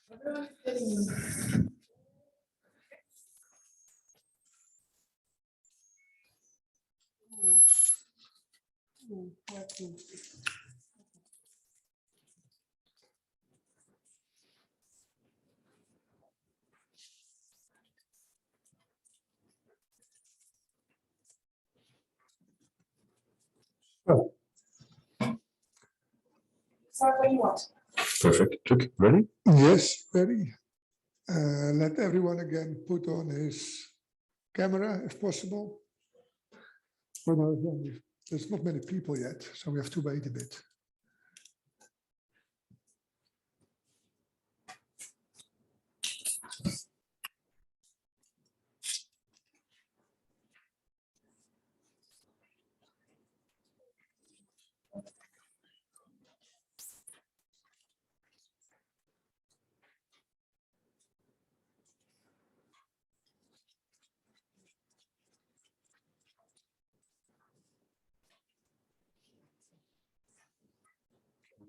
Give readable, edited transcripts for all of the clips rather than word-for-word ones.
Start when you want. Perfect. Look, ready? Yes, ready. Let everyone again put on his camera if possible. Well, there's not many people yet, so we have to wait a bit.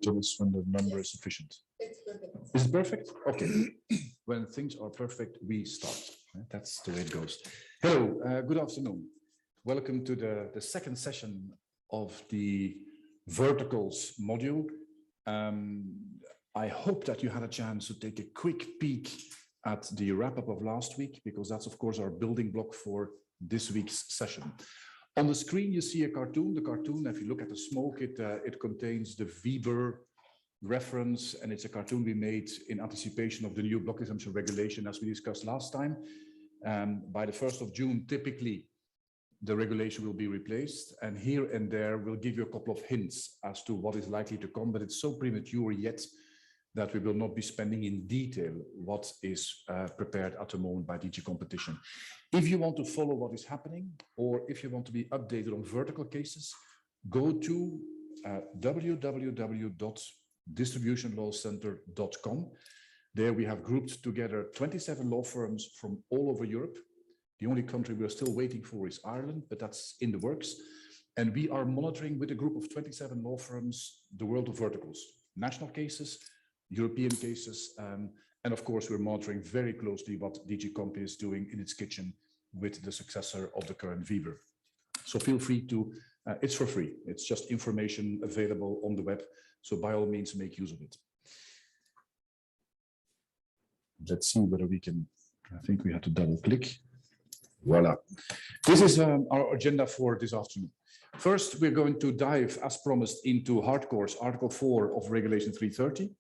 Tell us when the number is sufficient. It's perfect. Is it perfect? Okay. When things are perfect, we start. That's the way it goes. Hello, good afternoon. Welcome to the second session of the verticals module. I hope that you had a chance to take a quick peek at the wrap-up of last week, because that's, of course, our building block for this week's session. On the screen, you see a cartoon. The cartoon, if you look at the smoke, it contains the Weber reference, and it's a cartoon we made in anticipation of the new block exemption regulation, as we discussed last time. By the 1st of June, typically, the regulation will be replaced, and here and there, we'll give you a couple of hints as to what is likely to come, but it's so premature yet that we will not be spending in detail what is prepared at the moment by DG Competition. If you want to follow what is happening, or if you want to be updated on vertical cases, go to www.distributionlawcenter.com. There we have grouped together 27 law firms from all over Europe. The only country we're still waiting for is Ireland, but that's in the works. And we are monitoring with a group of 27 law firms the world of verticals, national cases, European cases, and of course, we're monitoring very closely what DG Comp is doing in its kitchen with the successor of the current Weber. So feel free to, it's for free. It's just information available on the web. So by all means, make use of it. Let's see whether we can, I think we had to double click. Voila. This is our agenda for this afternoon. First, we're going to dive, as promised, into hardcores, Article 4 of Regulation 330.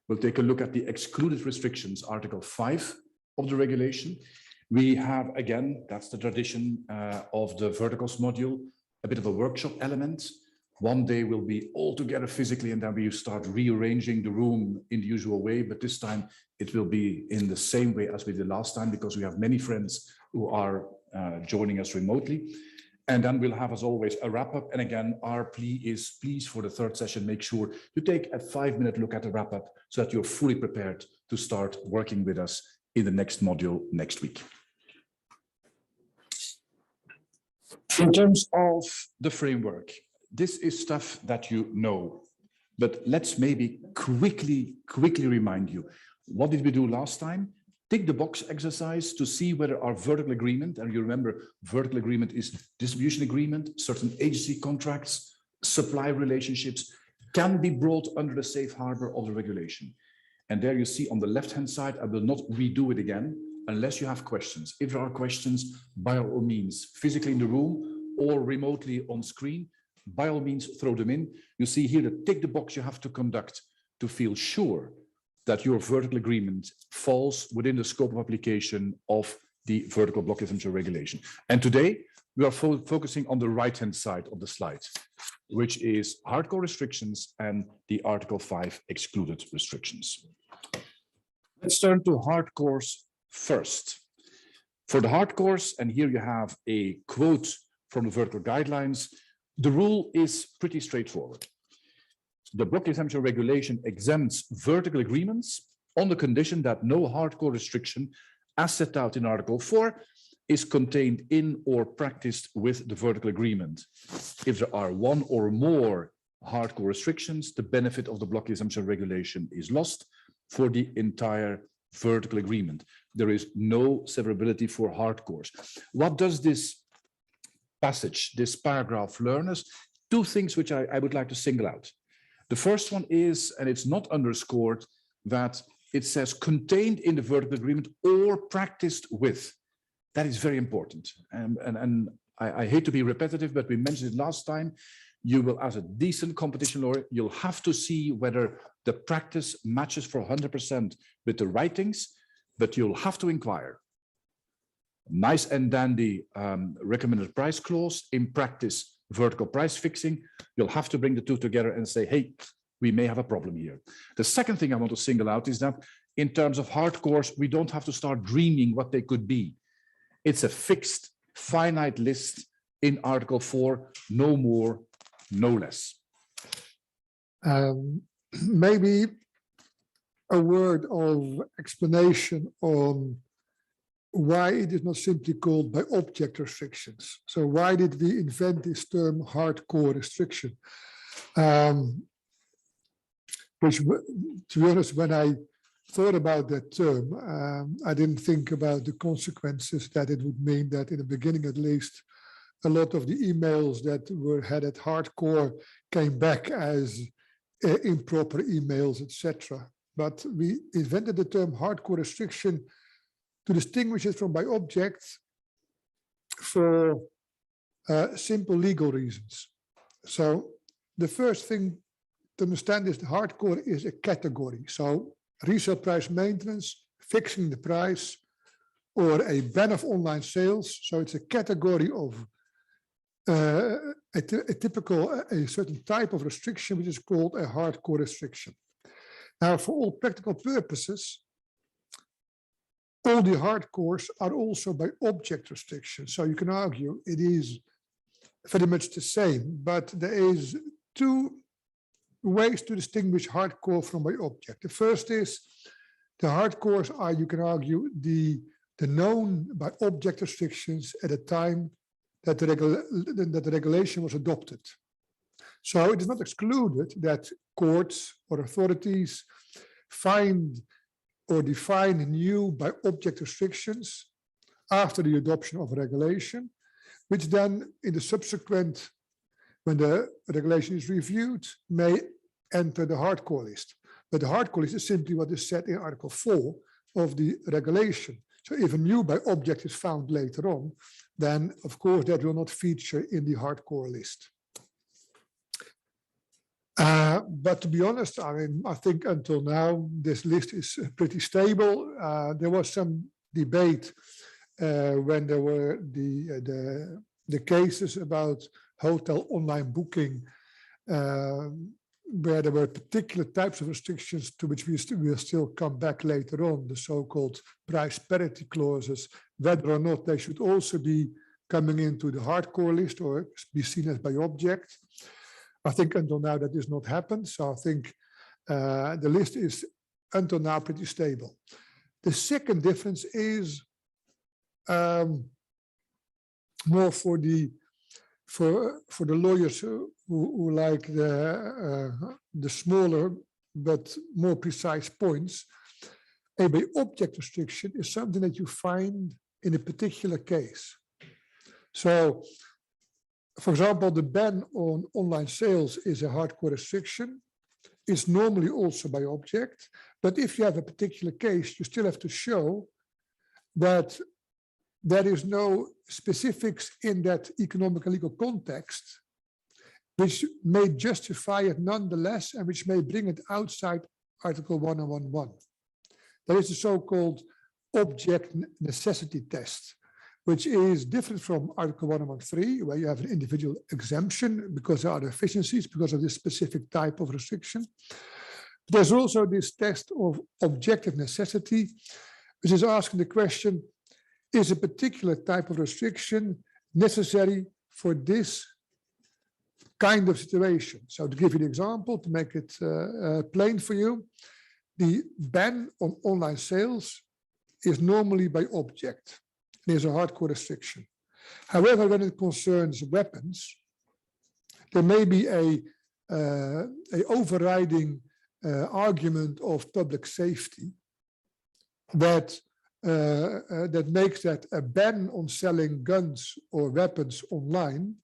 We'll take a look at the excluded restrictions, Article 5 of the regulation. We have, again, that's the tradition of the verticals module, a bit of a workshop element. One day we'll be all together physically, and then we start rearranging the room in the usual way. But this time it will be in the same way as we did last time, because we have many friends who are joining us remotely. And then we'll have, as always, a wrap-up. And again, our plea is, please, for the third session, make sure you take a 5-minute look at the wrap-up so that you're fully prepared to start working with us in the next module next week. In terms of the framework, this is stuff that you know, but let's maybe quickly remind you. What did we do last time? Tick the box exercise to see whether our vertical agreement, and you remember vertical agreement is distribution agreement, certain agency contracts, supply relationships, can be brought under the safe harbor of the regulation. And there you see on the left-hand side, I will not redo it again unless you have questions. If there are questions, by all means, physically in the room or remotely on screen, by all means, throw them in. You see here the tick the box you have to conduct to feel sure that your vertical agreement falls within the scope of application of the vertical block exemption regulation. And today we are focusing on the right-hand side of the slide, which is hardcore restrictions and the Article 5 excluded restrictions. Let's turn to hardcores first. For the hardcores, and here you have a quote from the vertical guidelines, the rule is pretty straightforward. The block exemption regulation exempts vertical agreements on the condition that no hardcore restriction, as set out in Article 4, is contained in or practiced with the vertical agreement. If there are one or more hardcore restrictions, the benefit of the block exemption regulation is lost for the entire vertical agreement. There is no severability for hardcores. What does this passage, this paragraph learn us? Two things which I would like to single out. The first one is, and it's not underscored, that it says contained in the vertical agreement or practiced with. That is very important. And I hate to be repetitive, but we mentioned it last time. You will, as a decent competition lawyer, you'll have to see whether the practice matches for 100% with the writings, but you'll have to inquire. Nice and dandy recommended price clause, in practice, vertical price fixing. You'll have to bring the two together and say, hey, we may have a problem here. The second thing I want to single out is that in terms of hardcores, we don't have to start dreaming what they could be. It's a fixed, finite list in Article 4, no more, no less. Maybe a word of explanation on why it is not simply called by object restrictions. So why did we invent this term hardcore restriction? Which, to be honest, when I thought about that term, I didn't think about the consequences that it would mean, that in the beginning at least, a lot of the emails that were had at hardcore came back as improper emails, etc. But we invented the term hardcore restriction to distinguish it from by object for simple legal reasons. So the first thing to understand is the hardcore is a category. So resale price maintenance, fixing the price, or a ban of online sales. So it's a category of a certain type of restriction, which is called a hardcore restriction. Now, for all practical purposes, all the hardcores are also by object restrictions. So you can argue it is very much the same, but there is two ways to distinguish hardcore from by object. The first is the hardcores are, you can argue, the known by object restrictions at a time that the regulation was adopted. So it is not excluded that courts or authorities find or define new by object restrictions after the adoption of a regulation, which then in the subsequent, when the regulation is reviewed, may enter the hardcore list. But the hardcore list is simply what is said in Article 4 of the regulation. So if a new by object is found later on, then of course that will not feature in the hardcore list. But to be honest, I mean, I think until now, this list is pretty stable. There was some debate when there were the cases about hotel online booking, where there were particular types of restrictions to which we will still come back later on, the so-called price parity clauses, whether or not they should also be coming into the hardcore list or be seen as by object. I think until now that has not happened. So I think the list is until now pretty stable. The second difference is more for the lawyers who like the smaller but more precise points. A by object restriction is something that you find in a particular case. So, for example, the ban on online sales is a hardcore restriction. It's normally also by object, but if you have a particular case, you still have to show that there is no specifics in that economic and legal context which may justify it nonetheless and which may bring it outside Article 1011. There is the so-called object necessity test, which is different from Article 113, where you have an individual exemption because there are deficiencies because of this specific type of restriction. There's also this test of objective necessity, which is asking the question, is a particular type of restriction necessary for this kind of situation? So to give you an example, to make it plain for you, the ban on online sales is normally by object. There's a hardcore restriction. However, when it concerns weapons, there may be a overriding argument of public safety, that that makes that a ban on selling guns or weapons online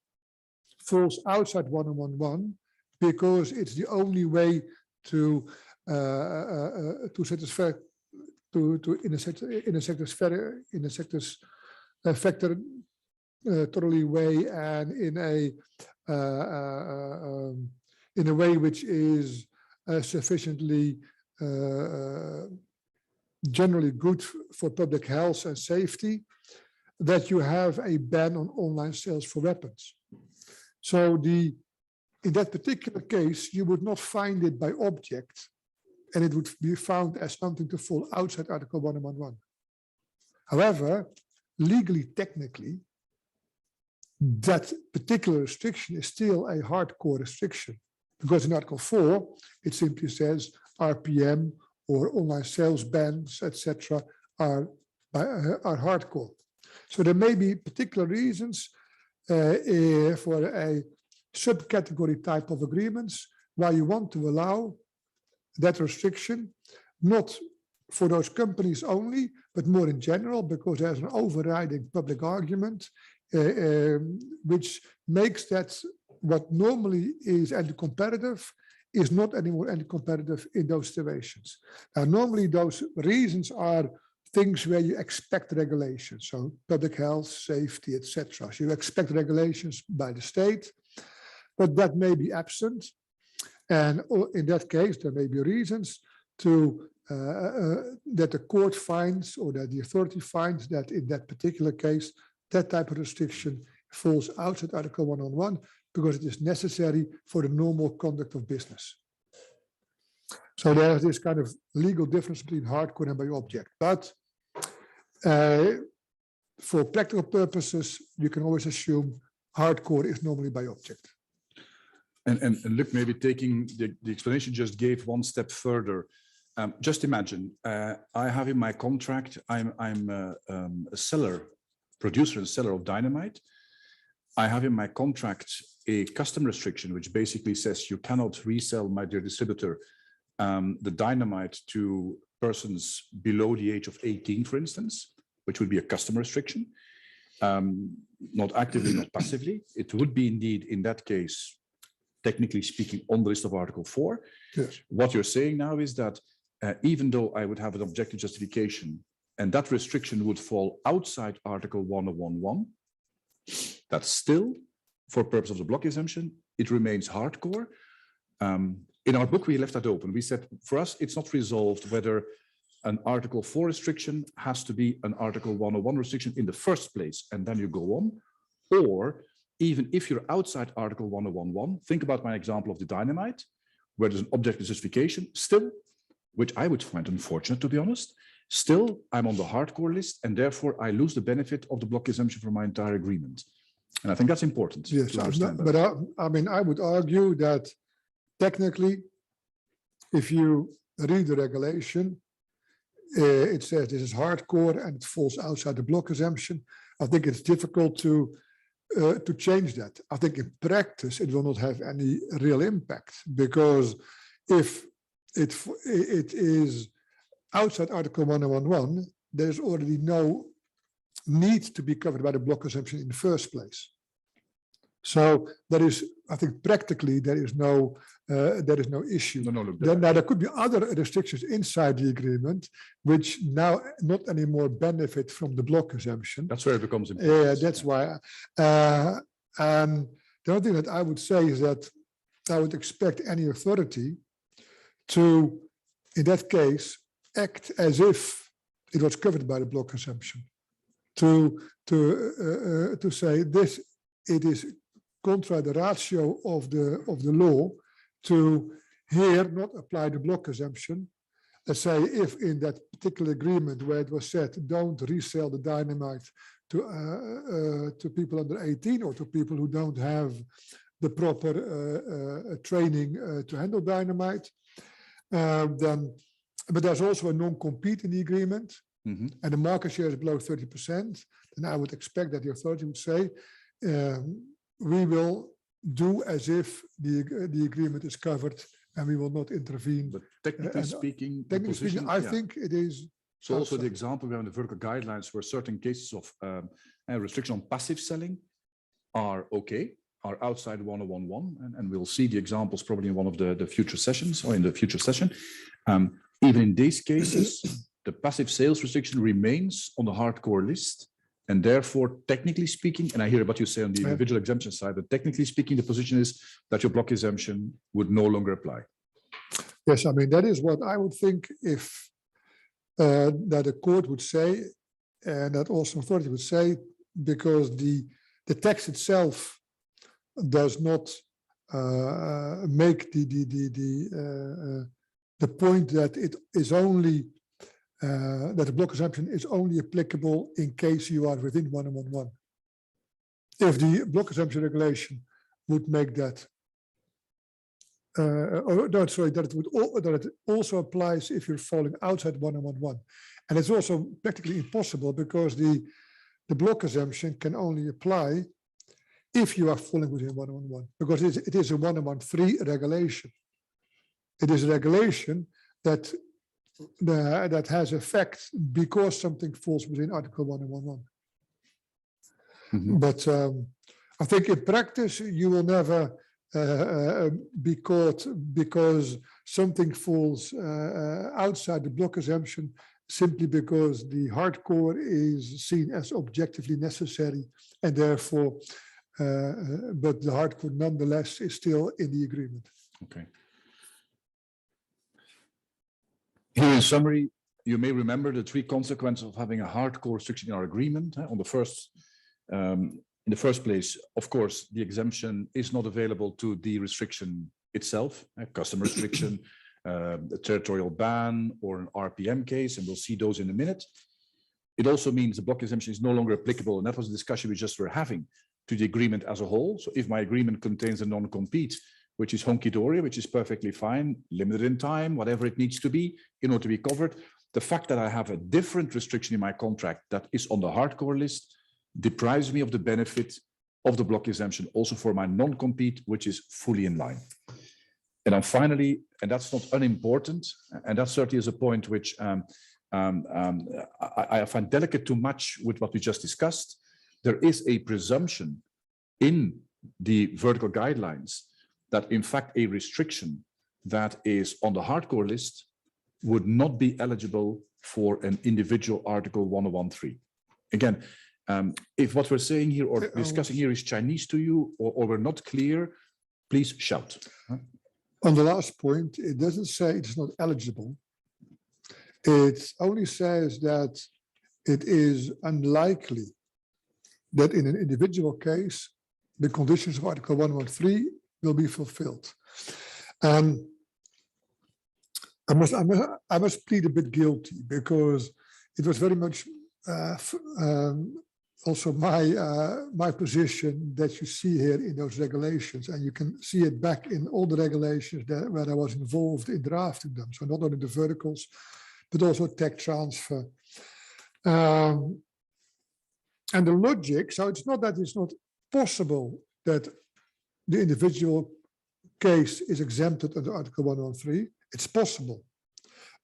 falls outside 1011 because it's the only way to satisfy in a satisfactory way and in a way which is sufficiently generally good for public health and safety, that you have a ban on online sales for weapons. So in that particular case, you would not find it by object, and it would be found as something to fall outside Article 1111. However, legally, technically, that particular restriction is still a hardcore restriction, because in Article 4, it simply says RPM or online sales bans, etc., are hardcore. So there may be particular reasons for a subcategory type of agreements why you want to allow that restriction, not for those companies only, but more in general, because there's an overriding public argument which makes that what normally is anti-competitive is not anymore anti-competitive in those situations. Now, normally those reasons are things where you expect regulations, so public health, safety, etc. So you expect regulations by the state, but that may be absent. And in that case, there may be reasons to that the court finds or that the authority finds that in that particular case, that type of restriction falls outside Article 111 because it is necessary for the normal conduct of business. So there's this kind of legal difference between hardcore and by object. But for practical purposes, you can always assume hardcore is normally by object. And look, maybe taking the explanation you just gave one step further. Just imagine, I have in my contract, I'm a seller, producer and seller of dynamite. I have in my contract a custom restriction, which basically says you cannot resell, my dear distributor, the dynamite to persons below the age of 18, for instance, which would be a custom restriction, not actively, not passively. It would be indeed, in that case, technically speaking, on the list of Article 4. Yes. What you're saying now is that even though I would have an objective justification and that restriction would fall outside Article 1011, that's still, for purpose of the block exemption, it remains hardcore. In our book, we left that open. We said, for us, it's not resolved whether an Article 4 restriction has to be an Article 101 restriction in the first place, and then you go on, or even if you're outside Article 1011, think about my example of the dynamite, where there's an objective justification, still, which I would find unfortunate, to be honest, still, I'm on the hardcore list, and therefore I lose the benefit of the block exemption for my entire agreement. And I think that's important. Yes, to understand but I mean, I would argue that technically, if you read the regulation, it says this is hardcore and it falls outside the block exemption. I think it's difficult to change that. I think in practice, it will not have any real impact, because if it is outside Article 111, there's already no need to be covered by the block exemption in the first place. So there is, I think, practically there is no issue. Now there could be other restrictions inside the agreement, which now not anymore benefit from the block exemption. That's where it becomes important. Yeah, that's why. And the other thing that I would say is that I would expect any authority to, in that case, act as if it was covered by the block exemption. To say this, it is contra the ratio of the law to here not apply the block exemption. Let's say if in that particular agreement where it was said don't resell the dynamite to people under 18 or to people who don't have the proper training to handle dynamite, then, but there's also a non-compete in the agreement, and the market share is below 30%, then I would expect that the authority would say, we will do as if the agreement is covered and we will not intervene. But technically speaking, I think it is So also the example we have in the vertical guidelines where certain cases of restriction on passive selling are okay, are outside 1011, and we'll see the examples probably in one of the future sessions or in the future session. Even in these cases, the passive sales restriction remains on the hardcore list, and therefore, technically speaking, and I hear what you say on the individual exemption side, but technically speaking, the position is that your block exemption would no longer apply. Yes, I mean, that is what I would think if that a court would say, and that also authority would say, because the text itself does not make the point that it is only that the block exemption is only applicable in case you are within 1011. If the block exemption regulation would make that, that it also applies if you're falling outside 1011, and it's also practically impossible because the block exemption can only apply if you are falling within 111, because it is a 113 regulation. It is a regulation that has effect because something falls within Article 111. Mm-hmm. But I think in practice you will never be caught because something falls outside the block exemption simply because the hardcore is seen as objectively necessary, and therefore, but the hardcore nonetheless is still in the agreement. Okay. Here in summary, you may remember the three consequences of having a hardcore restriction in our agreement. On the first, in the first place, of course, the exemption is not available to the restriction itself, a customer restriction, a territorial ban, or an RPM case, and we'll see those in a minute. It also means the block exemption is no longer applicable, and that was the discussion we just were having, to the agreement as a whole. So if my agreement contains a non-compete, which is honky-dory, which is perfectly fine, limited in time, whatever it needs to be in order to be covered, the fact that I have a different restriction in my contract that is on the hardcore list deprives me of the benefit of the block exemption also for my non-compete, which is fully in line. And then finally, and that's not unimportant, and that certainly is a point which I find delicate to match with what we just discussed. There is a presumption in the vertical guidelines that in fact a restriction that is on the hardcore list would not be eligible for an individual Article 1013. Again, if what we're saying here or discussing here is Chinese to you or we're not clear, please shout. On the last point, it doesn't say it's not eligible. It only says that it is unlikely that in an individual case, the conditions of Article 113 will be fulfilled. I must plead a bit guilty because it was very much also my position that you see here in those regulations, and you can see it back in all the regulations where I was involved in drafting them. So not only the verticals, but also tech transfer. And the logic, so it's not that it's not possible that the individual case is exempted under Article 113. It's possible,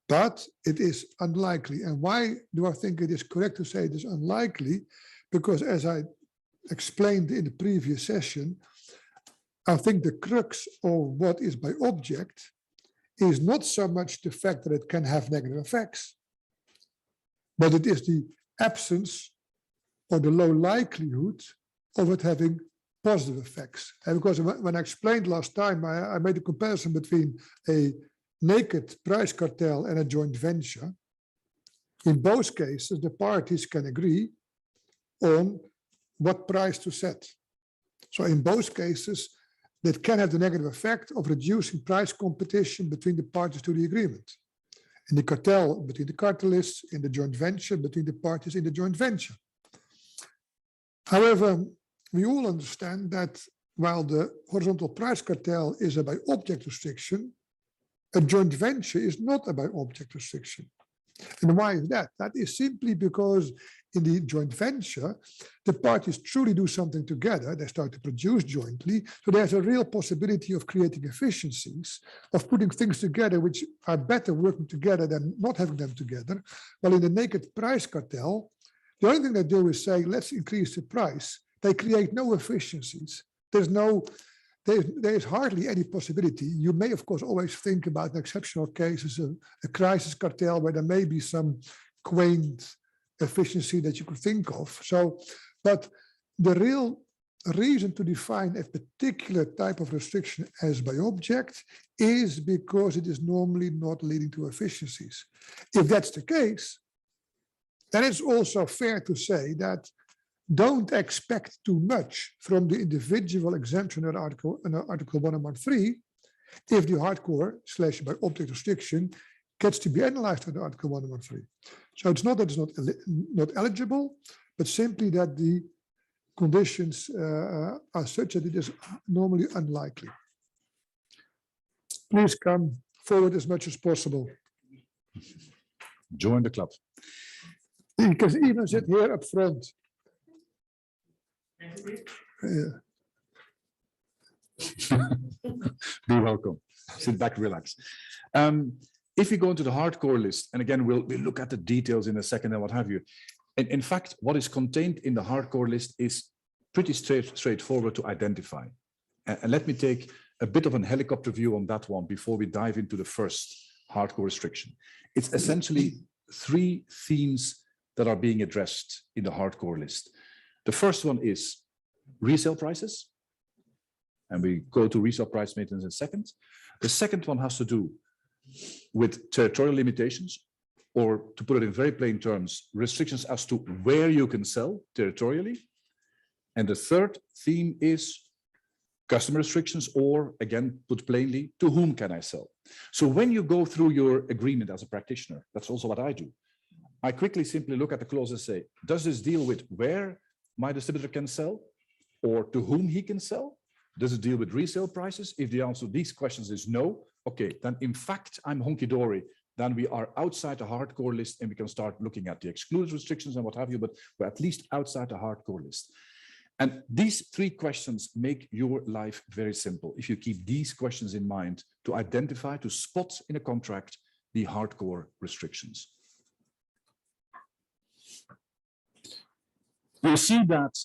but it is unlikely. And why do I think it is correct to say it is unlikely? Because as I explained in the previous session, I think the crux of what is by object is not so much the fact that it can have negative effects, but it is the absence or the low likelihood of it having positive effects. And because when I explained last time, I made a comparison between a naked price cartel and a joint venture. In both cases, the parties can agree on what price to set. So in both cases, that can have the negative effect of reducing price competition between the parties to the agreement. In the cartel, between the cartelists, in the joint venture, between the parties in the joint venture. However, we all understand that while the horizontal price cartel is a by object restriction, a joint venture is not a by object restriction. And why is that? That is simply because in the joint venture, the parties truly do something together. They start to produce jointly. So there's a real possibility of creating efficiencies, of putting things together which are better working together than not having them together. While in the naked price cartel, the only thing they do is say, let's increase the price. They create no efficiencies. There is hardly any possibility. You may, of course, always think about exceptional cases, a crisis cartel where there may be some quaint efficiency that you could think of. So, but the real reason to define a particular type of restriction as by object is because it is normally not leading to efficiencies. If that's the case, then it's also fair to say that don't expect too much from the individual exemption in Article 1113 if the hardcore / by object restriction gets to be analyzed under Article 1113. So it's not that it's not eligible, but simply that the conditions are such that it is normally unlikely. Please come forward as much as possible. Join the club. You can even sit here up front. Be welcome. Sit back, relax. If you go into the hardcore list, and again, we'll look at the details in a second and what have you. And in fact, what is contained in the hardcore list is pretty straightforward to identify. And let me take a bit of a helicopter view on that one before we dive into the first hardcore restriction. It's essentially 3 themes that are being addressed in the hardcore list. The first one is resale prices, and we go to resale price maintenance in a second. The second one has to do with territorial limitations, or to put it in very plain terms, restrictions as to where you can sell territorially. And the third theme is customer restrictions, or again, put plainly, to whom can I sell? So when you go through your agreement as a practitioner, that's also what I do. I quickly simply look at the clause and say, does this deal with where my distributor can sell or to whom he can sell? Does it deal with resale prices? If the answer to these questions is no, okay, then in fact, I'm honky-dory. Then we are outside the hardcore list and we can start looking at the excluded restrictions and what have you, but we're at least outside the hardcore list. And these 3 questions make your life very simple if you keep these questions in mind to identify, to spot in a contract the hardcore restrictions. You'll see that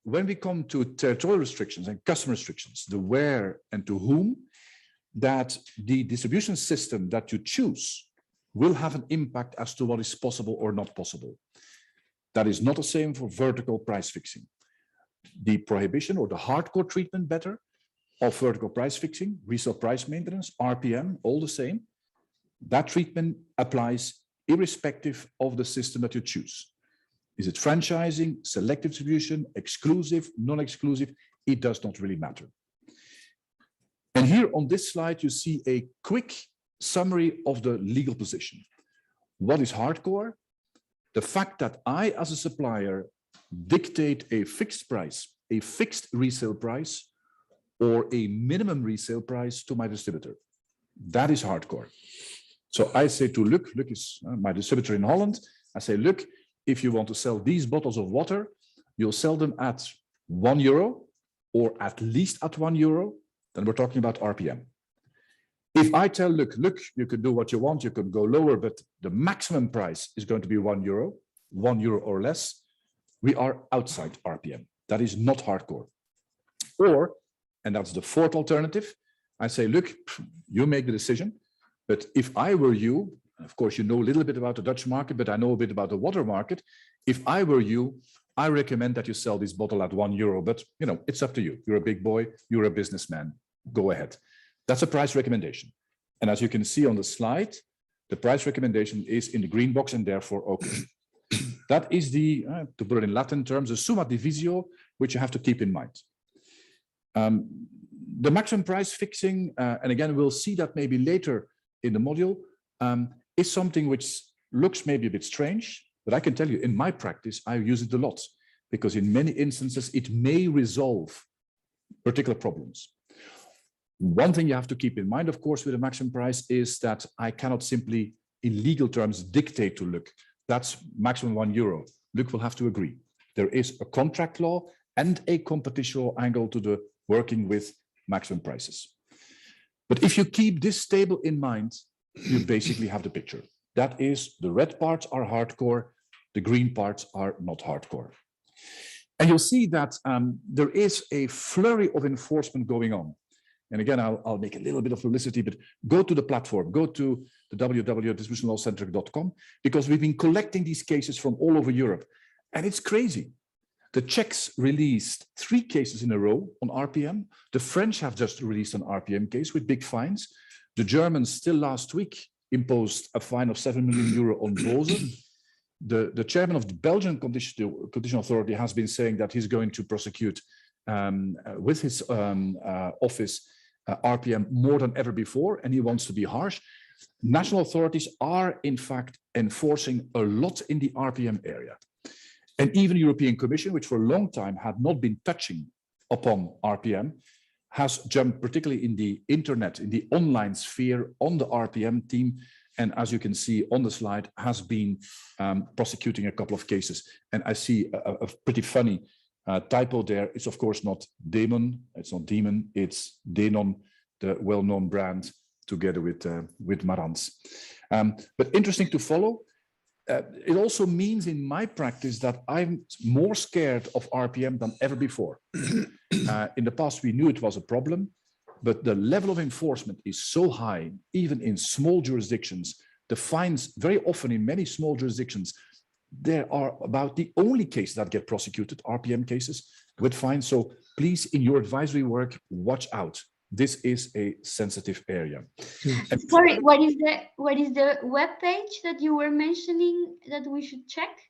when we come to territorial restrictions and customer restrictions, the where and to whom, that the distribution system that you choose will have an impact as to what is possible or not possible. That is not the same for vertical price fixing. The prohibition or the hardcore treatment better of vertical price fixing, resale price maintenance, RPM, all the same. That treatment applies irrespective of the system that you choose. Is it franchising, selective distribution, exclusive, non-exclusive? It does not really matter. And here on this slide, you see a quick summary of the legal position. What is hardcore? The fact that I, as a supplier, dictate a fixed price, a fixed resale price, or a minimum resale price to my distributor. That is hardcore. So I say to Luc is my distributor in Holland, I say, look, if you want to sell these bottles of water, you'll sell them at €1 or at least at €1, then we're talking about RPM. If I tell Luc, you can do what you want, you can go lower, but the maximum price is going to be €1, €1 or less, we are outside RPM. That is not hardcore. Or, and that's the fourth alternative, I say, look, you make the decision, but if I were you, of course, you know a little bit about the Dutch market, but I know a bit about the water market. If I were you, I recommend that you sell this bottle at €1, but you know, it's up to you. You're a big boy, you're a businessman, go ahead. That's a price recommendation. And as you can see on the slide, the price recommendation is in the green box and therefore okay. That is the, to put it in Latin terms, the summa divisio, which you have to keep in mind. The maximum price fixing, and again, we'll see that maybe later in the module, is something which looks maybe a bit strange, but I can tell you in my practice, I use it a lot because in many instances, it may resolve particular problems. One thing you have to keep in mind, of course, with a maximum price is that I cannot simply in legal terms, dictate to Luc. That's maximum €1. Luc will have to agree. There is a contract law and a competition law angle to the working with maximum prices. But if you keep this table in mind, you basically have the picture. That is, the red parts are hardcore, the green parts are not hardcore. And you'll see that there is a flurry of enforcement going on. And again, I'll make a little bit of publicity, but go to the platform, go to the www.distributionlawcentric.com, because we've been collecting these cases from all over Europe. And it's crazy. The Czechs released 3 cases in a row on RPM. The French have just released an RPM case with big fines. The Germans still last week imposed a fine of €7 million on Bose. The chairman of the Belgian Competition Authority has been saying that he's going to prosecute with his office RPM more than ever before, and he wants to be harsh. National authorities are, in fact, enforcing a lot in the RPM area. And even the European Commission, which for a long time had not been touching upon RPM, has jumped, particularly in the internet, in the online sphere, on the RPM team. And as you can see on the slide, has been prosecuting a couple of cases. And I see a pretty funny typo there. It's of course not Demon. It's not Demon. It's Denon, the well-known brand, together with Marantz. But interesting to follow. It also means in my practice that I'm more scared of RPM than ever before. In the past, we knew it was a problem, but the level of enforcement is so high, even in small jurisdictions. The fines, very often in many small jurisdictions, there are about the only cases that get prosecuted, RPM cases, with fines. So please, in your advisory work, watch out. This is a sensitive area. Sorry, what is the web page that you were mentioning that we should check?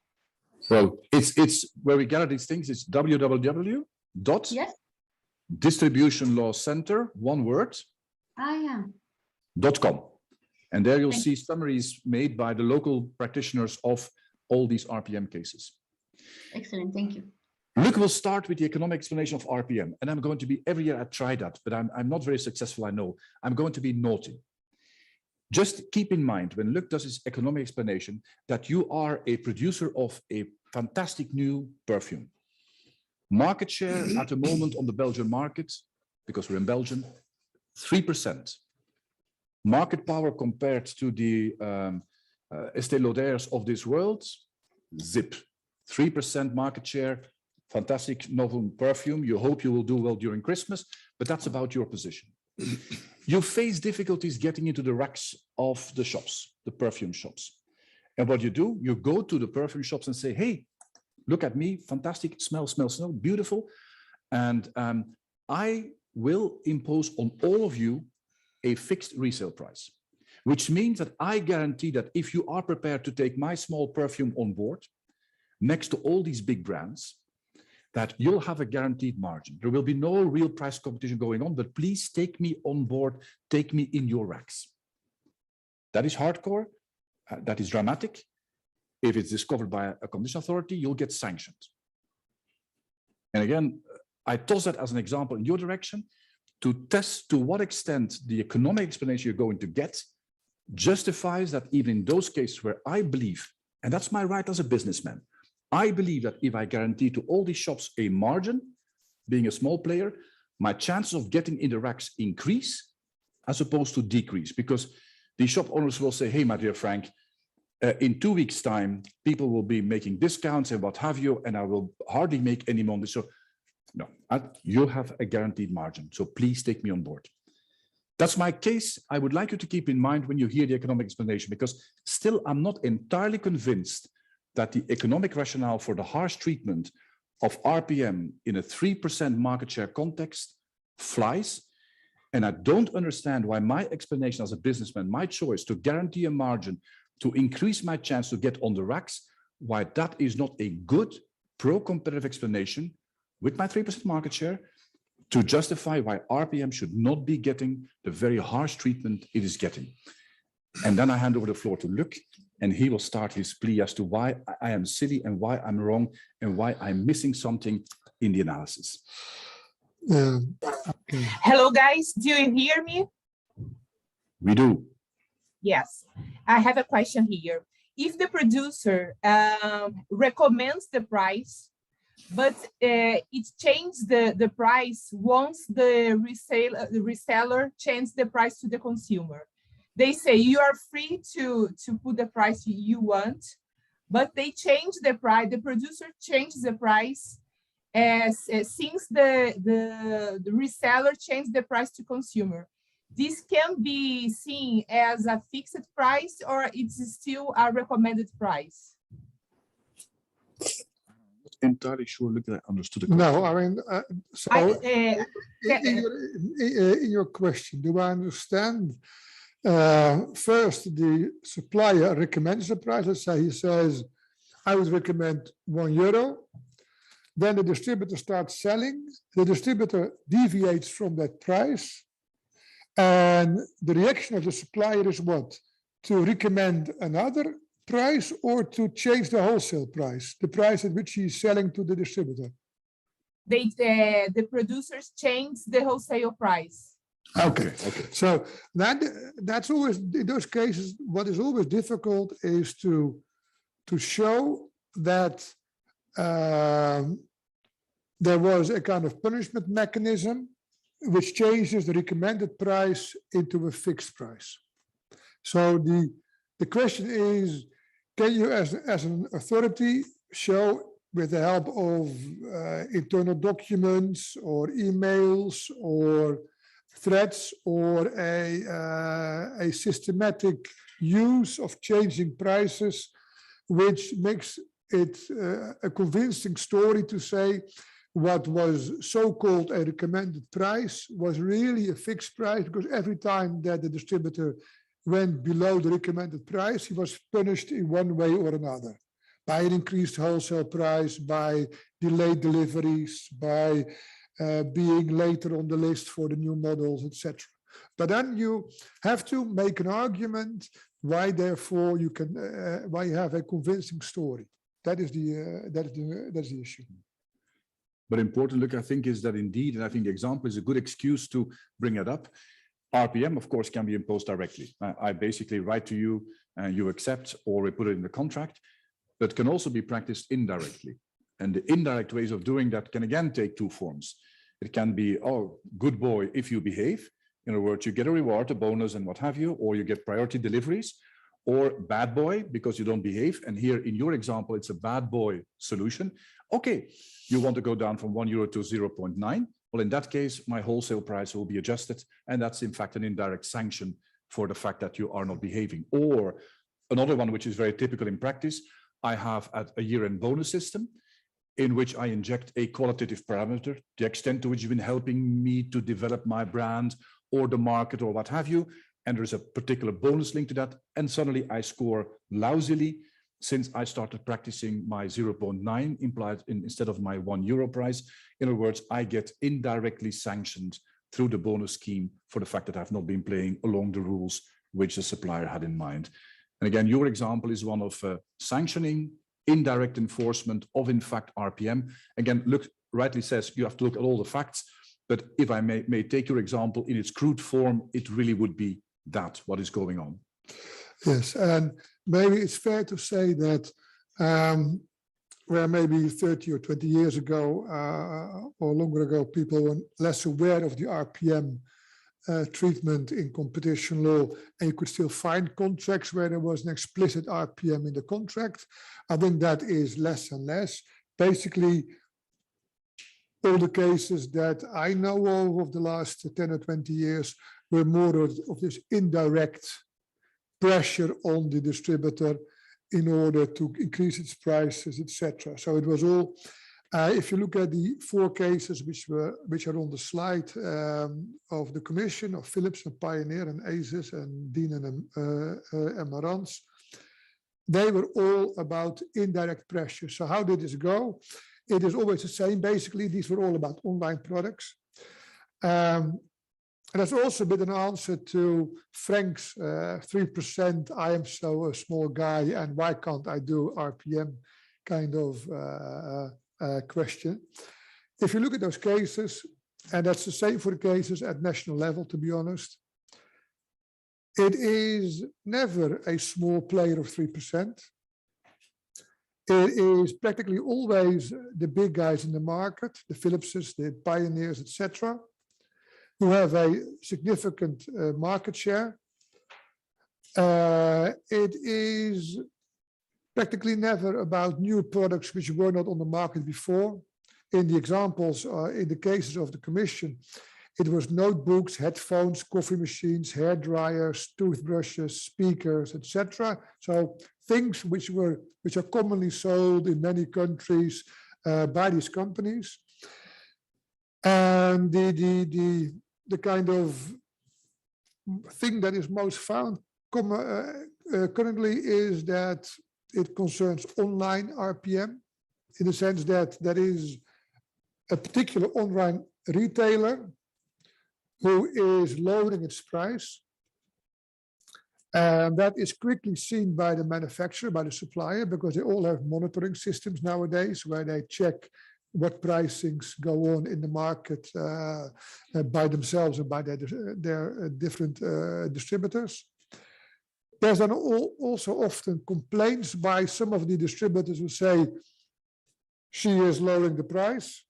Well, it's where we gather these things. It's www.distributionlawcenter, one word, .com. And there you'll see summaries made by the local practitioners of all these RPM cases. Excellent, thank you. Luc will start with the economic explanation of RPM, and I'm going to be, every year I try that, but I'm not very successful, I know. I'm going to be naughty. Just keep in mind, when Luc does his economic explanation, that you are a producer of a fantastic new perfume. Market share at the moment on the Belgian market, because we're in Belgium, 3%. Market power compared to the Estée Lauders of this world, zip. 3% market share. Fantastic novel perfume. You hope you will do well during Christmas, but that's about your position. You face difficulties getting into the racks of the shops, the perfume shops. And what you do, you go to the perfume shops and say, hey, look at me, fantastic, smell, beautiful. And I will impose on all of you a fixed resale price, which means that I guarantee that if you are prepared to take my small perfume on board, next to all these big brands, that you'll have a guaranteed margin. There will be no real price competition going on, but please take me on board, take me in your racks. That is hardcore, that is dramatic. If it's discovered by a competition authority, you'll get sanctioned. And again, I toss that as an example in your direction to test to what extent the economic explanation you're going to get justifies that even in those cases where I believe, and that's my right as a businessman, I believe that if I guarantee to all these shops a margin, being a small player, my chances of getting in the racks increase as opposed to decrease, because the shop owners will say, hey, my dear Frank, in 2 weeks' time, people will be making discounts and what have you, and I will hardly make any money. So no, you have a guaranteed margin. So please take me on board. That's my case. I would like you to keep in mind when you hear the economic explanation, because still I'm not entirely convinced that the economic rationale for the harsh treatment of RPM in a 3% market share context flies. And I don't understand why my explanation as a businessman, my choice to guarantee a margin to increase my chance to get on the racks, why that is not a good pro-competitive explanation with my 3% market share to justify why RPM should not be getting the very harsh treatment it is getting. And then I hand over the floor to Luc, and he will start his plea as to why I am silly and why I'm wrong and why I'm missing something in the analysis. Okay. Hello, guys. Do you hear me? We do. Yes, I have a question here. If the producer recommends the price, but it changed the price once the reseller changed the price to the consumer. They say you are free to put the price you want, but they change the price, the producer changed the price since the reseller changed the price to consumer. This can be seen as a fixed price or it's still a recommended price? Entirely sure. Look, I understood it. No, I mean, so I, in your question, do I understand? First, the supplier recommends the price. Let's say he says, I would recommend €1. Then the distributor starts selling. The distributor deviates from that price. And the reaction of the supplier is what? To recommend another price or to change the wholesale price, the price at which he's selling to the distributor? the producers change the wholesale price. Okay. So that's always, in those cases, what is always difficult is to show that there was a kind of punishment mechanism which changes the recommended price into a fixed price. So the question is, can you as an authority show with the help of internal documents or emails or threats or a systematic use of changing prices, which makes it a convincing story to say what was so-called a recommended price was really a fixed price, because every time that the distributor went below the recommended price, he was punished in one way or another, by an increased wholesale price, by delayed deliveries, by being later on the list for the new models, etc. But then you have to make an argument why, therefore, you can why you have a convincing story. That is the issue. But important, look, I think, is that indeed, and I think the example is a good excuse to bring it up. RPM, of course, can be imposed directly. I basically write to you, you accept, or we put it in the contract, but can also be practiced indirectly. And the indirect ways of doing that can again take two forms. It can be, oh, good boy, if you behave. In other words, you get a reward, a bonus, and what have you, or you get priority deliveries, or bad boy, because you don't behave. And here in your example, it's a bad boy solution. Okay, you want to go down from €1 to 0.9. Well, in that case, my wholesale price will be adjusted. And that's in fact an indirect sanction for the fact that you are not behaving. Or another one, which is very typical in practice, I have a year-end bonus system in which I inject a qualitative parameter, the extent to which you've been helping me to develop my brand or the market or what have you. And there's a particular bonus linked to that. And suddenly I score lousily since I started practicing my 0.9 implied instead of my €1 price. In other words, I get indirectly sanctioned through the bonus scheme for the fact that I've not been playing along the rules which the supplier had in mind. And again, your example is one of sanctioning, indirect enforcement of, in fact, RPM. Again, look, rightly says you have to look at all the facts, but if I may take your example in its crude form, it really would be that, what is going on. Yes, and maybe it's fair to say that where maybe 30 or 20 years ago or longer ago, people were less aware of the RPM treatment in competition law, and you could still find contracts where there was an explicit RPM in the contract. I think that is less and less. Basically, all the cases that I know of the last 10 or 20 years were more of this indirect pressure on the distributor in order to increase its prices, etc. So it was all, if you look at the 4 cases which are on the slide of the Commission, of Philips and Pioneer and ASIS and Dean and Marantz, they were all about indirect pressure. So how did this go? It is always the same. Basically, these were all about online products. And that's also been an answer to Frank's 3%, I am so a small guy, and why can't I do RPM kind of question. If you look at those cases, and that's the same for the cases at national level, to be honest, It is never a small player of 3%. It is practically always the big guys in the market, the Philipses, the Pioneers, etc., who have a significant market share. It is practically never about new products which were not on the market before. In the examples, in the cases of the Commission, it was notebooks, headphones, coffee machines, hair dryers, toothbrushes, speakers, etc. So things which are commonly sold in many countries by these companies. And the kind of thing that is most found currently is that it concerns online RPM, in the sense that there is a particular online retailer who is lowering its price. And that is quickly seen by the manufacturer, by the supplier, because they all have monitoring systems nowadays where they check what pricings go on in the market by themselves and by their different distributors. There's then also often complaints by some of the distributors who say, she is lowering the price.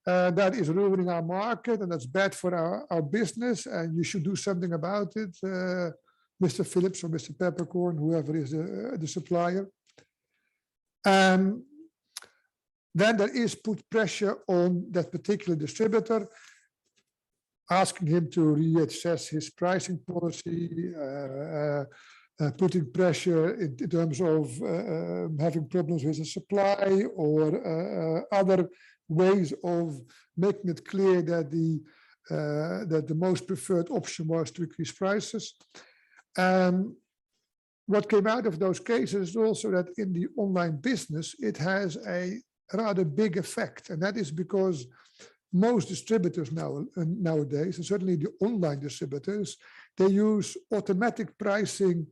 That is ruining our market and that's bad for our business and you should do something about it, Mr. Phillips or Mr. Peppercorn, whoever is the supplier. And then there is put pressure on that particular distributor, asking him to reassess his pricing policy, putting pressure in terms of having problems with the supply or other ways of making it clear that the most preferred option was to increase prices. What came out of those cases is also that in the online business, it has a rather big effect. And that is because most distributors nowadays, and certainly the online distributors, they use automatic pricing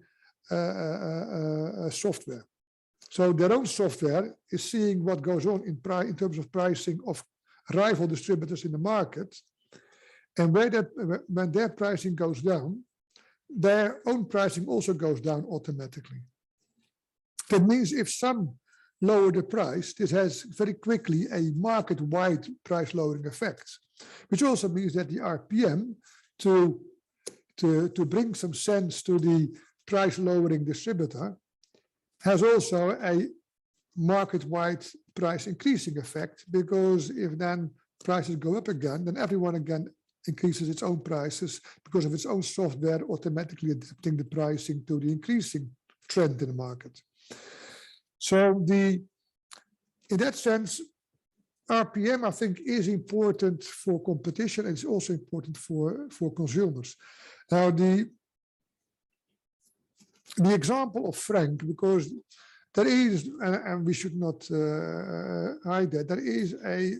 software. So their own software is seeing what goes on in terms of pricing of rival distributors in the market. And when their pricing goes down, their own pricing also goes down automatically. That means if some lower the price, this has very quickly a market-wide price lowering effect, which also means that the RPM to bring some sense to the price lowering distributor has also a market-wide price increasing effect, because if then prices go up again, then everyone again increases its own prices because of its own software automatically adapting the pricing to the increasing trend in the market. So in that sense, RPM, I think, is important for competition and it's also important for consumers. Now, the example of Frank, because there is, and we should not hide that, there is a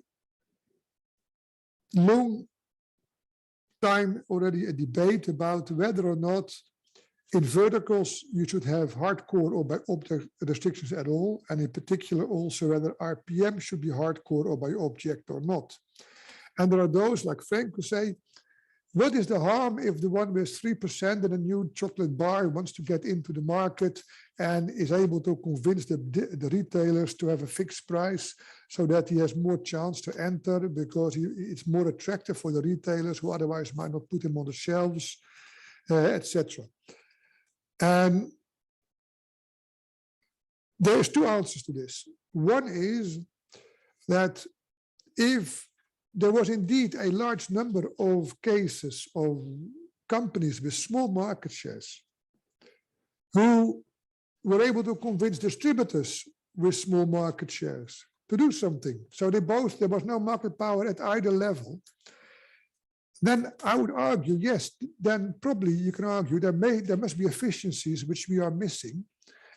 long time already a debate about whether or not in verticals you should have hardcore or by object restrictions at all, and in particular also whether RPM should be hardcore or by object or not. And there are those like Frank who say, what is the harm if the one with 3% and a new chocolate bar wants to get into the market and is able to convince the retailers to have a fixed price so that he has more chance to enter because it's more attractive for the retailers who otherwise might not put him on the shelves, etc. And there's two answers to this. One is that if there was indeed a large number of cases of companies with small market shares who were able to convince distributors with small market shares to do something. So there was no market power at either level. Then I would argue, yes, then probably you can argue there must be efficiencies which we are missing,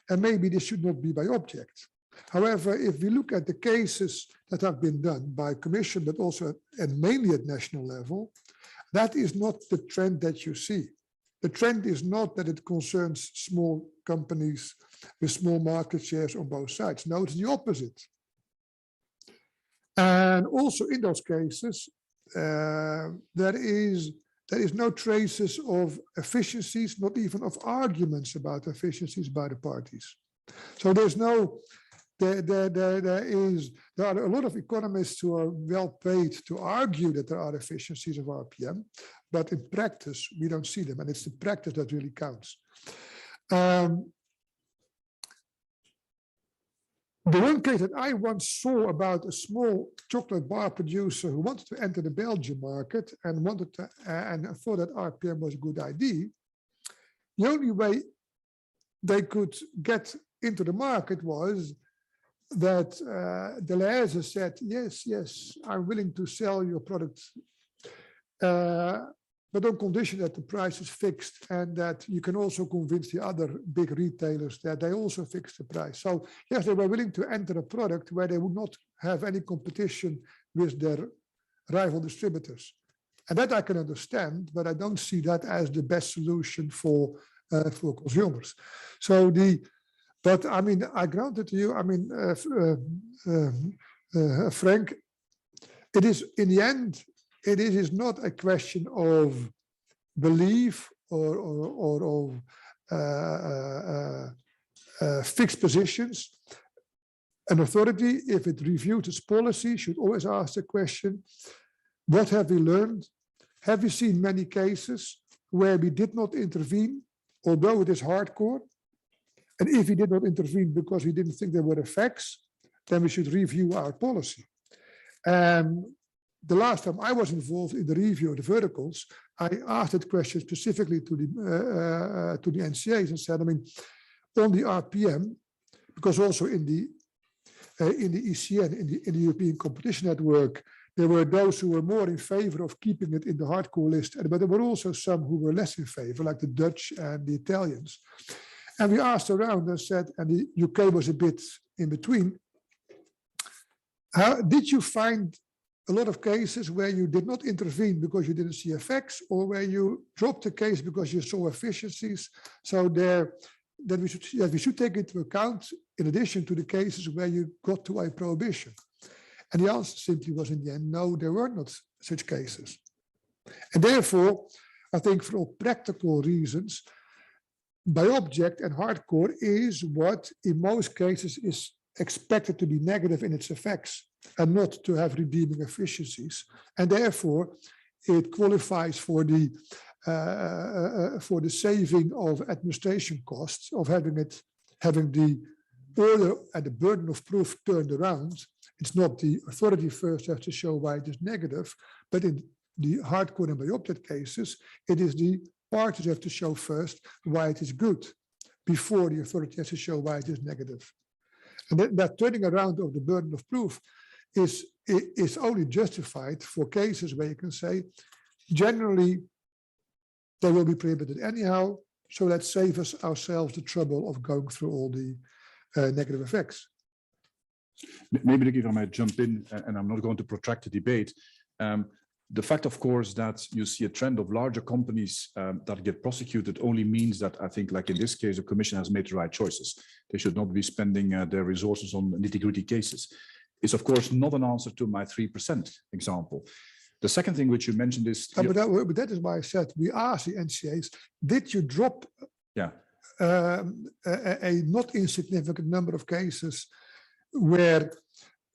and maybe this should not be by object. However, if we look at the cases that have been done by Commission, but also and mainly at national level, that is not the trend that you see. The trend is not that it concerns small companies with small market shares on both sides. No, it's the opposite. And also in those cases, there is there is no traces of efficiencies, not even of arguments about efficiencies by the parties. So there's no, there are a lot of economists who are well paid to argue that there are efficiencies of RPM, but in practice, we don't see them. And it's the practice that really counts. The one case that I once saw about a small chocolate bar producer who wanted to enter the Belgian market and wanted to, and thought that RPM was a good idea. The only way they could get into the market was that Deleuze said, yes, I'm willing to sell your product, but on condition that the price is fixed and that you can also convince the other big retailers that they also fix the price. So yes, they were willing to enter a product where they would not have any competition with their rival distributors. And that I can understand, but I don't see that as the best solution for consumers. So but I mean, I grant it to you, I mean, Frank, it is in the end, it is not a question of belief or of fixed positions. An authority, if it reviews its policy, should always ask the question, what have we learned? Have we seen many cases where we did not intervene, although it is hardcore? And if we did not intervene because we didn't think there were effects, then we should review our policy. The last time I was involved in the review of the verticals, I asked that question specifically to the NCAs and said, I mean, on the RPM, because also in the ECN, in the European Competition Network, there were those who were more in favor of keeping it in the hardcore list, but there were also some who were less in favor, like the Dutch and the Italians. And we asked around and said, and the UK was a bit in between, did you find a lot of cases where you did not intervene because you didn't see effects, or where you dropped the case because you saw efficiencies? So that we should take into account, in addition to the cases where you got to a prohibition. And the answer simply was in the end, no, there were not such cases. And therefore, I think for all practical reasons, by object and hardcore is what in most cases is expected to be negative in its effects and not to have redeeming efficiencies. And therefore, it qualifies for the saving of administration costs of having the order and the burden of proof turned around. It's not the authority first has to show why it is negative, but in the hardcore and by object cases, it is the parties have to show first why it is good before the authority has to show why it is negative. And that turning around of the burden of proof is only justified for cases where you can say, generally, they will be prohibited anyhow, so let's save ourselves the trouble of going through all the negative effects. Maybe if I might jump in, and I'm not going to protract the debate. The fact, of course, that you see a trend of larger companies that get prosecuted only means that I think, like in this case, the Commission has made the right choices. They should not be spending their resources on nitty-gritty cases. It's, of course, not an answer to my 3% example. The second thing which you mentioned is... but that is why I said, we asked the NCAs, did you drop a not insignificant number of cases where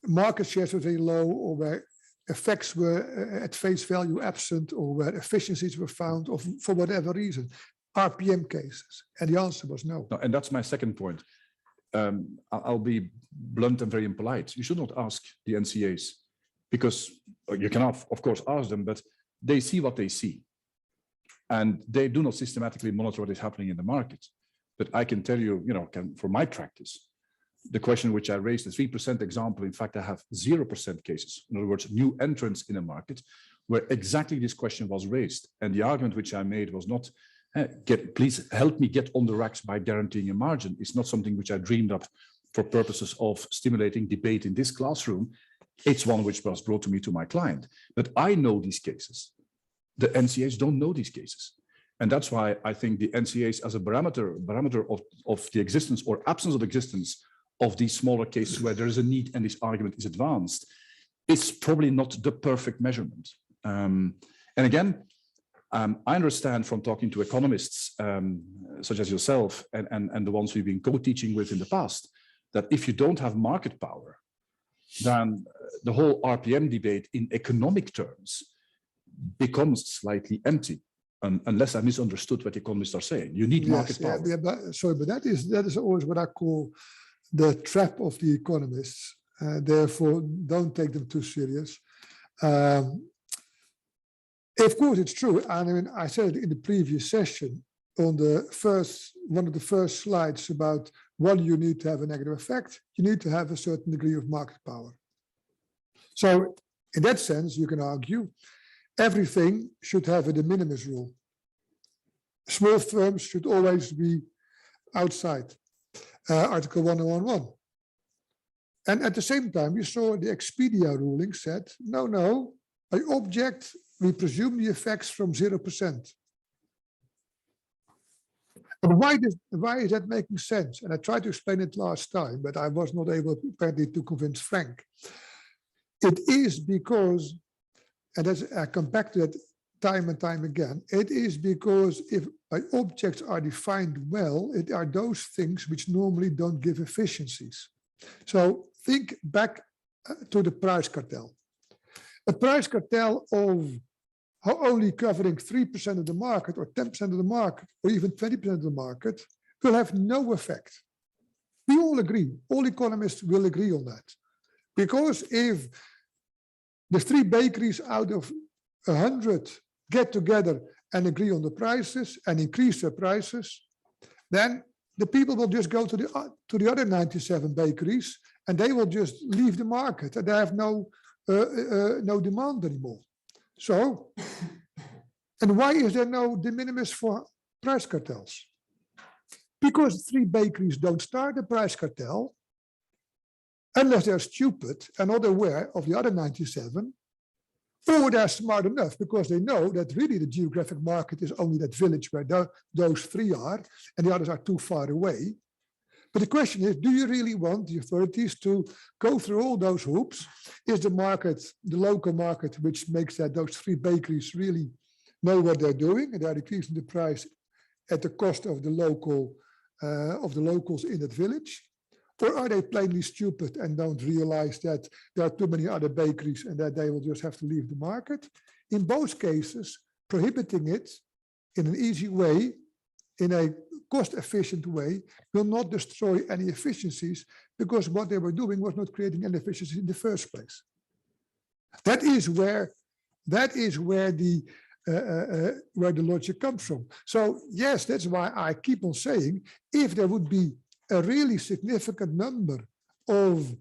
market shares were very low, or where effects were at face value absent, or where efficiencies were found, or for whatever reason, RPM cases? And the answer was no. And that's my second point. I'll be blunt and very impolite. You should not ask the NCAs, because you can, of course, ask them, but they see what they see. And they do not systematically monitor what is happening in the market. But I can tell you, from my practice, the question which I raised, the 3% example, in fact, I have 0% cases. In other words, new entrants in a market where exactly this question was raised. And the argument which I made was not, please help me get on the racks by guaranteeing a margin. It's not something which I dreamed up for purposes of stimulating debate in this classroom. It's one which was brought to me to my client. But I know these cases. The NCAs don't know these cases. And that's why I think the NCAs as a barometer of the existence or absence of existence of these smaller cases where there is a need and this argument is advanced, it's probably not the perfect measurement. And again, I understand from talking to economists, such as yourself and the ones we've been co-teaching with in the past, that if you don't have market power, then the whole RPM debate in economic terms becomes slightly empty, unless I misunderstood what economists are saying. You need market power. Yeah, but that is always what I call the trap of the economists. Therefore, don't take them too serious. Of course, it's true. And I mean, I said it in the previous session on one of the first slides about what you need to have a negative effect. You need to have a certain degree of market power. So in that sense, you can argue everything should have a de minimis rule. Small firms should always be outside Article 1011. And at the same time, we saw the Expedia ruling said, no, by object, we presume the effects from 0%. And why is that making sense? And I tried to explain it last time, but I was not able apparently to convince Frank. It is because, and I come back to that time and time again, it is because if objects are defined well, it are those things which normally don't give efficiencies. So think back to the price cartel. A price cartel of only covering 3% of the market or 10% of the market or even 20% of the market will have no effect. We all agree, all economists will agree on that. Because if the 3 bakeries out of 100 get together and agree on the prices and increase their prices, then the people will just go to the other 97 bakeries and they will just leave the market and they have no demand anymore. So, and why is there no de minimis for price cartels? Because 3 bakeries don't start a price cartel unless they're stupid and not aware of the other 97, or they're smart enough because they know that really the geographic market is only that village where those 3 are and the others are too far away. But the question is, do you really want the authorities to go through all those hoops? Is the market, the local market, which makes that those 3 bakeries really know what they're doing and they're decreasing the price at the cost of the local, of the locals in that village? Or are they plainly stupid and don't realize that there are too many other bakeries and that they will just have to leave the market? In both cases, prohibiting it in an easy way, in a cost-efficient way, will not destroy any efficiencies because what they were doing was not creating any efficiency in the first place. That is where the logic comes from. So yes, that's why I keep on saying, if there would be a really significant number of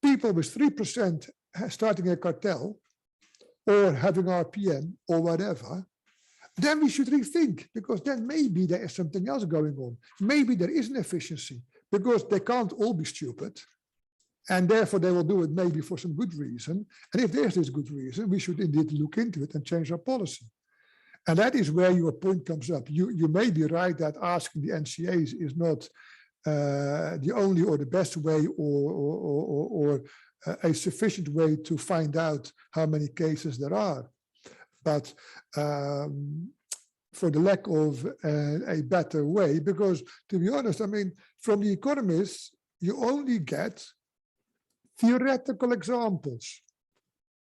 people with 3% starting a cartel or having RPM or whatever, then we should rethink, because then maybe there is something else going on. Maybe there is an efficiency because they can't all be stupid and therefore they will do it maybe for some good reason. And if there's this good reason, we should indeed look into it and change our policy. And that is where your point comes up. You may be right that asking the NCAs is not the only or the best way or a sufficient way to find out how many cases there are. But for the lack of a better way, because to be honest, I mean, from the economists, you only get theoretical examples.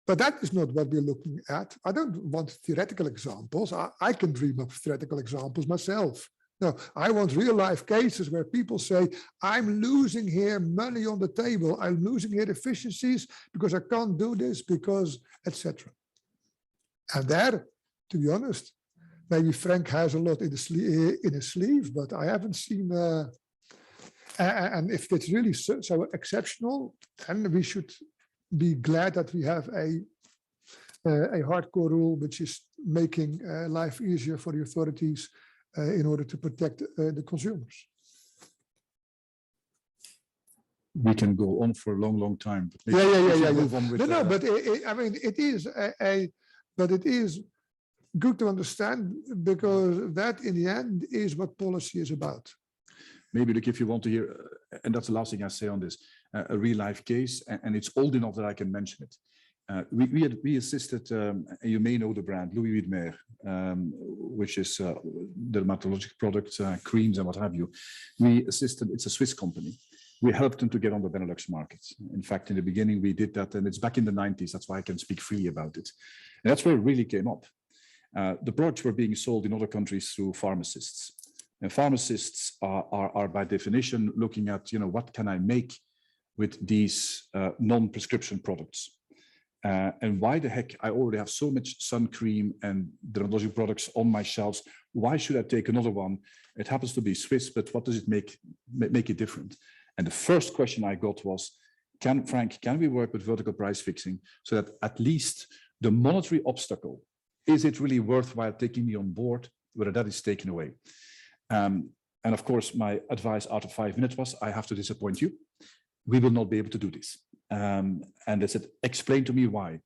But that is not what we're looking at. I don't want theoretical examples. I can dream up theoretical examples myself. No, I want real life cases where people say, I'm losing here money on the table. I'm losing here efficiencies because I can't do this because, etc. And there, to be honest, maybe Frank has a lot in his sleeve, but I haven't seen. And if it's really so exceptional, then we should be glad that we have a hardcore rule which is making life easier for the authorities in order to protect the consumers. We can go on for a long, long time. But Yeah. Move on with No, but I mean, it is but it is good to understand, because that in the end is what policy is about. maybe look, if you want to hear, and that's the last thing I say on this, a real life case, and it's old enough that I can mention it. We assisted, and you may know the brand, Louis Vuitton, which is dermatologic products, creams and what have you. We assisted, it's a Swiss company. We helped them to get on the Benelux market. In fact, in the beginning, we did that, and it's back in the 90s. That's why I can speak freely about it. And that's where it really came up. The products were being sold in other countries through pharmacists. And pharmacists are by definition looking at, what can I make with these non-prescription products? And why the heck, I already have so much sun cream and dermatologic products on my shelves. Why should I take another one? It happens to be Swiss, but what does it make it different? And the first question I got was, Frank, can we work with vertical price fixing so that at least the monetary obstacle, is it really worthwhile taking me on board, whether that is taken away? And of course, my advice out of 5 minutes was, I have to disappoint you. We will not be able to do this. And they said, explain to me why.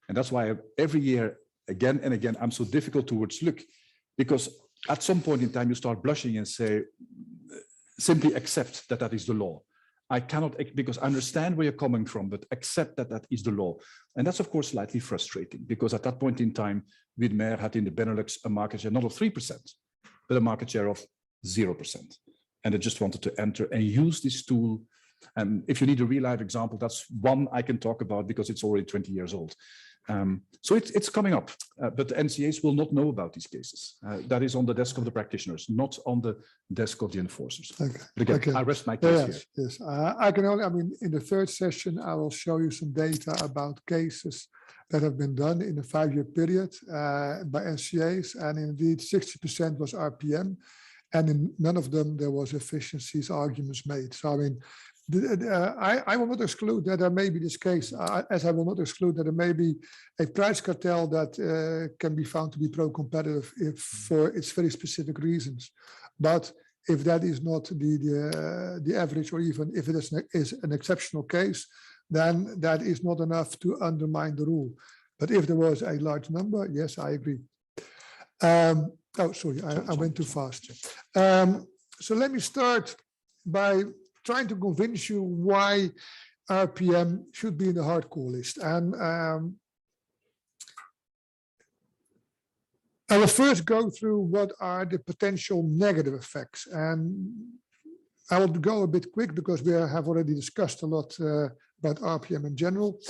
And that's why every year, again and again, I'm so difficult towards look, because at some point in time, you start blushing and say, simply accept that that is the law. I cannot, because I understand where you're coming from, but accept that that is the law. And that's, of course, slightly frustrating, because at that point in time, Widmer had in the Benelux a market share not of 3%, but a market share of 0%. And they just wanted to enter and use this tool. And if you need a real life example, that's one I can talk about because it's already 20 years old. So it's coming up, but the NCAs will not know about these cases. That is on the desk of the practitioners, not on the desk of the enforcers. Okay. But again, Okay. I rest my case here. Yes. I can only, in the third session, I will show you some data about cases that have been done in a 5-year period by NCAs, and indeed 60% was RPM, and in none of them there was efficiencies arguments made. So I will not exclude that there may be this case, as I will not exclude that there may be a price cartel that can be found to be pro-competitive for its very specific reasons. But if that is not the average, or even if it is an exceptional case, then that is not enough to undermine the rule. But if there was a large number, yes, I agree. Oh, sorry, I went too fast. So let me start by trying to convince you why RPM should be in the hardcore list. And I will first go through what are the potential negative effects. And I will go a bit quick because we have already discussed a lot about RPM in general.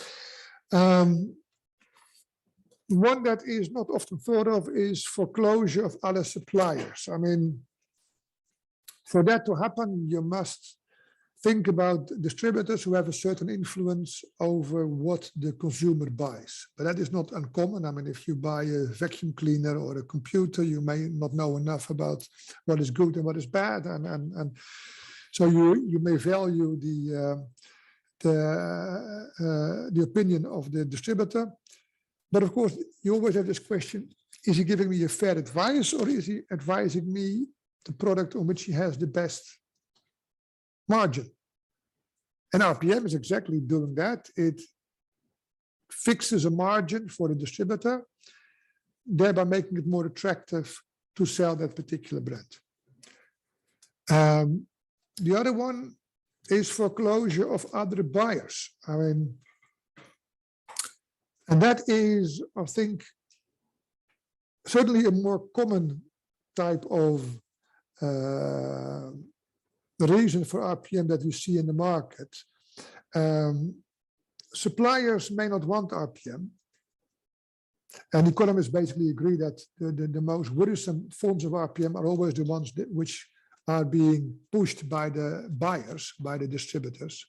One that is not often thought of is foreclosure of other suppliers. I mean, for that to happen, you must think about distributors who have a certain influence over what the consumer buys. But that is not uncommon. I mean, if you buy a vacuum cleaner or a computer, you may not know enough about what is good and what is bad. And so you may value the opinion of the distributor. But of course, you always have this question, is he giving me a fair advice, or is he advising me the product on which he has the best margin? And RPM is exactly doing that. It fixes a margin for the distributor, thereby making it more attractive to sell that particular brand. The other one is foreclosure of other buyers. I mean, and that is, I think, certainly a more common type of the reason for RPM that we see in the market. Suppliers may not want RPM, and economists basically agree that the most worrisome forms of RPM are always the ones which are being pushed by the buyers, by the distributors.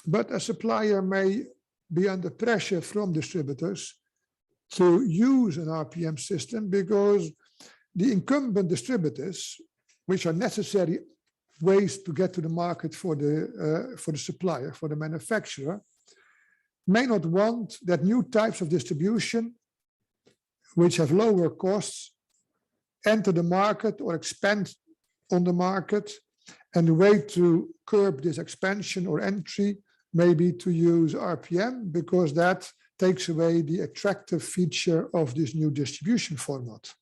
But a supplier may be under pressure from distributors to use an RPM system because the incumbent distributors, which are necessary ways to get to the market for the supplier, for the manufacturer, may not want that new types of distribution, which have lower costs, enter the market or expand on the market. And the way to curb this expansion or entry may be to use RPM, because that takes away the attractive feature of this new distribution format.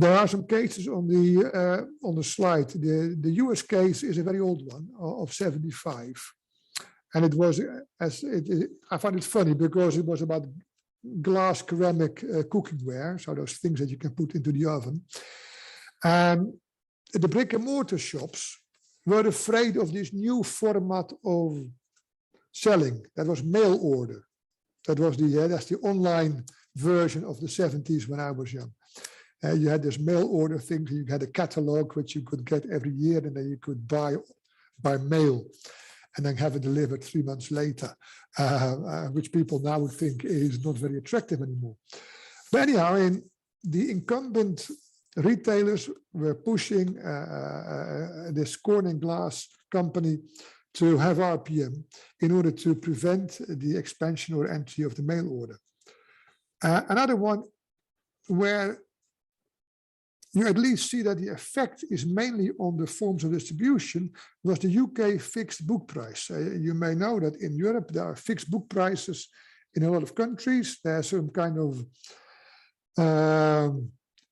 There are some cases on the slide. The US case is a very old one of 75. And it was, I find it funny because it was about glass ceramic cookingware, so those things that you can put into the oven. And the brick and mortar shops were afraid of this new format of selling. That was mail order. That was that's the online version of the 70s when I was young. You had this mail order thing. You had a catalog which you could get every year, and then you could buy by mail and then have it delivered 3 months later, which people now would think is not very attractive anymore. But anyhow, the incumbent retailers were pushing this Corning glass company to have RPM in order to prevent the expansion or entry of the mail order. Another one where you at least see that the effect is mainly on the forms of distribution was the UK fixed book price. You may know that in Europe there are fixed book prices in a lot of countries. There's some kind of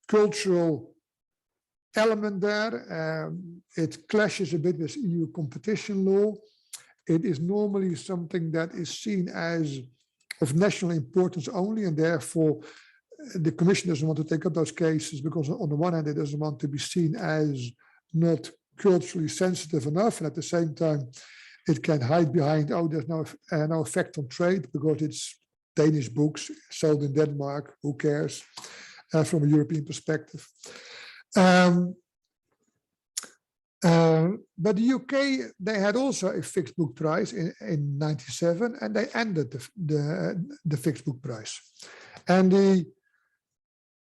cultural element there. It clashes a bit with EU competition law. It is normally something that is seen as of national importance only, and therefore the Commission doesn't want to take up those cases because on the one hand, it doesn't want to be seen as not culturally sensitive enough, and at the same time, it can hide behind, oh, there's no effect on trade because it's Danish books sold in Denmark, who cares, from a European perspective. But the UK, they had also a fixed book price in 97, and they ended the fixed book price. And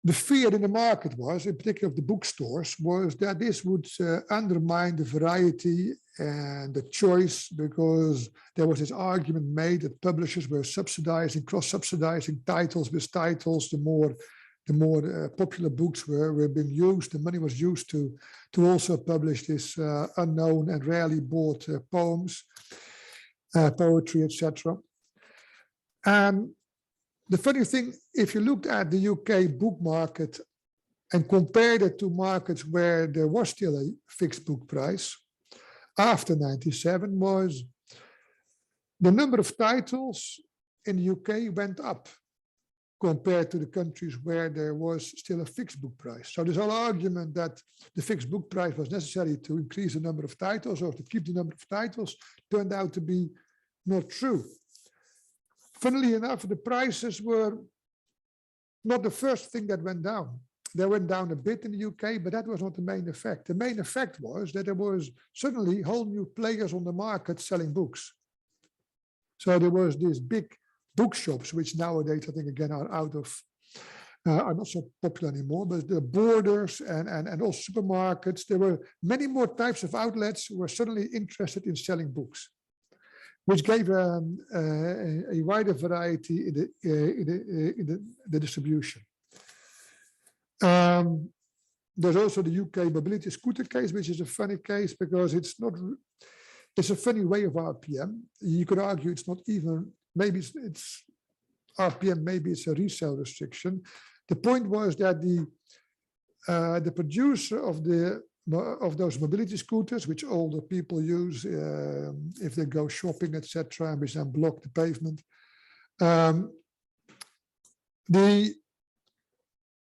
the fear in the market was, in particular of the bookstores, was that this would undermine the variety and the choice, because there was this argument made that publishers were subsidizing, cross-subsidizing titles with titles. The more popular books were being used, the money was used to also publish this unknown and rarely bought poems, poetry, etc. And the funny thing, if you looked at the UK book market and compared it to markets where there was still a fixed book price, after 97 was the number of titles in the UK went up compared to the countries where there was still a fixed book price. So this whole argument that the fixed book price was necessary to increase the number of titles or to keep the number of titles turned out to be not true. Funnily enough, the prices were not the first thing that went down. They went down a bit in the UK, but that was not the main effect. The main effect was that there was suddenly whole new players on the market selling books. So there was these big bookshops, which nowadays I think again are out of, are not so popular anymore, but the Borders and also supermarkets. There were many more types of outlets who were suddenly interested in selling books, which gave a wider variety in the distribution. There's also the UK mobility scooter case, which is a funny case because it's a funny way of RPM. You could argue it's not even, maybe it's RPM, maybe it's a resale restriction. The point was that the producer of those mobility scooters, which older people use if they go shopping, etc., and which then block the pavement.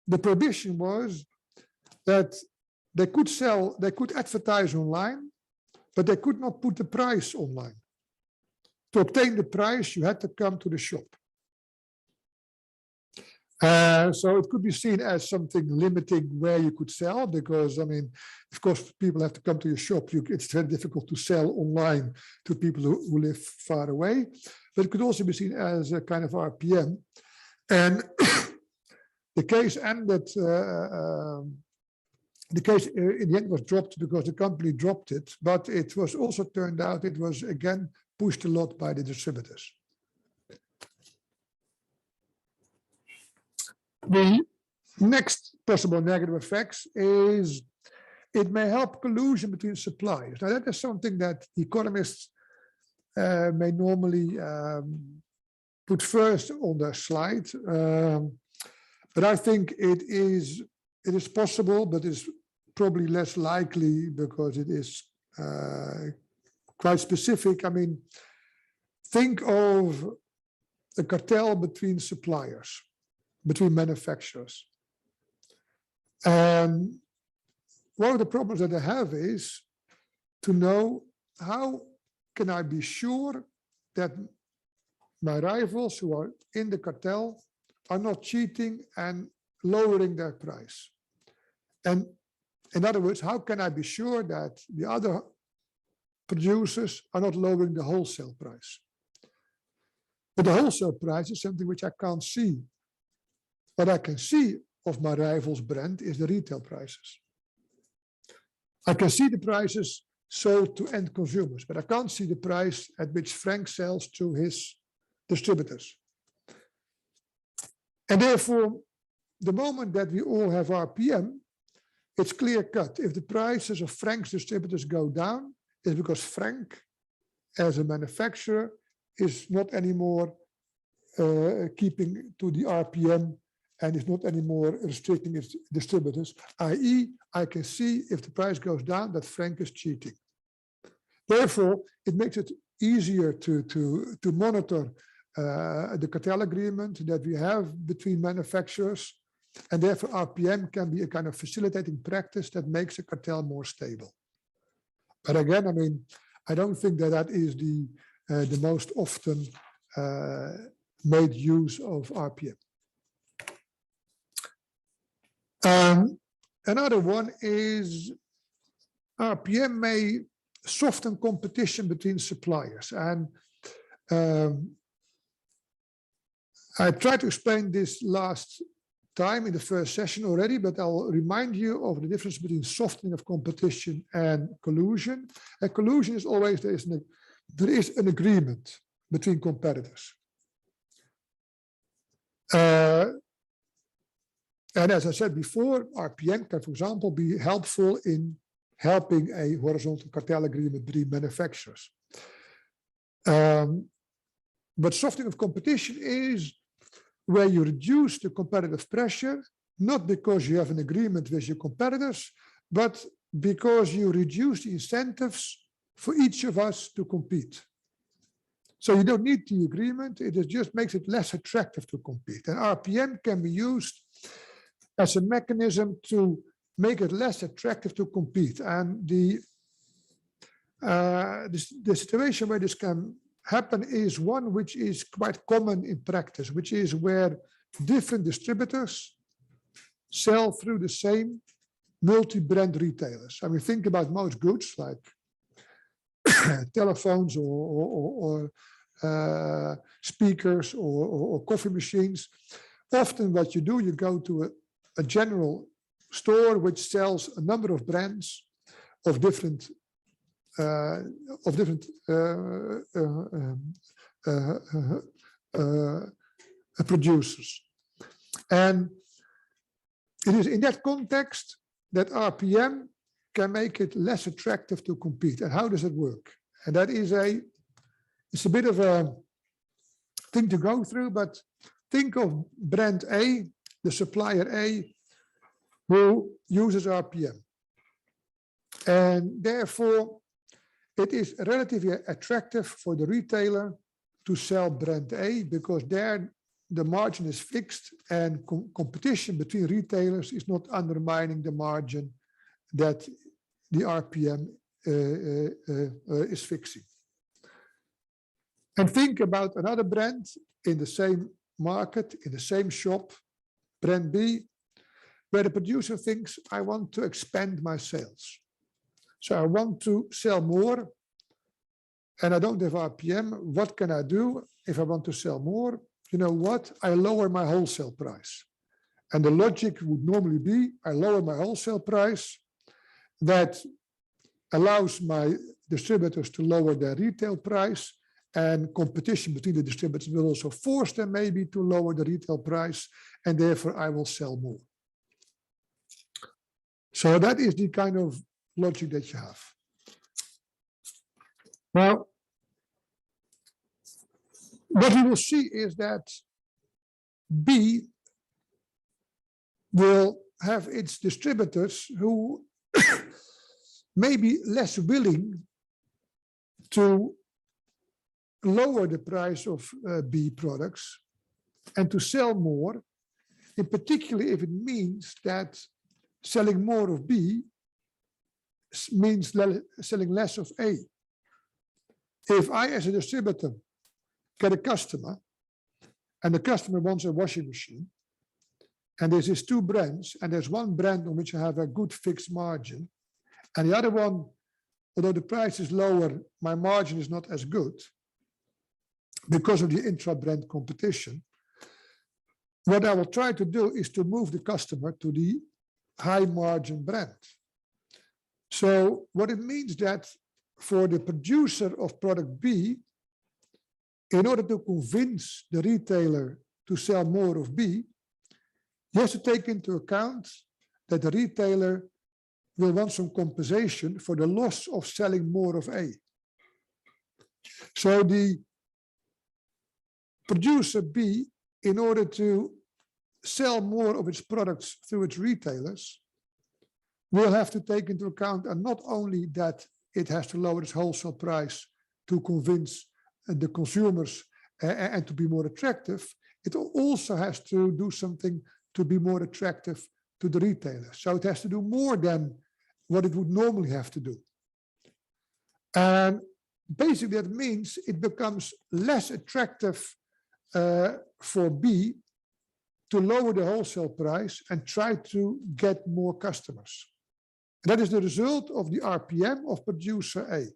The prohibition was that they could advertise online, but they could not put the price online. To obtain the price, you had to come to the shop. So it could be seen as something limiting where you could sell, because, I mean, of course, people have to come to your shop. It's very difficult to sell online to people who live far away, but it could also be seen as a kind of RPM. And the case ended, the case in the end was dropped because the company dropped it, but it was also turned out it was again pushed a lot by the distributors. The next possible negative effects is it may help collusion between suppliers. Now that is something that economists may normally put first on their slide, but I think it is it is possible, but it's probably less likely because it is quite specific. I mean, think of a cartel between suppliers, between manufacturers. And one of the problems that I have is to know how can I be sure that my rivals who are in the cartel are not cheating and lowering their price. And in other words, how can I be sure that the other producers are not lowering the wholesale price? But the wholesale price is something which I can't see. What I can see of my rival's brand is the retail prices. I can see the prices sold to end consumers, but I can't see the price at which Frank sells to his distributors. And therefore, the moment that we all have RPM, it's clear cut. If the prices of Frank's distributors go down, it's because Frank, as a manufacturer, is not anymore keeping to the RPM and is not anymore restricting its distributors, i.e., I can see if the price goes down that Frank is cheating. Therefore, it makes it easier to monitor the cartel agreement that we have between manufacturers, and therefore RPM can be a kind of facilitating practice that makes a cartel more stable. But again, I mean, I don't think that that is the most often made use of RPM. Another one is RPM may soften competition between suppliers. And I tried to explain this last time in the first session already, but I'll remind you of the difference between softening of competition and collusion. And collusion is always there is an agreement between competitors. And as I said before, RPM can, for example, be helpful in helping a horizontal cartel agreement between manufacturers. But softening of competition is where you reduce the competitive pressure, not because you have an agreement with your competitors, but because you reduce the incentives for each of us to compete. So you don't need the agreement, it just makes it less attractive to compete. And RPM can be used as a mechanism to make it less attractive to compete. And the situation where this can happen is one which is quite common in practice, which is where different distributors sell through the same multi-brand retailers. I mean, think about most goods like telephones or speakers or coffee machines. Often what you do, you go to a general store which sells a number of brands of different producers. And it is in that context that RPM can make it less attractive to compete. And how does it work? And that is it's a bit of a thing to go through, but think of brand A, the supplier A, who uses RPM. And therefore, it is relatively attractive for the retailer to sell brand A because there the margin is fixed and competition between retailers is not undermining the margin that the RPM is fixing. And think about another brand in the same market, in the same shop, brand B, where the producer thinks, I want to expand my sales. So I want to sell more and I don't have RPM. What can I do if I want to sell more? You know what? I lower my wholesale price. And the logic would normally be, I lower my wholesale price. That allows my distributors to lower their retail price, and competition between the distributors will also force them maybe to lower the retail price, and therefore I will sell more. So that is the kind of logic that you have. Now, what we will see is that B will have its distributors who may be less willing to lower the price of B products and to sell more, in particular if it means that selling more of B means selling less of A. If I, as a distributor, get a customer, and the customer wants a washing machine, and there's these two brands, and there's one brand on which I have a good fixed margin, and the other one, although the price is lower, my margin is not as good because of the intra-brand competition. What I will try to do is to move the customer to the high-margin brand. So what it means that for the producer of product B, in order to convince the retailer to sell more of B, he has to take into account that the retailer will want some compensation for the loss of selling more of A. So the producer B, in order to sell more of its products through its retailers, will have to take into account, and not only that it has to lower its wholesale price to convince the consumers and to be more attractive, it also has to do something to be more attractive to the retailer. So it has to do more than what it would normally have to do. And basically that means it becomes less attractive for B to lower the wholesale price and try to get more customers. That is the result of the RPM of producer A.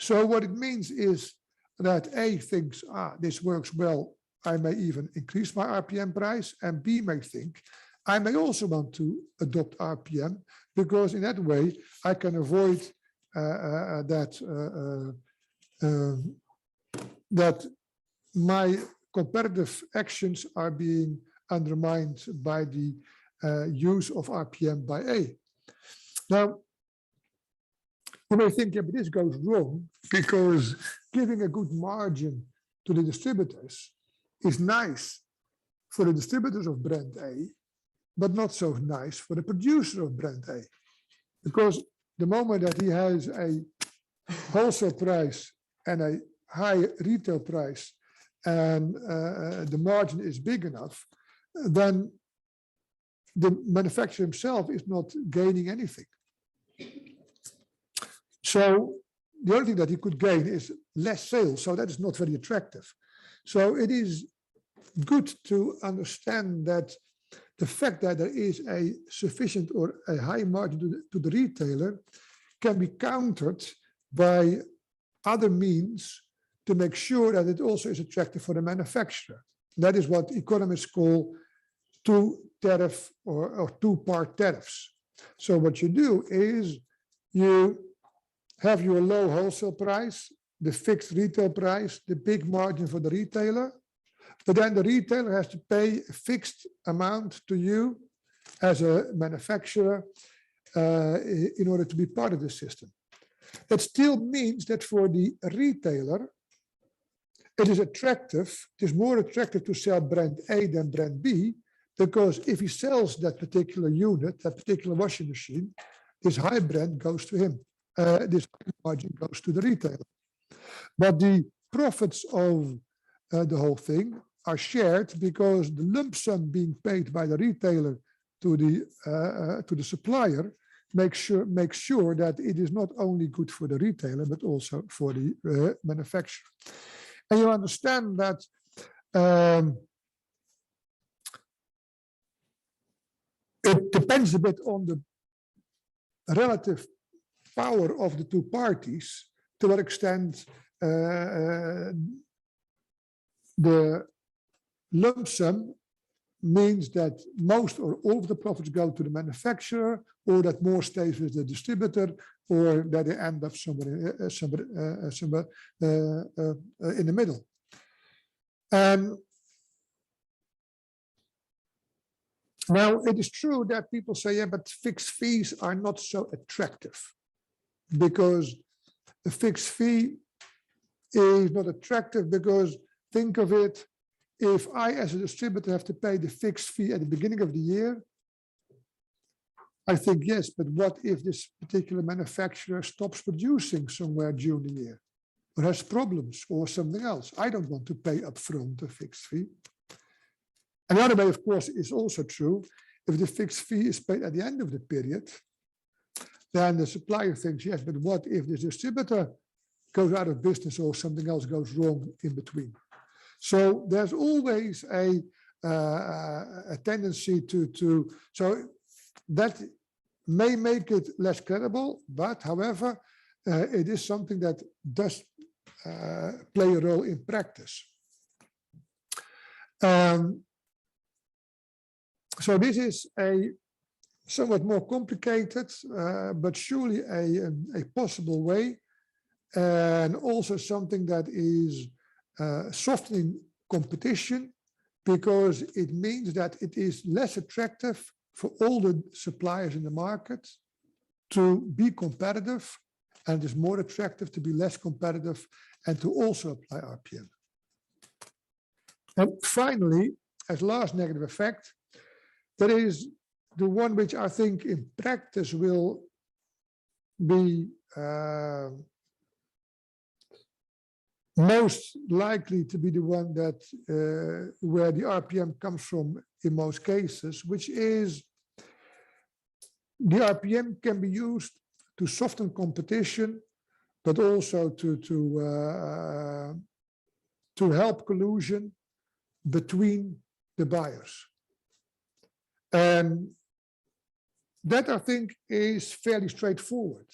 So what it means is that A thinks, this works well, I may even increase my RPM price, and B may think, I may also want to adopt RPM, because in that way I can avoid that my competitive actions are being undermined by the use of RPM by A. Now, you may think, yeah, but this goes wrong, because giving a good margin to the distributors is nice for the distributors of brand A, but not so nice for the producer of brand A. Because the moment that he has a wholesale price and a high retail price, and the margin is big enough, then the manufacturer himself is not gaining anything. So the only thing that he could gain is less sales. So that is not very attractive. So it is good to understand that the fact that there is a sufficient or a high margin to the retailer can be countered by other means to make sure that it also is attractive for the manufacturer. That is what economists call two-tariff or two-part tariffs. So what you do is you have your low wholesale price, the fixed retail price, the big margin for the retailer, but then the retailer has to pay a fixed amount to you as a manufacturer in order to be part of the system. That still means that for the retailer, it is attractive, it is more attractive to sell brand A than brand B, because if he sells that particular unit, that particular washing machine, this high brand goes to him. This margin goes to the retailer. But the profits of the whole thing are shared, because the lump sum being paid by the retailer to the supplier makes sure that it is not only good for the retailer, but also for the manufacturer. And you understand that it depends a bit on the relative power of the two parties, to what extent the lump sum means that most or all of the profits go to the manufacturer, or that more stays with the distributor, or that they end up somewhere in the middle. Now, it is true that people say, yeah, but fixed fees are not so attractive, because the fixed fee is not attractive because, think of it, if I as a distributor have to pay the fixed fee at the beginning of the year, I think yes, but what if this particular manufacturer stops producing somewhere during the year, or has problems or something else? I don't want to pay upfront a fixed fee. And the other way, of course, is also true. If the fixed fee is paid at the end of the period, then the supplier thinks, yes, but what if the distributor goes out of business or something else goes wrong in between? So there's always a tendency so that may make it less credible, but however, it is something that does play a role in practice. So this is a somewhat more complicated, but surely a possible way, and also something that is softening competition, because it means that it is less attractive for all the suppliers in the market to be competitive, and it is more attractive to be less competitive and to also apply RPM. And finally, as last negative effect, there is the one which I think in practice will be most likely to be the one that where the RPM comes from in most cases, which is the RPM can be used to soften competition, but also to help collusion between the buyers. And that, I think, is fairly straightforward,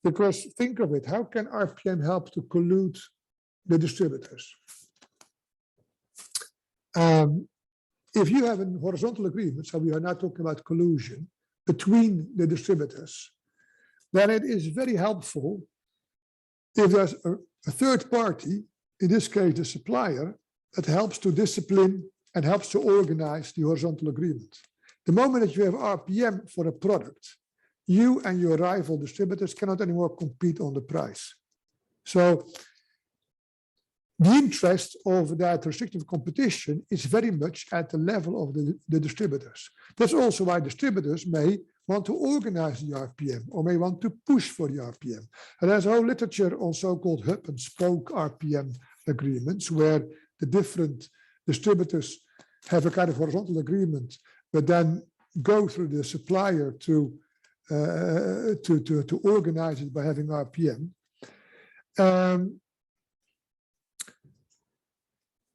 because think of it, how can RPM help to collude the distributors? If you have a horizontal agreement, so we are now talking about collusion between the distributors, then it is very helpful if there's a third party, in this case the supplier, that helps to discipline and helps to organize the horizontal agreement. The moment that you have RPM for a product, you and your rival distributors cannot anymore compete on the price. So the interest of that restrictive competition is very much at the level of the distributors. That's also why distributors may want to organize the RPM or may want to push for the RPM. And there's a whole literature on so-called hub and spoke RPM agreements, where the different distributors have a kind of horizontal agreement, but then go through the supplier to organize it by having RPM.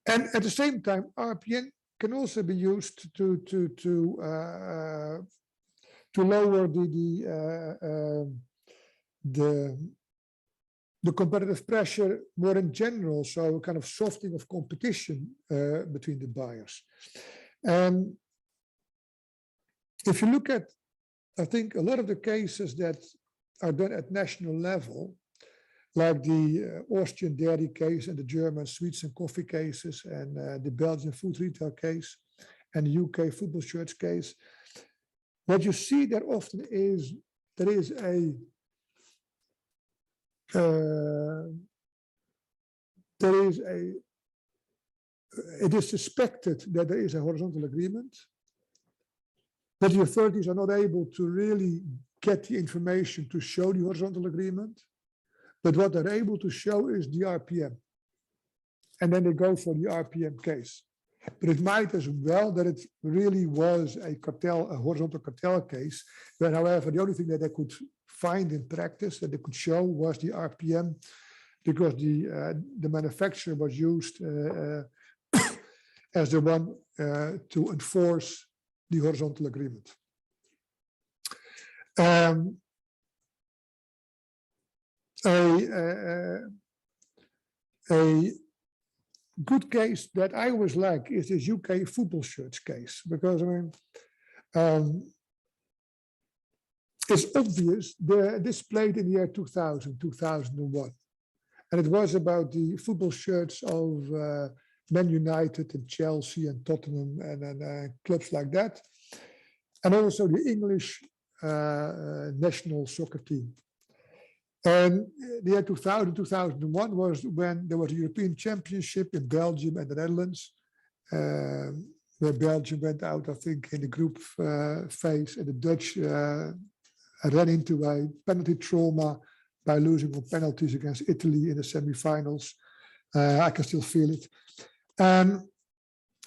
And at the same time, RPM can also be used to lower the competitive pressure more in general, so kind of softening of competition between the buyers. And if you look at, I think, a lot of the cases that are done at national level, like the Austrian dairy case and the German sweets and coffee cases and the Belgian food retail case and the UK football shirts case, what you see there often is there is it is suspected that there is a horizontal agreement, but the authorities are not able to really get the information to show the horizontal agreement. But what they're able to show is the RPM. And then they go for the RPM case. But it might as well that it really was a cartel, a horizontal cartel case, where, however, the only thing that they could find in practice that they could show was the RPM, because the manufacturer was used as the one to enforce the horizontal agreement. A good case that I always like is this UK football shirts case, because I mean, it's obvious this played in the year 2000, 2001, and it was about the football shirts of Man United and Chelsea and Tottenham and clubs like that, and also the English national soccer team. And the year 2000, 2001 was when there was a European Championship in Belgium and the Netherlands. where Belgium went out, I think, in the group phase, and the Dutch ran into a penalty trauma by losing on penalties against Italy in the semi-finals. I can still feel it.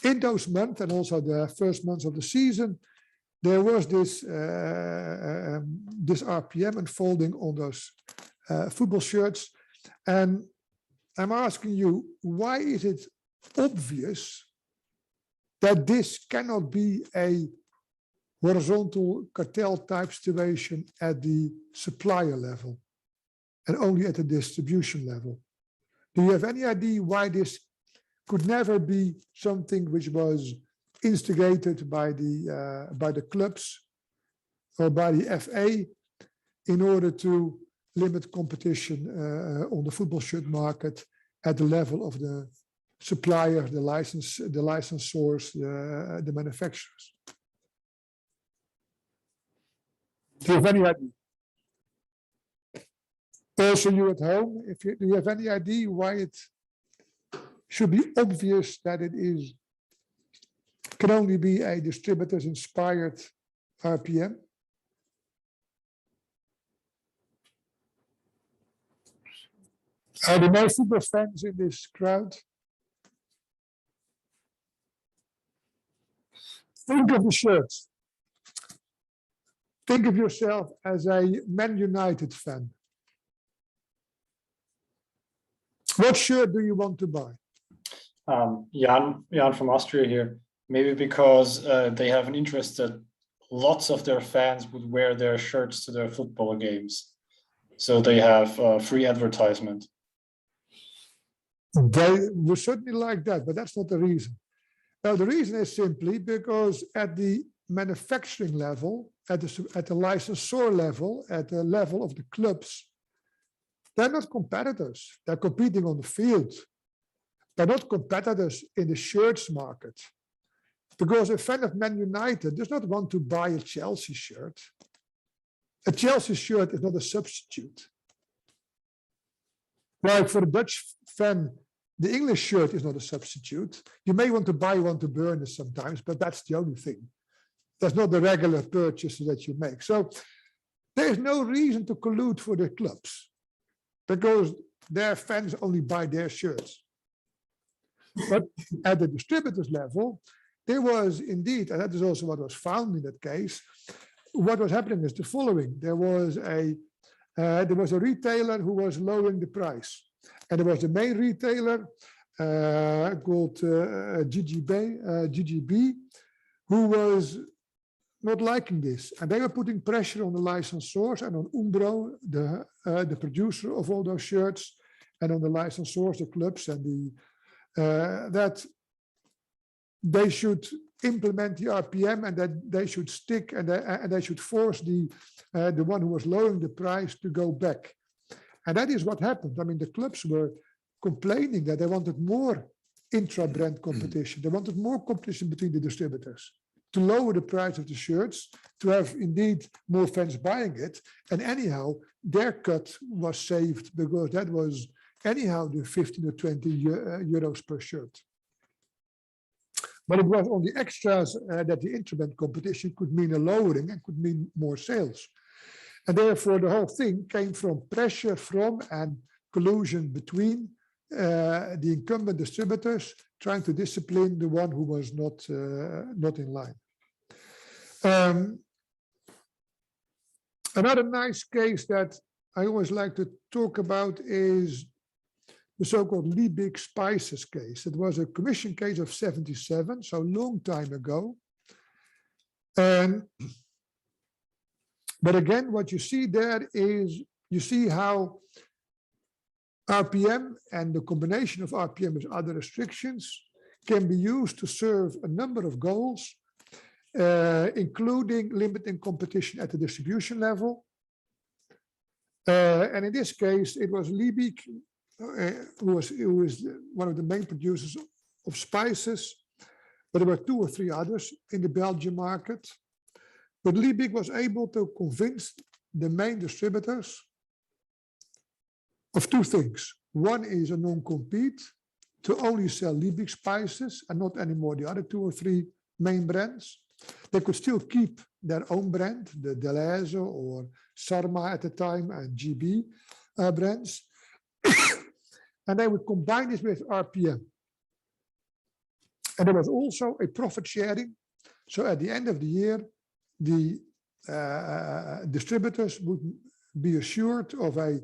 In those months, and also the first months of the season, there was this RPM unfolding on those football shirts. And I'm asking you, why is it obvious that this cannot be a horizontal cartel type situation at the supplier level and only at the distribution level? Do you have any idea why this could never be something which was instigated by the clubs or by the FA in order to limit competition on the football shirt market at the level of the supplier, the licensors, the manufacturers? Do you have any idea? Also, you at home, do you have any idea why it should be obvious that it can only be a distributor's inspired RPM? Are there no football fans in this crowd? Think of the shirts. Think of yourself as a Man United fan. What shirt do you want to buy? Jan from Austria here. Maybe because they have an interest that lots of their fans would wear their shirts to their football games. So they have free advertisement. They would certainly like that, but that's not the reason. Now, the reason is simply because at the manufacturing level, at the licensor level, at the level of the clubs, they're not competitors. They're competing on the field. They're not competitors in the shirts market. Because a fan of Man United does not want to buy a Chelsea shirt. A Chelsea shirt is not a substitute. Like for a Dutch fan, the English shirt is not a substitute. You may want to buy one to burn it sometimes, but that's the only thing. That's not the regular purchase that you make. So there's no reason to collude for the clubs because their fans only buy their shirts. But at the distributors level, there was indeed, and that is also what was found in that case, what was happening is the following. There was a retailer who was lowering the price. And there was the main retailer called GGB, who was not liking this. And they were putting pressure on the licensors and on Umbro, the producer of all those shirts, and on the licensors, the clubs, and that they should implement the RPM and that they should stick and they should force the one who was lowering the price to go back. And that is what happened. I mean, the clubs were complaining that they wanted more intra-brand competition. They wanted more competition between the distributors to lower the price of the shirts, to have indeed more fans buying it. And anyhow, their cut was saved because that was anyhow the 15 or 20 euros per shirt. But it was on the extras that the intra-brand competition could mean a lowering and could mean more sales. And therefore, the whole thing came from pressure from and collusion between the incumbent distributors trying to discipline the one who was not in line. Another nice case that I always like to talk about is the so-called Liebig spices case. It was a commission case of 77, so a long time ago. But again, what you see there is, you see how RPM and the combination of RPM with other restrictions can be used to serve a number of goals, including limiting competition at the distribution level. And in this case, it was Liebig, who was one of the main producers of spices, but there were 2 or 3 others in the Belgian market. But Liebig was able to convince the main distributors of 2 things. One is a non-compete to only sell Liebig spices and not anymore the other 2 or 3 main brands. They could still keep their own brand, the Deleuze or Sarma at the time and GB brands. And they would combine this with RPM. And there was also a profit sharing. So at the end of the year, the distributors would be assured of a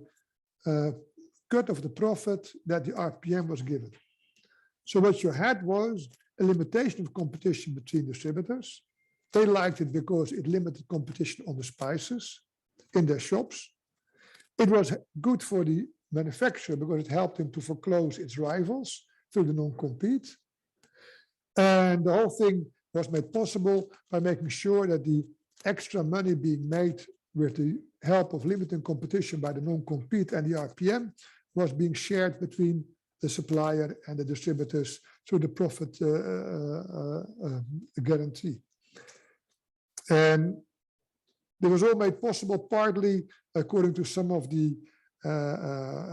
cut of the profit that the RPM was given. So what you had was a limitation of competition between distributors. They liked it because it limited competition on the spices in their shops. It was good for the manufacturer because it helped him to foreclose its rivals through the non-compete. And the whole thing was made possible by making sure that the extra money being made with the help of limiting competition by the non-compete and the RPM was being shared between the supplier and the distributors through the profit guarantee. And it was all made possible partly according to some of the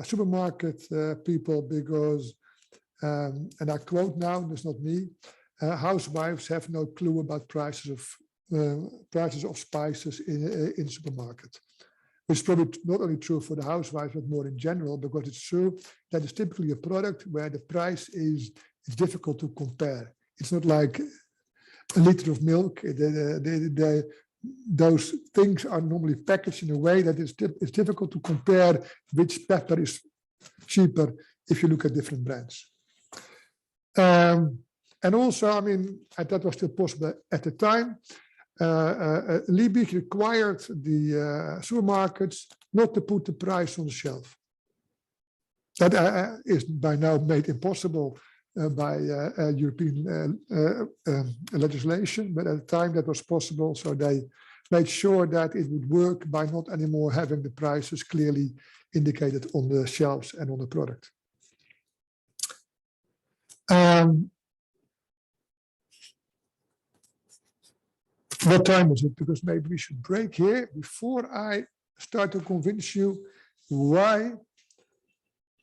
supermarket people because, and I quote now, that's not me, housewives have no clue about prices of spices in supermarket. Which is probably not only true for the housewives, but more in general, because it's true that it's typically a product where the price is difficult to compare. It's not like a liter of milk. Those things are normally packaged in a way that it's difficult to compare which pepper is cheaper if you look at different brands. And also, I mean, that was still possible at the time. Liebig required the supermarkets not to put the price on the shelf. That is by now made impossible by European legislation, but at the time that was possible, so they made sure that it would work by not anymore having the prices clearly indicated on the shelves and on the product. What time is it? Because maybe we should break here before I start to convince you why,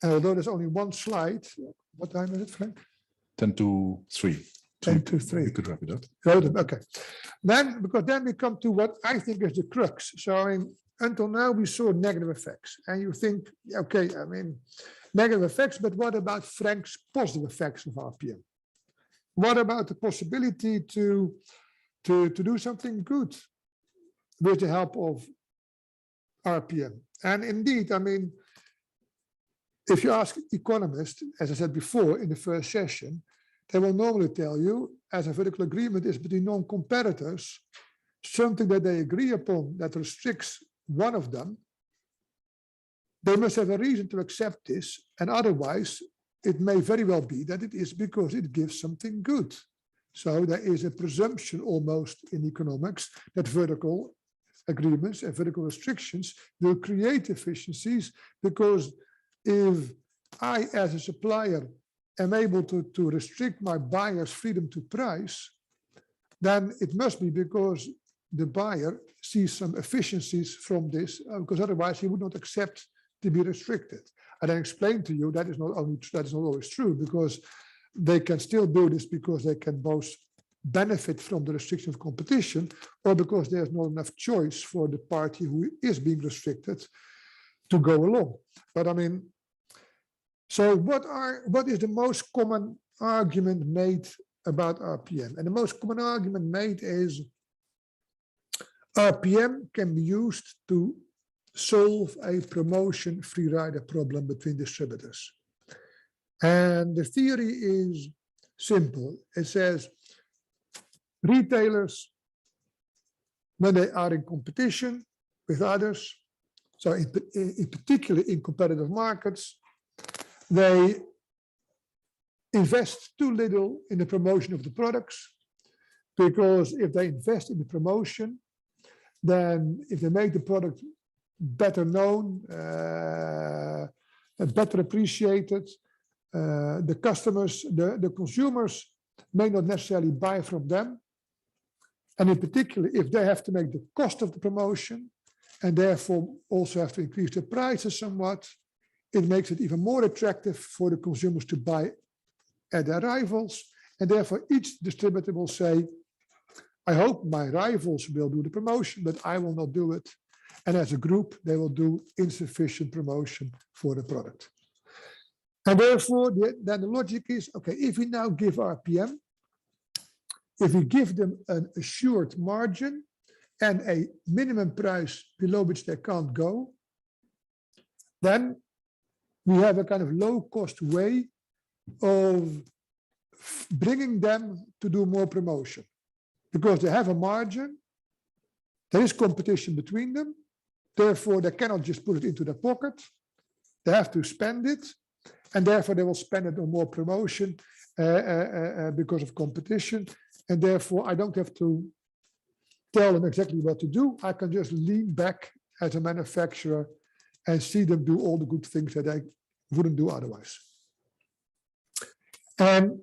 although there's only one slide. What time is it, Frank? 10 to 3. 10 to 3. We could wrap it up. Okay. Then, because then we come to what I think is the crux. So until now, we saw negative effects. And you think, okay, I mean, negative effects, but what about Frank's positive effects of RPM? What about the possibility to do something good with the help of RPM? And indeed, I mean, if you ask economists, as I said before in the first session, they will normally tell you, as a vertical agreement is between non-competitors, something that they agree upon that restricts one of them, they must have a reason to accept this, and otherwise it may very well be that it is because it gives something good. So there is a presumption almost in economics that vertical agreements and vertical restrictions will create efficiencies, because if I, as a supplier, am able to restrict my buyer's freedom to price, then it must be because the buyer sees some efficiencies from this, because otherwise he would not accept to be restricted. And I explained to you that is not always true, because they can still do this because they can both benefit from the restriction of competition, or because there's not enough choice for the party who is being restricted to go along. But I mean, so what is the most common argument made about RPM? And the most common argument made is RPM can be used to solve a promotion free rider problem between distributors. And the theory is simple. It says retailers, when they are in competition with others, so in particular in competitive markets, they invest too little in the promotion of the products, because if they invest in the promotion, then if they make the product better known, better appreciated, the customers, the consumers may not necessarily buy from them. And in particular, if they have to make the cost of the promotion and therefore also have to increase the prices somewhat, it makes it even more attractive for the consumers to buy at their rivals. And therefore, each distributor will say, I hope my rivals will do the promotion, but I will not do it. And as a group, they will do insufficient promotion for the product. And therefore, then the logic is, okay, if we now give RPM, if we give them an assured margin and a minimum price below which they can't go, then we have a kind of low-cost way of bringing them to do more promotion. Because they have a margin, there is competition between them, therefore they cannot just put it into their pocket, they have to spend it, and therefore they will spend it on more promotion because of competition, and therefore I don't have to tell them exactly what to do, I can just lean back as a manufacturer and see them do all the good things that I wouldn't do otherwise. And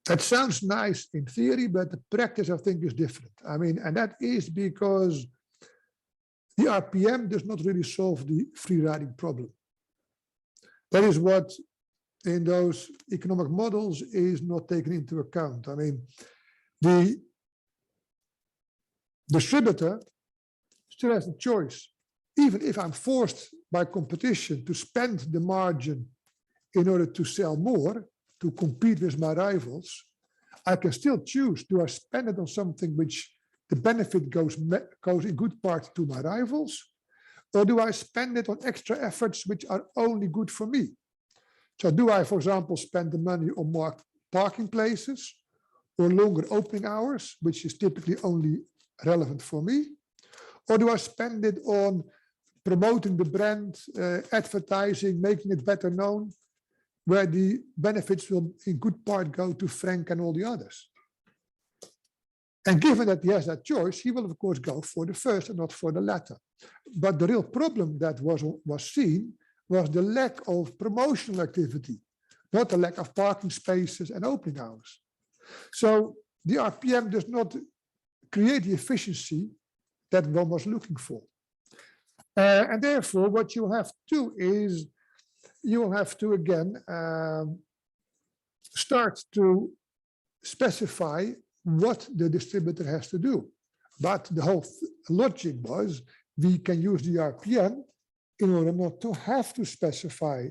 that sounds nice in theory, but the practice, I think, is different. I mean, and that is because the RPM does not really solve the free riding problem. That is what in those economic models is not taken into account. I mean, the distributor still has a choice. Even if I'm forced by competition to spend the margin in order to sell more, to compete with my rivals, I can still choose, do I spend it on something which the benefit goes in good part to my rivals, or do I spend it on extra efforts which are only good for me? So do I, for example, spend the money on more parking places or longer opening hours, which is typically only relevant for me? Or do I spend it on promoting the brand, advertising, making it better known, where the benefits will in good part go to Frank and all the others? And given that he has that choice, he will of course go for the first and not for the latter. But the real problem that was seen was the lack of promotional activity, not the lack of parking spaces and opening hours. So the RPM does not create the efficiency that one was looking for. And therefore, what you have to do is you will have to again start to specify what the distributor has to do. But the whole logic was we can use the RPM in order not to have to specify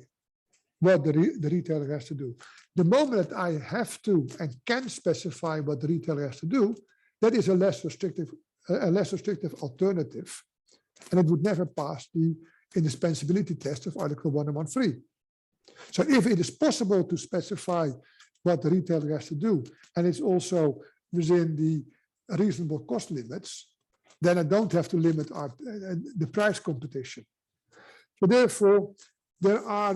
what the retailer has to do. The moment that I have to and can specify what the retailer has to do, that is a less restrictive alternative, and it would never pass the indispensability test of Article 1013. So if it is possible to specify what the retailer has to do, and it's also within the reasonable cost limits, then I don't have to limit the price competition. So therefore, there are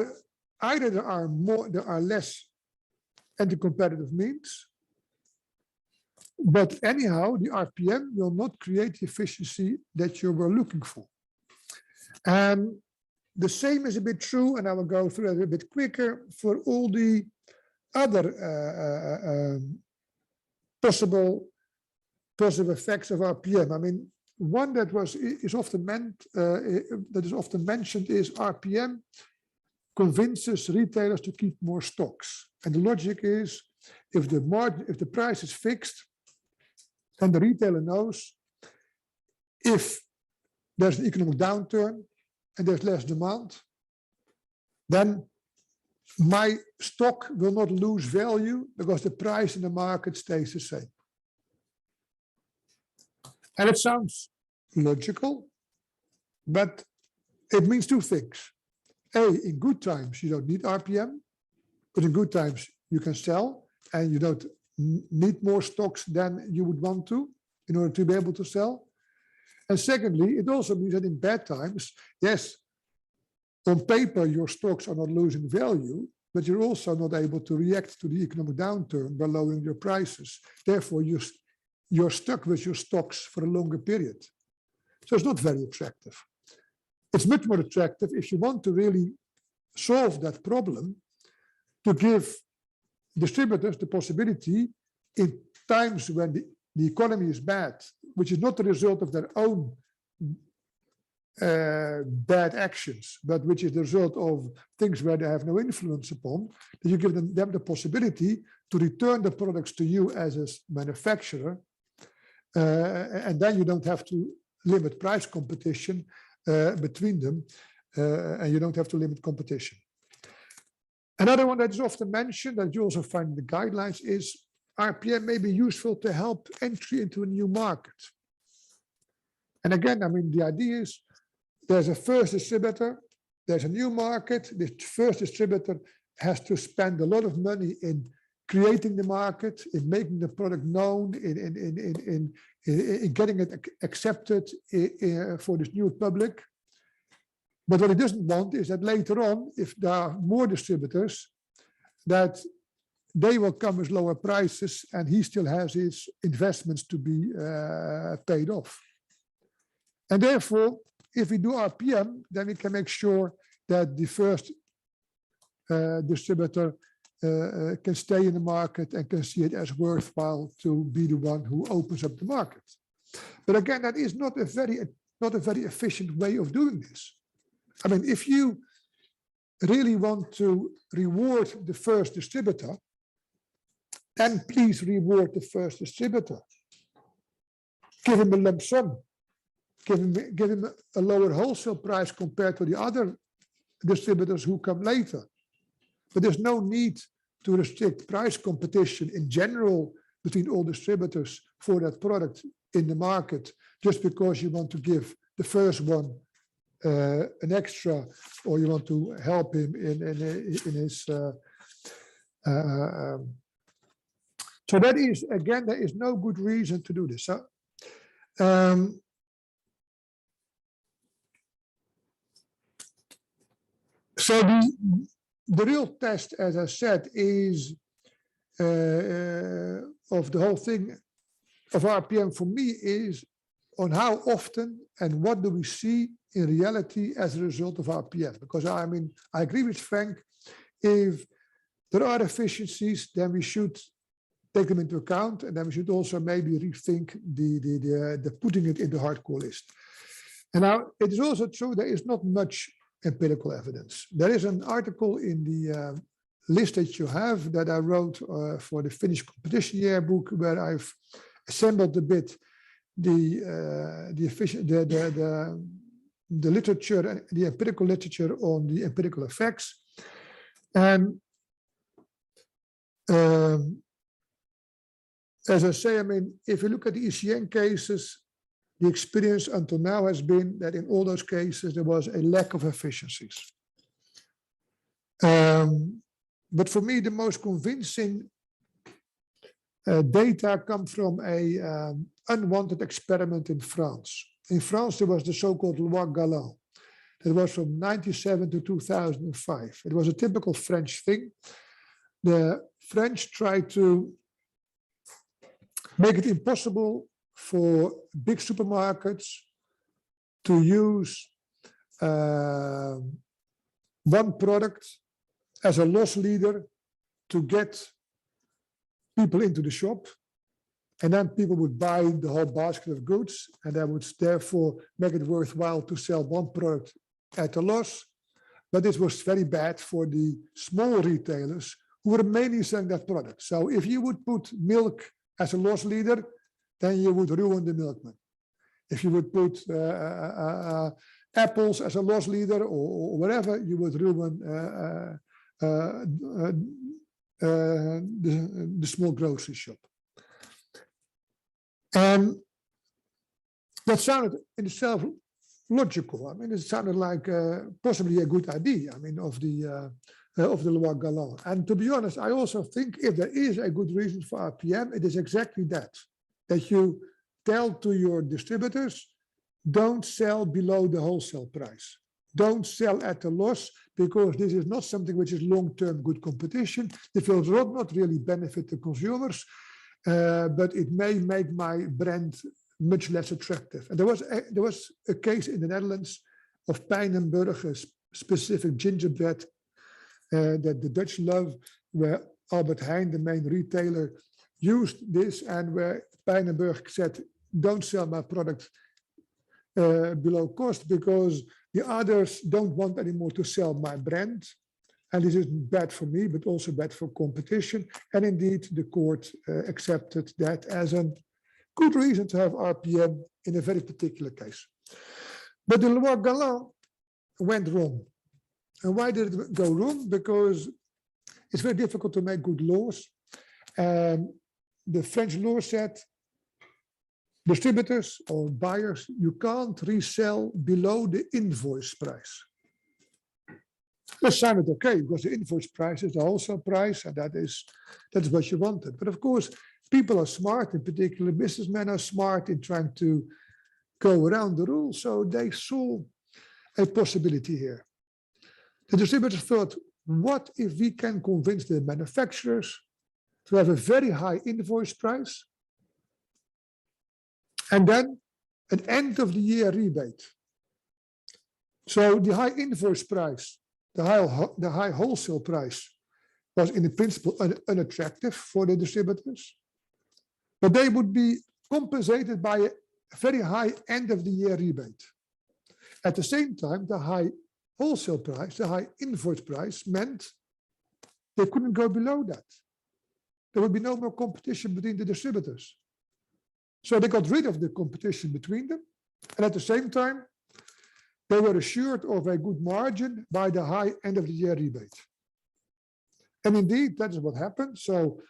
less anti-competitive means, but anyhow, the RPM will not create the efficiency that you were looking for. And the same is a bit true, and I will go through it a bit quicker, for all the other possible positive effects of RPM. I mean, one that is often mentioned is RPM convinces retailers to keep more stocks. And the logic is, if the price is fixed, then the retailer knows if there's an economic downturn and there's less demand, then my stock will not lose value because the price in the market stays the same. And it sounds logical, but it means two things. A, in good times, you don't need RPM, but in good times you can sell and you don't need more stocks than you would want to in order to be able to sell. And secondly, it also means that in bad times, yes, on paper, your stocks are not losing value, but you're also not able to react to the economic downturn by lowering your prices. Therefore, you're stuck with your stocks for a longer period. So it's not very attractive. It's much more attractive if you want to really solve that problem, to give distributors the possibility in times when the economy is bad, which is not the result of their own bad actions, but which is the result of things where they have no influence upon, that you give them the possibility to return the products to you as a manufacturer, and then you don't have to limit price competition between them, and you don't have to limit competition. Another one that is often mentioned that you also find in the guidelines is RPM may be useful to help entry into a new market. And again, I mean, the idea is there's a first distributor, there's a new market. The first distributor has to spend a lot of money in creating the market, in making the product known, in getting it accepted for this new public. But what he doesn't want is that later on, if there are more distributors, that they will come with lower prices and he still has his investments to be paid off. And therefore, if we do RPM, then we can make sure that the first distributor can stay in the market and can see it as worthwhile to be the one who opens up the market. But again, that is not a very efficient way of doing this. I mean, if you really want to reward the first distributor, then please reward the first distributor. Give him a lump sum. Give him a lower wholesale price compared to the other distributors who come later. But there's no need to restrict price competition in general between all distributors for that product in the market, just because you want to give the first one an extra, or you want to help him in his. So that is, again, there is no good reason to do this. So the real test, as I said, is of the whole thing of RPM for me is on how often and what do we see in reality as a result of RPM. Because I mean, I agree with Frank, if there are efficiencies, then we should take them into account, and then we should also maybe rethink the putting it in the hardcore list. And now it is also true there is not much empirical evidence. There is an article in the list that you have that I wrote for the Finnish competition yearbook, where I've assembled a bit the literature, the empirical literature on the empirical effects. And as I say, I mean, if you look at the ECN cases, the experience until now has been that in all those cases, there was a lack of efficiencies. But for me, the most convincing data come from a unwanted experiment in France. In France, there was the so-called loi Galland. It was from 1997 to 2005. It was a typical French thing. The French tried to make it impossible for big supermarkets to use one product as a loss leader to get people into the shop, and then people would buy the whole basket of goods, and that would therefore make it worthwhile to sell one product at a loss. But this was very bad for the small retailers who were mainly selling that product. So if you would put milk as a loss leader, then you would ruin the milkman. If you would put apples as a loss leader or whatever, you would ruin the small grocery shop. And that sounded in itself logical. I mean, it sounded like possibly a good idea. I mean, of the loi Galland. And to be honest, I also think if there is a good reason for RPM, it is exactly that you tell to your distributors, don't sell below the wholesale price. Don't sell at a loss, because this is not something which is long-term good competition. It will not really benefit the consumers, but it may make my brand much less attractive. And there was a case in the Netherlands of Pijnenburg, a specific gingerbread that the Dutch love, where Albert Heijn, the main retailer, used this, and where Pijnenburg said, don't sell my product below cost because the others don't want anymore to sell my brand. And this isn't bad for me, but also bad for competition. And indeed, the court accepted that as a good reason to have RPM in a very particular case. But the loi Galland went wrong. And why did it go wrong? Because it's very difficult to make good laws. And the French law said, distributors or buyers, you can't resell below the invoice price. Let's sign it okay, because the invoice price is the wholesale price, and that's what you wanted. But of course, people are smart, in particular businessmen are smart in trying to go around the rules. So they saw a possibility here. The distributors thought, what if we can convince the manufacturers to have a very high invoice price and then an end of the year rebate? So the high invoice price, the high wholesale price was in principle unattractive for the distributors, but they would be compensated by a very high end of the year rebate. At the same time, the high wholesale price, the high invoice price meant they couldn't go below that. There would be no more competition between the distributors. So they got rid of the competition between them. And at the same time, they were assured of a good margin by the high end of the year rebate. And indeed, that is what happened. So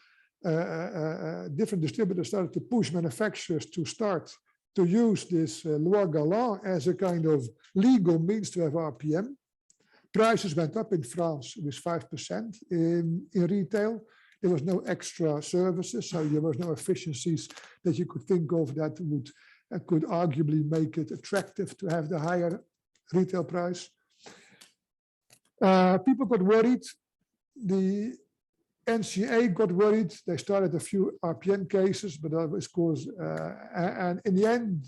different distributors started to push manufacturers to start to use this loi Galland as a kind of legal means to have RPM. Prices went up in France with 5% in retail. There was no extra services, so there was no efficiencies that you could think of that could arguably make it attractive to have the higher retail price. People got worried. The NCA got worried. They started a few RPN cases, but that was caused, and in the end,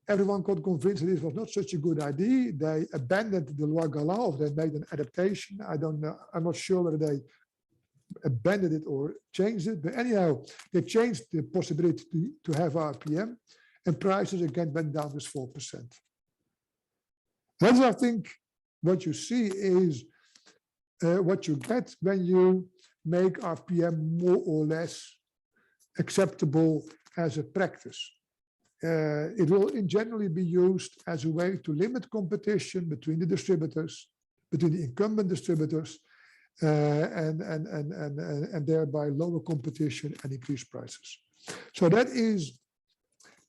everyone got convinced that this was not such a good idea. They abandoned the loi Galland, or they made an adaptation. I don't know. I'm not sure whether they abandoned it or changed it, but anyhow, they changed the possibility to have RPM, and prices again went down with 4%. That's, I think, what you see is what you get when you make RPM more or less acceptable as a practice. It will generally be used as a way to limit competition between the distributors, between the incumbent distributors, and thereby lower competition and increase prices. So that is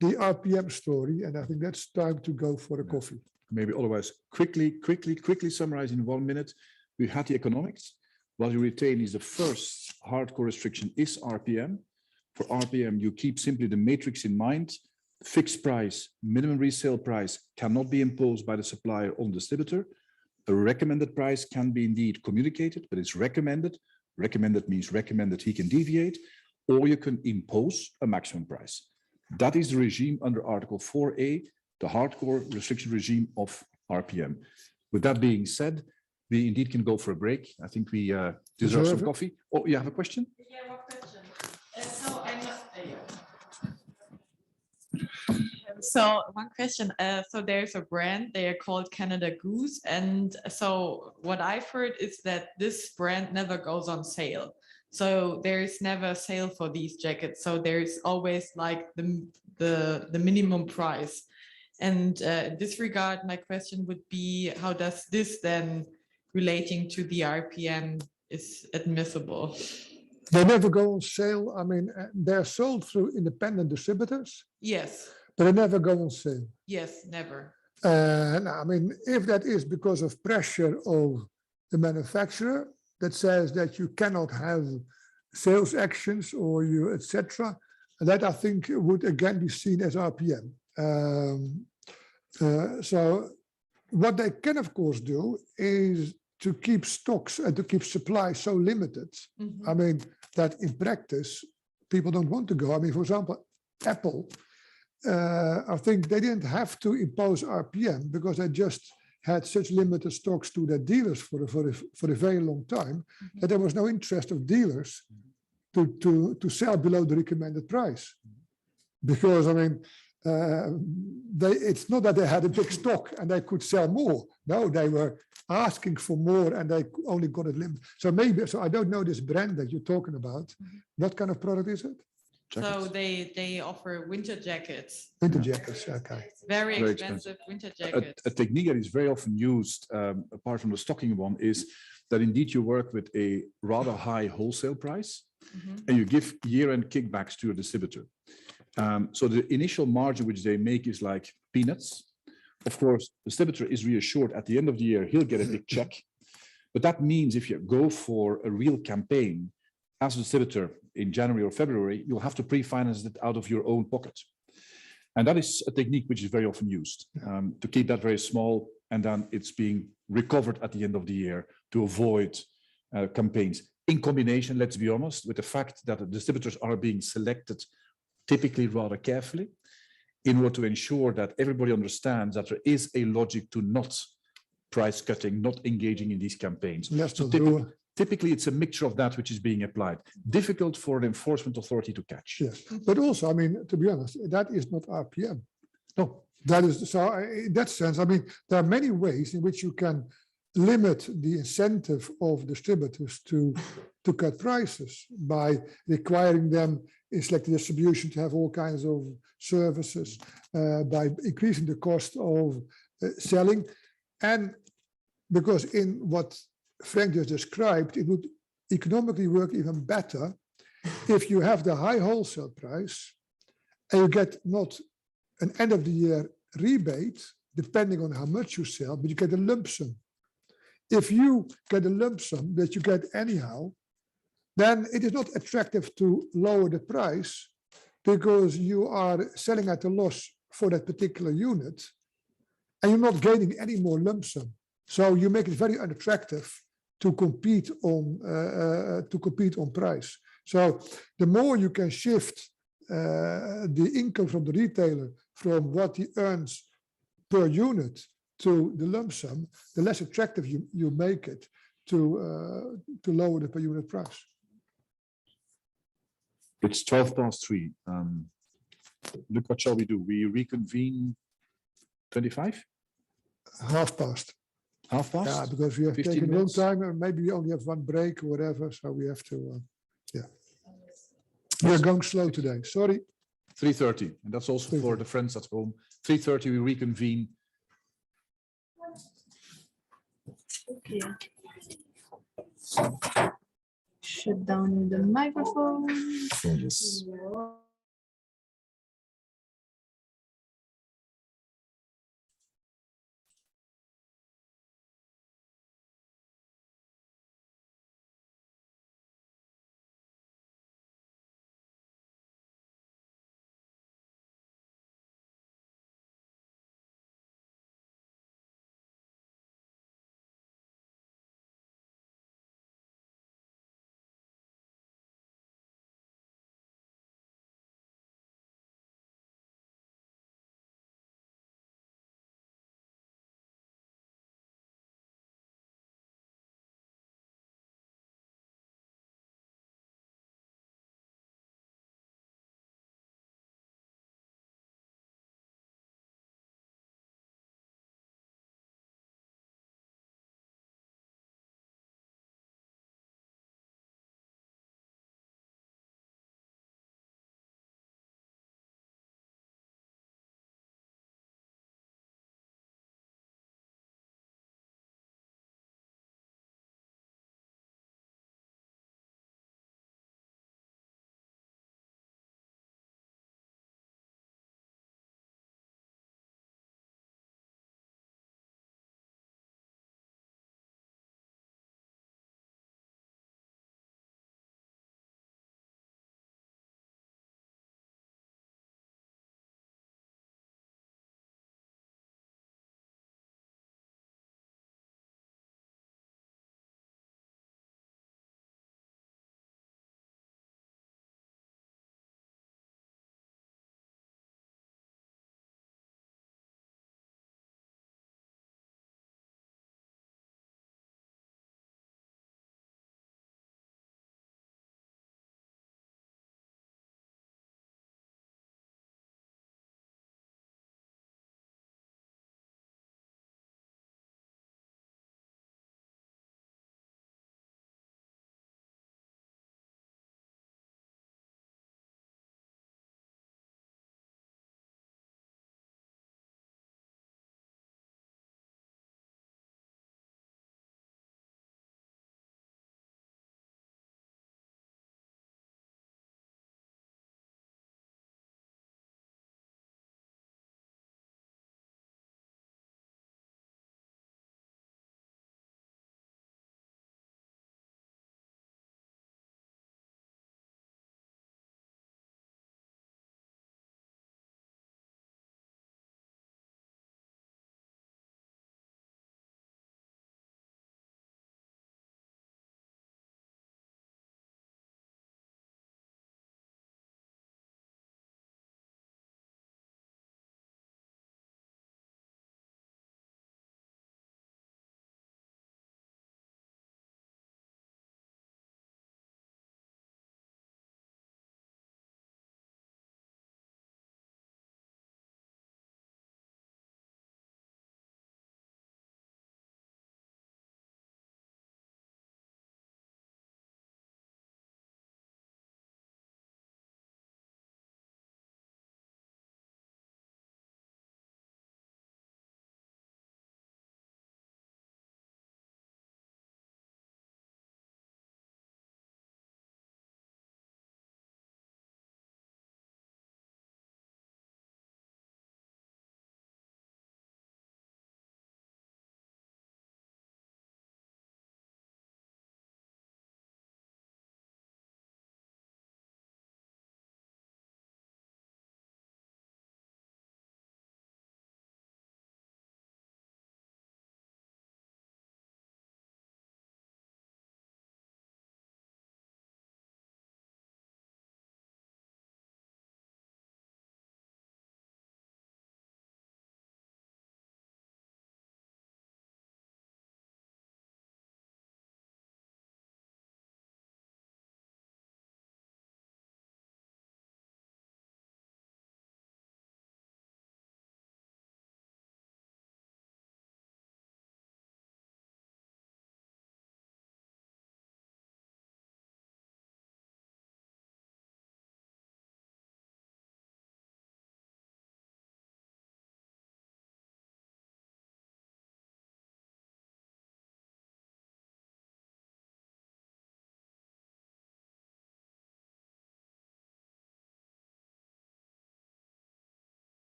the RPM story, and I think that's time to go for a coffee. Maybe otherwise, quickly summarize in 1 minute. We had the economics. What you retain is the first hardcore restriction is RPM. For RPM, you keep simply the matrix in mind. Fixed price, minimum resale price cannot be imposed by the supplier on the distributor. A recommended price can be indeed communicated, but it's recommended. Recommended means recommended he can deviate, or you can impose a maximum price. That is the regime under Article 4A, the hardcore restriction regime of RPM. With that being said, we indeed can go for a break. I think we deserve some coffee. Oh, you have a question? Yeah, one question. So one question. So there's a brand, they are called Canada Goose. And so what I've heard is that this brand never goes on sale. So there's never a sale for these jackets. So there's always like the minimum price. And in this regard, my question would be, how does this then relating to the RPM is admissible? They never go on sale. I mean, they're sold through independent distributors. Yes. But they never go on sale. Yes, never. And I mean, if that is because of pressure of the manufacturer that says that you cannot have sales actions or you, etc., that I think would again be seen as RPM. So what they can, of course, do is to keep stocks and to keep supply so limited. I mean, that in practice, people don't want to go. I mean, for example, Apple, I think they didn't have to impose RPM because they just had such limited stocks to their dealers for a very long time that there was no interest of dealers to sell below the recommended price. Because, I mean, it's not that they had a big stock and they could sell more. No, they were asking for more and they only got it limited. So maybe, so I don't know this brand that you're talking about. What kind of product is it? So they offer winter jackets, Winter jackets, okay. very Very expensive winter A jackets. technique that is very often used, apart from the stocking one, is that indeed you work with a rather high wholesale price and you give year-end kickbacks to your distributor. So the initial margin which they make is like peanuts. Of course, the distributor is reassured at the end of the year, he'll get a big check. But that means if you go for a real campaign as a distributor in January or February, you'll have to pre-finance it out of your own pocket. And that is a technique which is very often used to keep that very small, and then it's being recovered at the end of the year to avoid campaigns. In combination, let's be honest, with the fact that the distributors are being selected typically rather carefully in order to ensure that everybody understands that there is a logic to not price cutting, not engaging in these campaigns. So typically it's a mixture of that which is being applied. Difficult for an enforcement authority to catch. Yes, but also, I mean, to be honest, that is not RPM. No. That is, so in that sense, I mean, there are many ways in which you can limit the incentive of distributors to cut prices by requiring them in selected distribution to have all kinds of services, by increasing the cost of selling. And because in what Frank just described, it would economically work even better if you have the high wholesale price and you get not an end of the year rebate, depending on how much you sell, but you get a lump sum. If you get a lump sum that you get anyhow, then it is not attractive to lower the price because you are selling at a loss for that particular unit and you're not gaining any more lump sum. So you make it very unattractive to compete on price. So the more you can shift the income from the retailer from what he earns per unit to the lump sum, the less attractive you make it to lower the per unit price. It's 3:12. Look, what shall we do? We reconvene 25? Half past. Half past? Yeah, because we have 15 taken a long minutes? time and maybe we only have one break or whatever, so we have to, yeah. We're going slow today, sorry. 3:30, and that's also for the friends at home. 3:30, we reconvene. Okay. Shut down the microphone. Yes.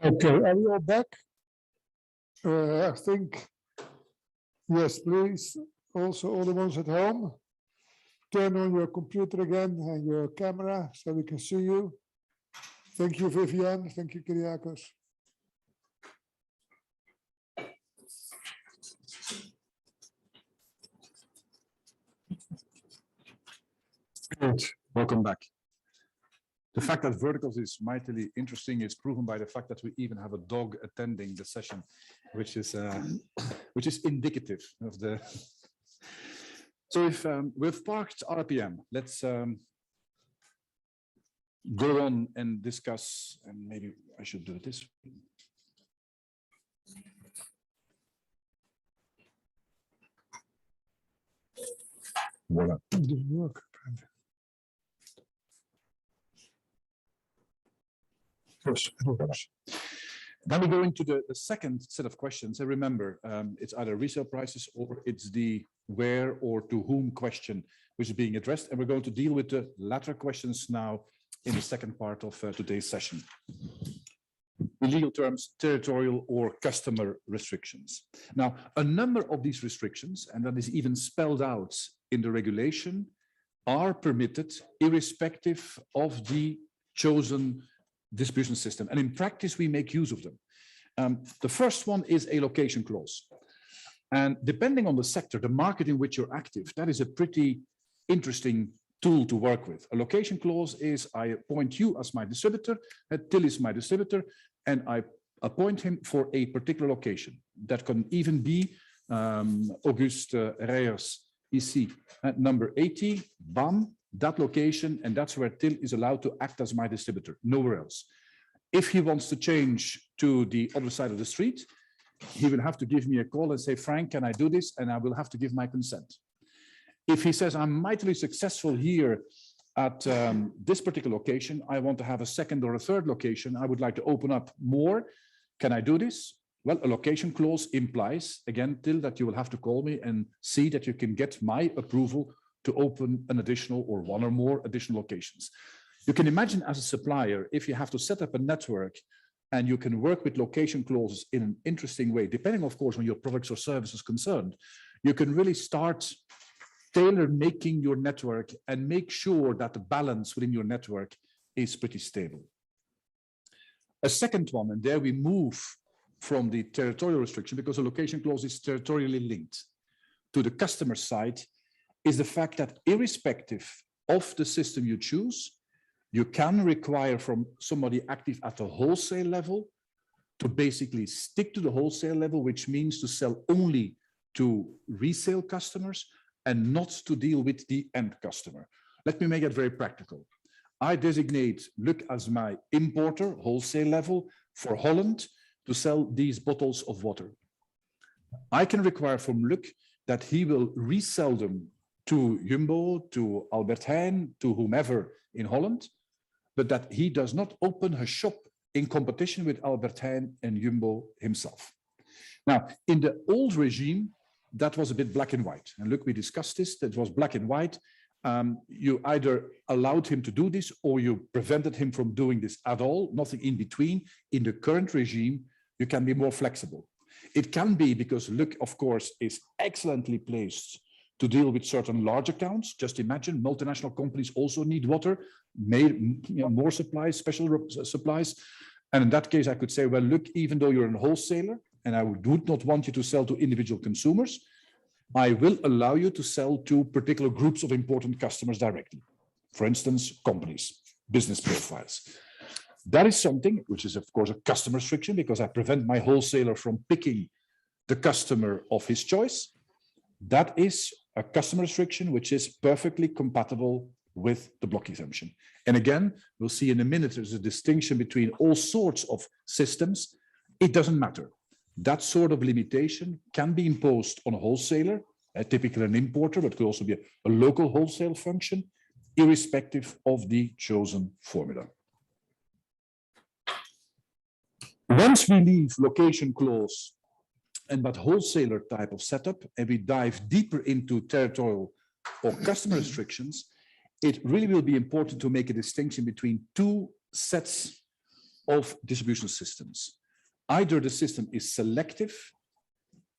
Okay, are we all back? I think, yes, please. Also, all the ones at home, turn on your computer again and your camera so we can see you. Thank you, Vivian. Thank you, Kyriakos. Good. Welcome back. The fact that verticals is mightily interesting is proven by the fact that we even have a dog attending the session, which is indicative of the. So if we've parked RPM, let's go on and discuss, and maybe I should do this. Voila. It doesn't work. Then we go into the second set of questions. And remember, it's either resale prices or it's the where or to whom question which is being addressed. And we're going to deal with the latter questions now in the second part of today's session. In legal terms, territorial or customer restrictions. Now, a number of these restrictions, and that is even spelled out in the regulation, are permitted irrespective of the chosen distribution system. And in practice, we make use of them. The first one is a location clause. And depending on the sector, the market in which you're active, that is a pretty interesting tool to work with. A location clause is I appoint you as my distributor, Till is my distributor, and I appoint him for a particular location. That can even be Auguste Reyers, ici, at number 80, BAM, that location, and that's where Till is allowed to act as my distributor, nowhere else. If he wants to change to the other side of the street, he will have to give me a call and say, Frank, can I do this? And I will have to give my consent. If he says, I'm mightily successful here at this particular location, I want to have a second or a third location, I would like to open up more, can I do this? Well, a location clause implies, again, Till, that you will have to call me and see that you can get my approval to open an additional or one or more additional locations. You can imagine as a supplier, if you have to set up a network and you can work with location clauses in an interesting way, depending, of course, on your products or services concerned, you can really start tailor-making your network and make sure that the balance within your network is pretty stable. A second one, and there we move from the territorial restriction, because a location clause is territorially linked to the customer side, is the fact that irrespective of the system you choose, you can require from somebody active at the wholesale level to basically stick to the wholesale level, which means to sell only to resale customers and not to deal with the end customer. Let me make it very practical. I designate Luc as my importer, wholesale level, for Holland to sell these bottles of water. I can require from Luc that he will resell them to Jumbo, to Albert Heijn, to whomever in Holland, but that he does not open a shop in competition with Albert Heijn and Jumbo himself. Now, in the old regime, that was a bit black and white. And look, we discussed this, that was black and white. You either allowed him to do this or you prevented him from doing this at all, nothing in between. In the current regime, you can be more flexible. It can be because Luc, of course, is excellently placed to deal with certain large accounts. Just imagine multinational companies also need water, more supplies, special supplies. And in that case, I could say, well, look, even though you're a wholesaler, and I would not want you to sell to individual consumers, I will allow you to sell to particular groups of important customers directly. For instance, companies, business profiles. That is something which is, of course, a customer restriction because I prevent my wholesaler from picking the customer of his choice. That is a customer restriction which is perfectly compatible with the block exemption. And again, we'll see in a minute, there's a distinction between all sorts of systems. It doesn't matter. That sort of limitation can be imposed on a wholesaler, typically an importer, but could also be a local wholesale function, irrespective of the chosen formula. Once we leave location clause and that wholesaler type of setup, and we dive deeper into territorial or customer restrictions, it really will be important to make a distinction between two sets of distribution systems. Either the system is selective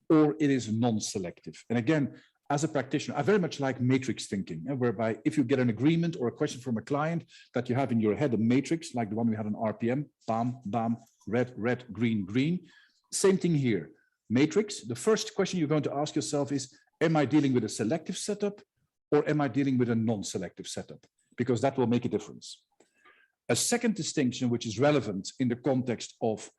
or it is non-selective. And again, as a practitioner, I very much like matrix thinking, whereby if you get an agreement or a question from a client that you have in your head, a matrix, like the one we had on RPM, bam, bam, red, red, green, green. Same thing here. Matrix, the first question you're going to ask yourself is, am I dealing with a selective setup or am I dealing with a non-selective setup? Because that will make a difference. A second distinction, which is relevant in the context of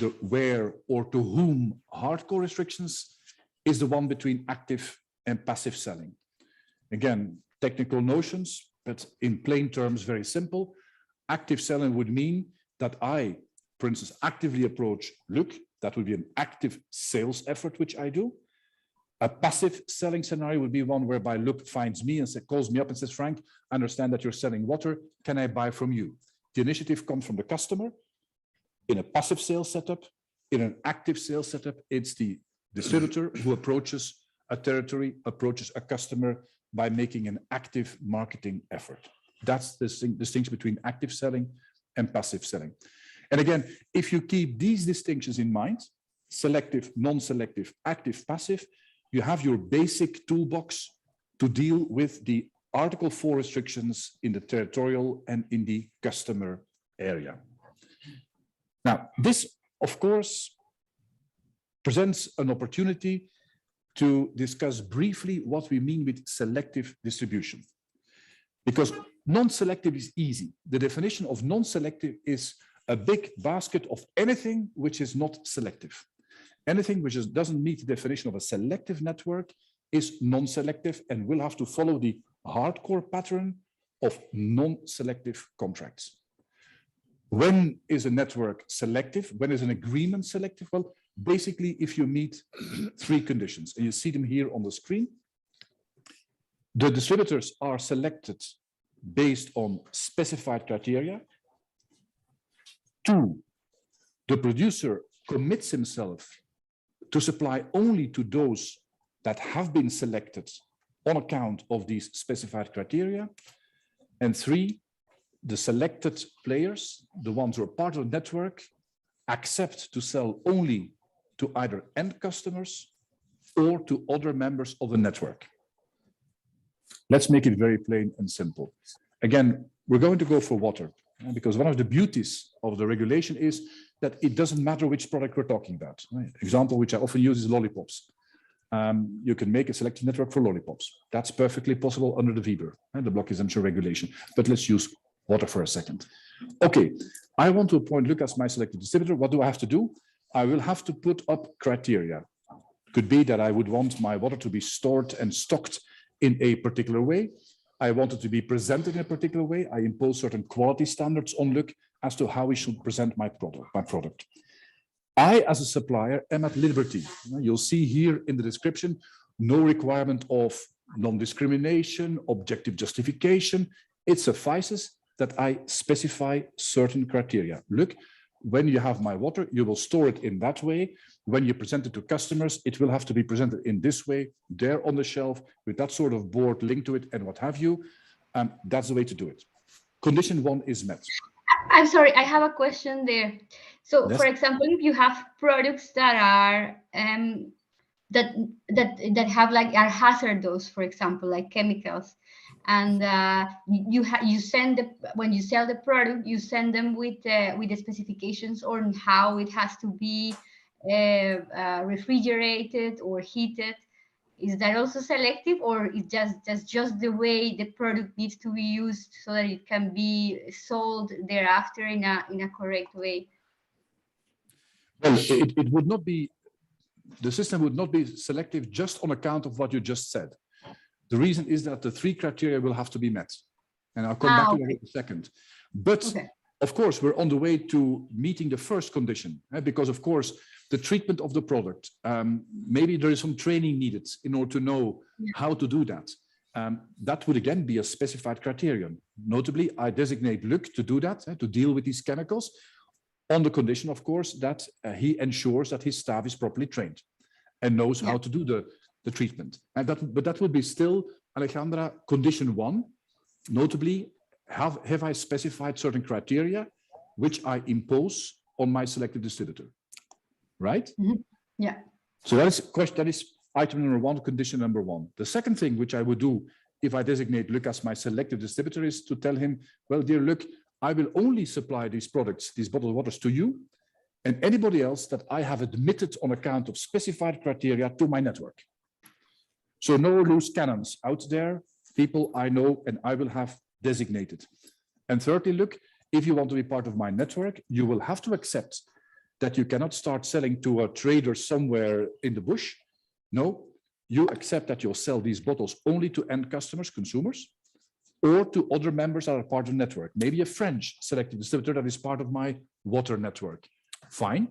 the where or to whom hardcore restrictions, is the one between active and passive selling. Again, technical notions, but in plain terms, very simple. Active selling would mean that I, for instance, actively approach Luc. That would be an active sales effort, which I do. A passive selling scenario would be one whereby Luc finds me and calls me up and says, Frank, I understand that you're selling water. Can I buy from you? The initiative comes from the customer. In a passive sales setup, in an active sales setup, it's the distributor who approaches a territory, approaches a customer by making an active marketing effort. That's the distinction between active selling and passive selling. And again, if you keep these distinctions in mind, selective, non-selective, active, passive, you have your basic toolbox to deal with the Article 4 restrictions in the territorial and in the customer area. Now, this, of course, presents an opportunity to discuss briefly what we mean with selective distribution. Because non-selective is easy. The definition of non-selective is a big basket of anything which is not selective. Anything which doesn't meet the definition of a selective network is non-selective and will have to follow the hardcore pattern of non-selective contracts. When is a network selective? When is an agreement selective? Well, basically, if you meet three conditions, and you see them here on the screen, the distributors are selected based on specified criteria. 2, the producer commits himself to supply only to those that have been selected on account of these specified criteria. And 3, the selected players, the ones who are part of the network, accept to sell only to either end customers or to other members of the network. Let's make it very plain and simple. Again, we're going to go for water, because one of the beauties of the regulation is that it doesn't matter which product we're talking about. Example which I often use is lollipops. You can make a selective network for lollipops. That's perfectly possible under the VBER, the block exemption regulation. But let's use water for a second. Okay, I want to appoint Luc as my selected distributor. What do I have to do? I will have to put up criteria. Could be that I would want my water to be stored and stocked in a particular way. I want it to be presented in a particular way. I impose certain quality standards on Luc as to how he should present my product. I, as a supplier, am at liberty. You'll see here in the description, no requirement of non-discrimination, objective justification. It suffices that I specify certain criteria. Look, when you have my water, you will store it in that way. When you present it to customers, it will have to be presented in this way, there on the shelf, with that sort of board linked to it and what have you. That's the way to do it. Condition 1 is met. I'm sorry, I have a question there. So, Yes. for example, if you have products that are that have like are hazardous, for example, like chemicals, and you send when you sell the product, you send them with the specifications on how it has to be refrigerated or heated. Is that also selective, or is just the way the product needs to be used so that it can be sold thereafter in a correct way? Well, it would not be, the system would not be selective just on account of what you just said. The reason is that the 3 criteria will have to be met. And I'll come back to that in a second. But of course, we're on the way to meeting the first condition, because of course, the treatment of the product, maybe there is some training needed in order to know how to do that. That would again be a specified criterion. Notably, I designate Luc to do that, to deal with these chemicals, on the condition, of course, that he ensures that his staff is properly trained and knows how to do the treatment. And but that would be still, Alejandra, condition 1. Notably, have I specified certain criteria which I impose on my selected distributor, right? Mhm. Yeah. So that is item number one, condition number one. The second thing which I would do if I designate Luc as my selected distributor is to tell him, well, dear Luc, I will only supply these products, these bottled waters to you and anybody else that I have admitted on account of specified criteria to my network. So no loose cannons out there, people I know and I will have designated. And thirdly, Luc, if you want to be part of my network, you will have to accept that you cannot start selling to a trader somewhere in the bush. No, you accept that you'll sell these bottles only to end customers, consumers, or to other members that are part of the network. Maybe a French selected distributor that is part of my water network. Fine,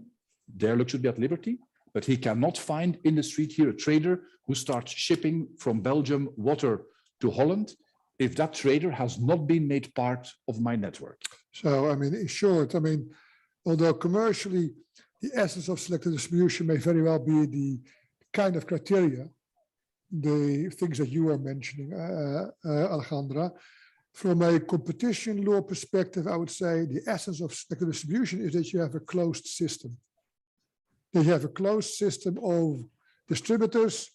there Luc should be at liberty, but he cannot find in the street here a trader who starts shipping from Belgium water to Holland if that trader has not been made part of my network. So, I mean, in short, I mean, although commercially, the essence of selective distribution may very well be the kind of criteria, the things that you were mentioning, Alejandra. From a competition law perspective, I would say the essence of selective distribution is that you have a closed system. That you have a closed system of distributors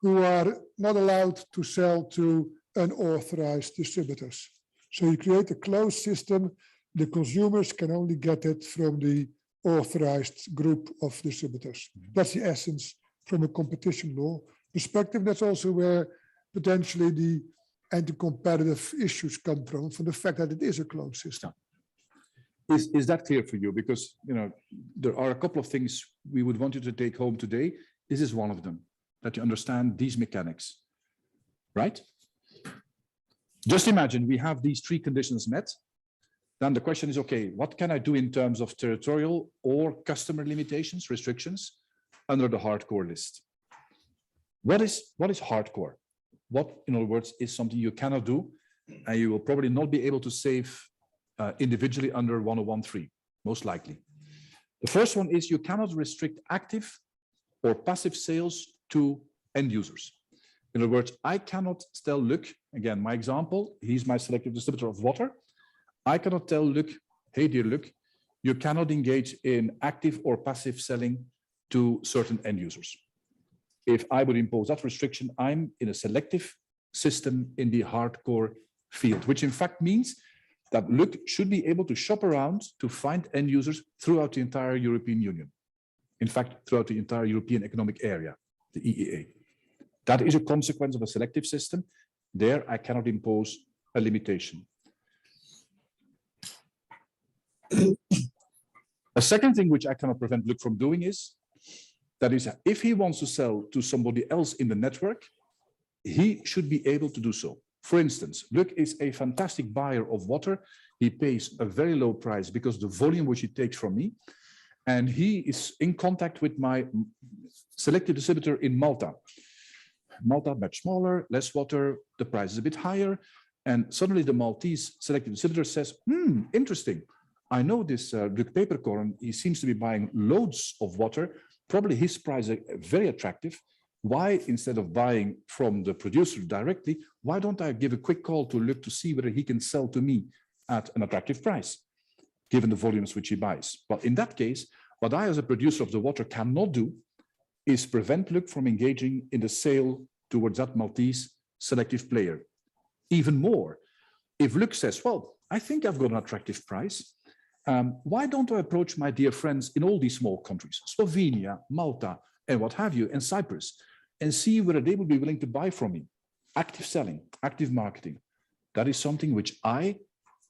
who are not allowed to sell to unauthorized distributors. So you create a closed system. The consumers can only get it from the authorized group of distributors. That's the essence from a competition law perspective. That's also where potentially the anti-competitive issues come from the fact that it is a closed system. Is that clear for you? Because there are a couple of things we would want you to take home today. This is one of them, that you understand these mechanics, right? Just imagine we have these three conditions met. Then the question is, okay, what can I do in terms of territorial or customer limitations, restrictions under the hardcore list? What is hardcore? What, in other words, is something you cannot do and you will probably not be able to save individually under 1013, most likely. The first one is you cannot restrict active or passive sales to end users. In other words, I cannot tell Luc, again, my example, he's my selective distributor of water. I cannot tell Luc, hey, dear Luc, you cannot engage in active or passive selling to certain end users. If I would impose that restriction, I'm in a selective system in the hardcore field, which in fact means that Luc should be able to shop around to find end users throughout the entire European Union. In fact, throughout the entire European Economic Area, the EEA. That is a consequence of a selective system. There, I cannot impose a limitation. A second thing which I cannot prevent Luc from doing is, that is, if he wants to sell to somebody else in the network, he should be able to do so. For instance, Luc is a fantastic buyer of water. He pays a very low price because the volume which he takes from me, and he is in contact with my selected distributor in Malta. Malta, much smaller, less water, the price is a bit higher. And suddenly the Maltese selected distributor says, interesting. I know this Luc Peperkorn, he seems to be buying loads of water. Probably his price is very attractive. Why, instead of buying from the producer directly, why don't I give a quick call to Luc to see whether he can sell to me at an attractive price, given the volumes which he buys? But in that case, what I as a producer of the water cannot do is prevent Luc from engaging in the sale towards that Maltese selective player. Even more, if Luc says, well, I think I've got an attractive price, why don't I approach my dear friends in all these small countries, Slovenia, Malta, and what have you, and Cyprus, and see whether they would be willing to buy from me? Active selling, active marketing. That is something which I,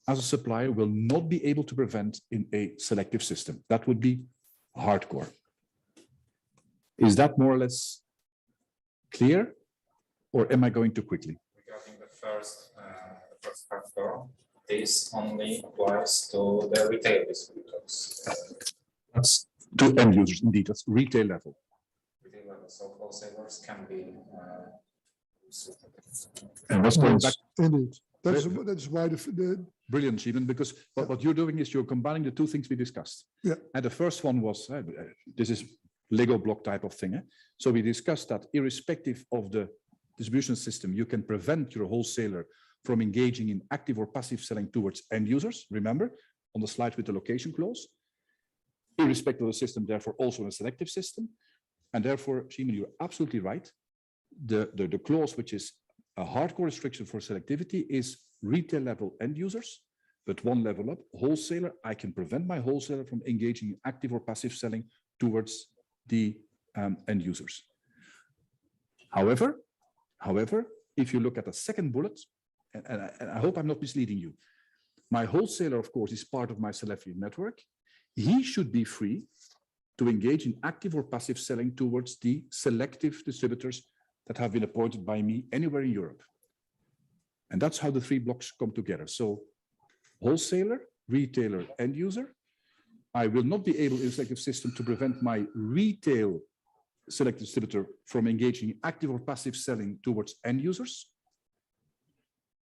as a supplier, will not be able to prevent in a selective system. That would be hardcore. Is that more or less clear, or am I going too quickly? Regarding the first hardcore, this only applies to the retail distributors. That's to end users, indeed. That's retail level. Retail level, so wholesalers can be. And what's going back? Indeed. That's why the Brilliant, Steven, because what you're doing is you're combining the two things we discussed. Yeah. And the first one was, this is Lego block type of thing. So we discussed that irrespective of the distribution system, you can prevent your wholesaler from engaging in active or passive selling towards end users. Remember, on the slide with the location clause. Irrespective of the system, therefore, also in a selective system. And therefore, Shimon, you're absolutely right. The clause, which is a hardcore restriction for selectivity, is retail level end users, but one level up, wholesaler. I can prevent my wholesaler from engaging in active or passive selling towards the end users. However, if you look at the second bullet, and I hope I'm not misleading you, my wholesaler, of course, is part of my selective network. He should be free to engage in active or passive selling towards the selective distributors that have been appointed by me anywhere in Europe. And that's how the three blocks come together. So wholesaler, retailer, end user. I will not be able in a selective system to prevent my retail selective distributor from engaging in active or passive selling towards end users.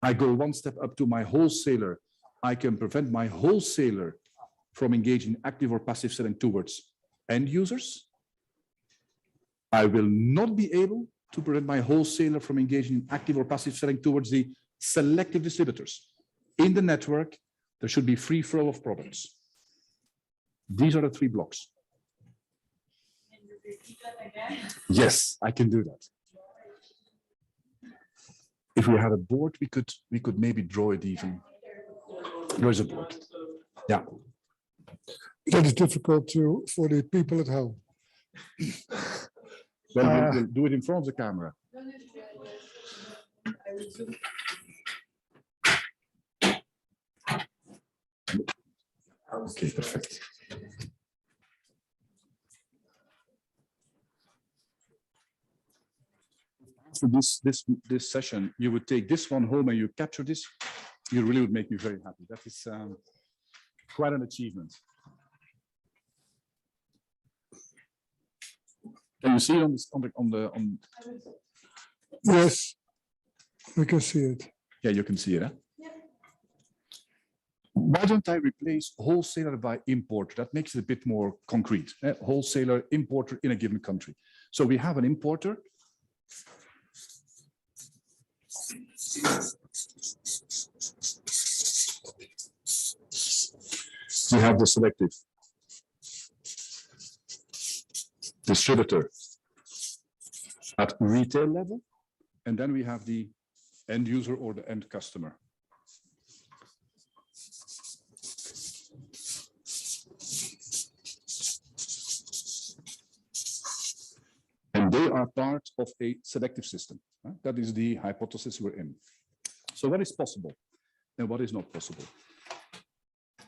I go one step up to my wholesaler. I can prevent my wholesaler from engaging in active or passive selling towards end users. I will not be able to prevent my wholesaler from engaging in active or passive selling towards the selective distributors. In the network, there should be free flow of products. These are the three blocks. Can you repeat that again? Yes, I can do that. If we had a board, we could maybe draw it even. There's a board. Yeah. That is difficult for the people at home. Well, we'll do it in front of the camera. Okay, perfect. After this session, you would take this one home and you capture this, you really would make me very happy. That is quite an achievement. Can you see it on? Yes, we can see it. Yeah, you can see it. Huh? Yeah. Why don't I replace wholesaler by importer? That makes it a bit more concrete. Wholesaler, importer in a given country. So we have an importer. We have the selective distributor at retail level, and then we have the end user or the end customer. And they are part of a selective system. That is the hypothesis we're in. So what is possible and what is not possible?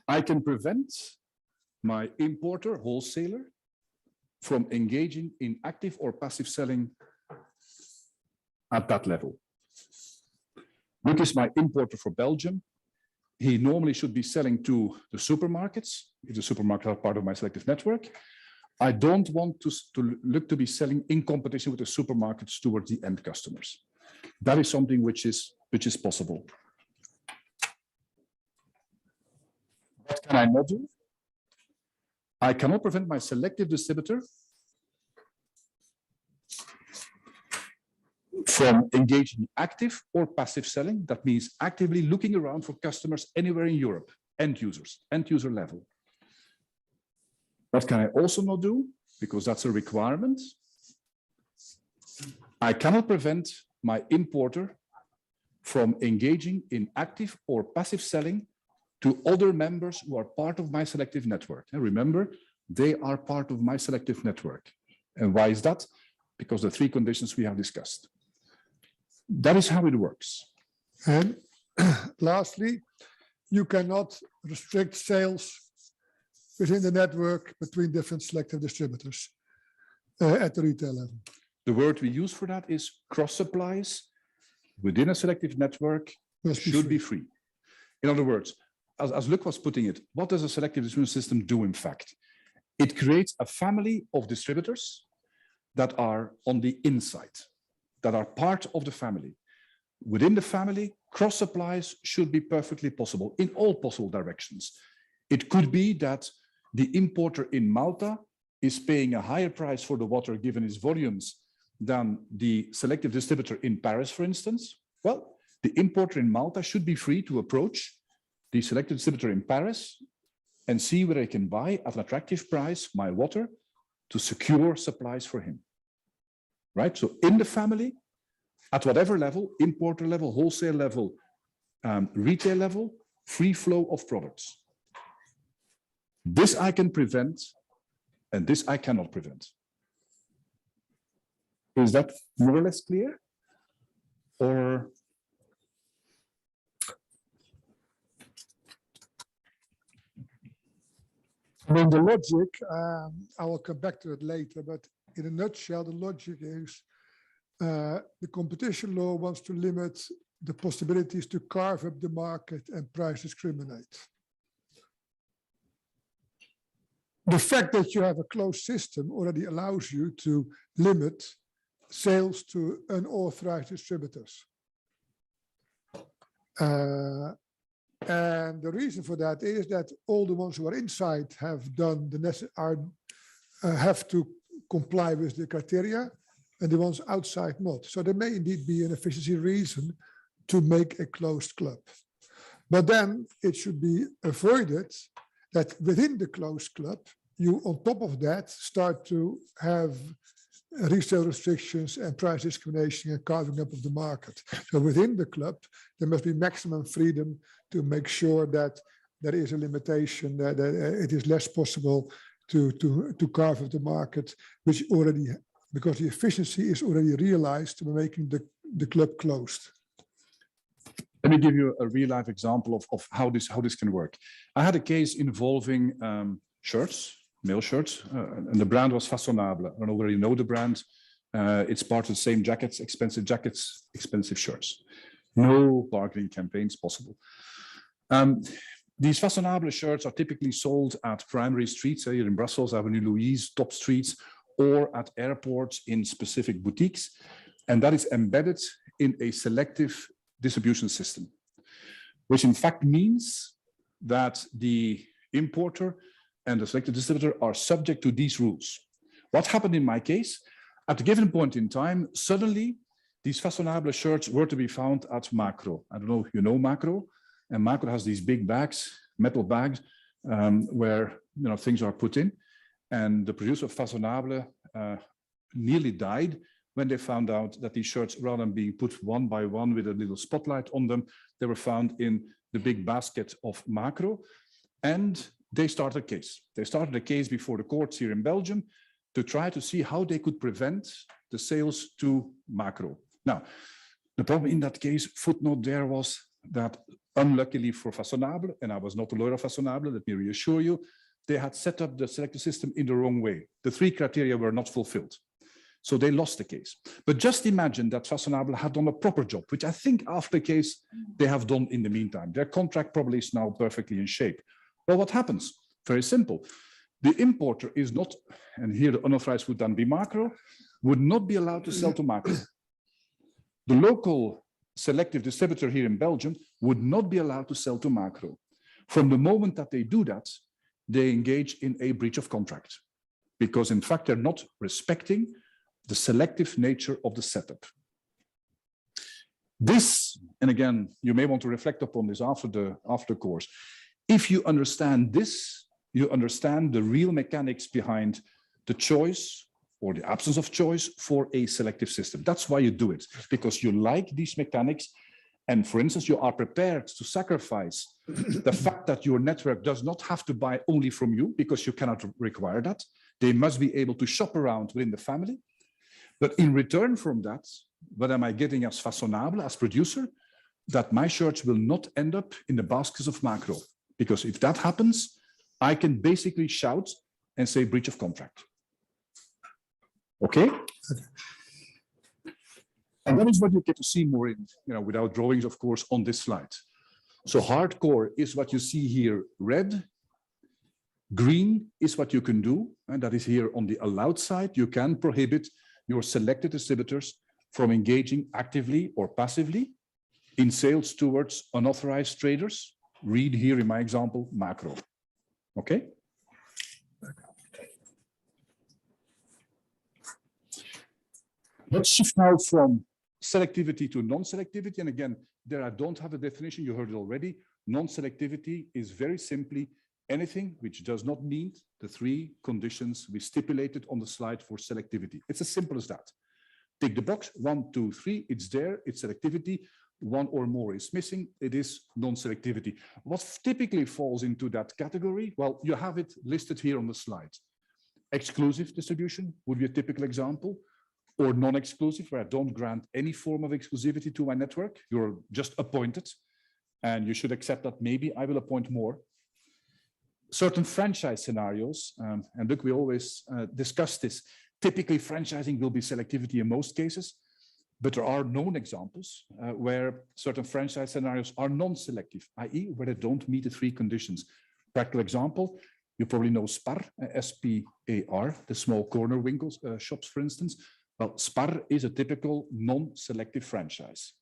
I can prevent my importer, wholesaler, from engaging in active or passive selling at that level. Luc is my importer for Belgium. He normally should be selling to the supermarkets, if the supermarkets are part of my selective network. I don't want to look to be selling in competition with the supermarkets towards the end customers. That is something which is possible. What can I not do? I cannot prevent my selective distributor from engaging in active or passive selling. That means actively looking around for customers anywhere in Europe, end users, end user level. What can I also not do? Because that's a requirement. I cannot prevent my importer from engaging in active or passive selling to other members who are part of my selective network. And remember, they are part of my selective network. And why is that? Because the three conditions we have discussed. That is how it works. And lastly, you cannot restrict sales within the network between different selective distributors at the retail level. The word we use for that is cross supplies within a selective network should be free. In other words, as Luc was putting it, what does a selective distribution system do in fact? It creates a family of distributors that are on the inside, that are part of the family. Within the family, cross supplies should be perfectly possible in all possible directions. It could be that the importer in Malta is paying a higher price for the water given its volumes than the selective distributor in Paris, for instance. Well, the importer in Malta should be free to approach the selected distributor in Paris and see whether he can buy at an attractive price my water to secure supplies for him. Right? So in the family, at whatever level, importer level, wholesale level, retail level, free flow of products. This I can prevent, and this I cannot prevent. Is that more or less clear? Or I mean, the logic, I will come back to it later, but in a nutshell, the logic is the competition law wants to limit the possibilities to carve up the market and price discriminate. The fact that you have a closed system already allows you to limit sales to unauthorized distributors. And the reason for that is that all the ones who are inside have done the have to comply with the criteria, and the ones outside not. So there may indeed be an efficiency reason to make a closed club. But then it should be avoided that within the closed club, you on top of that start to have resale restrictions and price discrimination and carving up of the market. So within the club, there must be maximum freedom to make sure that there is a limitation, that it is less possible to carve up the market, which already, because the efficiency is already realized by making the club closed. Let me give you a real life example of how this can work. I had a case involving shirts, male shirts, and the brand was Façonnable. I don't know whether you know the brand. It's part of the same jackets, expensive shirts. No bargaining campaigns possible. These Façonnable shirts are typically sold at primary streets here in Brussels, Avenue Louise, top streets, or at airports in specific boutiques. And that is embedded in a selective distribution system, which in fact means that the importer and the selected distributor are subject to these rules. What happened in my case? At a given point in time, suddenly these Façonnable shirts were to be found at Macro. I don't know if you know Macro, and Macro has these big bags, metal bags, where things are put in. And the producer of Façonnable nearly died when they found out that these shirts, rather than being put one by one with a little spotlight on them, they were found in the big basket of Macro. And they started a case. They started a case before the courts here in Belgium to try to see how they could prevent the sales to Macro. Now, the problem in that case, footnote there was that unluckily for Façonnable, and I was not a lawyer of Façonnable, let me reassure you, they had set up the selective system in the wrong way. The three criteria were not fulfilled. So they lost the case. But just imagine that Façonnable had done a proper job, which I think after the case they have done in the meantime. Their contract probably is now perfectly in shape. Well, what happens? Very simple. The importer is not, and here the unauthorized would then be Macro, would not be allowed to sell to Macro. The local selective distributor here in Belgium would not be allowed to sell to Macro. From the moment that they do that, they engage in a breach of contract, because in fact, they're not respecting the selective nature of the setup. This, and again, you may want to reflect upon this after the course. If you understand this, you understand the real mechanics behind the choice or the absence of choice for a selective system. That's why you do it, because you like these mechanics. And for instance, you are prepared to sacrifice the fact that your network does not have to buy only from you, because you cannot require that. They must be able to shop around within the family. But in return from that, what am I getting as Façonnable, as producer? That my shirts will not end up in the baskets of Macro. Because if that happens, I can basically shout and say breach of contract. Okay? And that is what you get to see more in, without drawings, of course, on this slide. So hardcore is what you see here, red. Green is what you can do, and that is here on the allowed side. You can prohibit your selected distributors from engaging actively or passively in sales towards unauthorized traders. Read here in my example, Macro. Okay? Let's shift now from selectivity to non-selectivity. And again, there I don't have a definition. You heard it already. Non-selectivity is very simply anything which does not meet the 3 conditions we stipulated on the slide for selectivity. It's as simple as that. Tick the box, 1, 2, 3, it's there, it's selectivity. 1 or more is missing, it is non-selectivity. What typically falls into that category? Well, you have it listed here on the slide. Exclusive distribution would be a typical example, or non-exclusive, where I don't grant any form of exclusivity to my network. You're just appointed, and you should accept that maybe I will appoint more. Certain franchise scenarios, and look, we always discuss this. Typically, franchising will be selectivity in most cases, but there are known examples where certain franchise scenarios are non-selective, i.e. where they don't meet the 3 conditions. Practical example, you probably know Spar, S-P-A-R, the small corner winkles shops, for instance. Well, Spar is a typical non-selective franchise.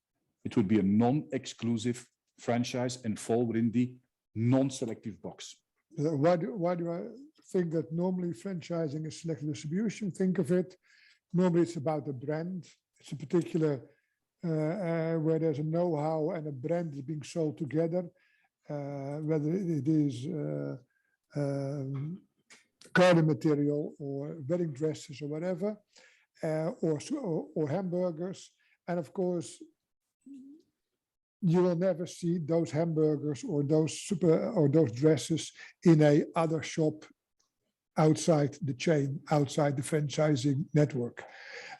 It would be a non-exclusive franchise and fall within the non-selective box. Why do I think that normally franchising is selective distribution? Think of it, normally it's about a brand. It's a particular, where there's a know-how and a brand is being sold together, whether it is garden material or wedding dresses or whatever, or hamburgers. And of course, you will never see those hamburgers or those dresses in a other shop outside the chain, outside the franchising network.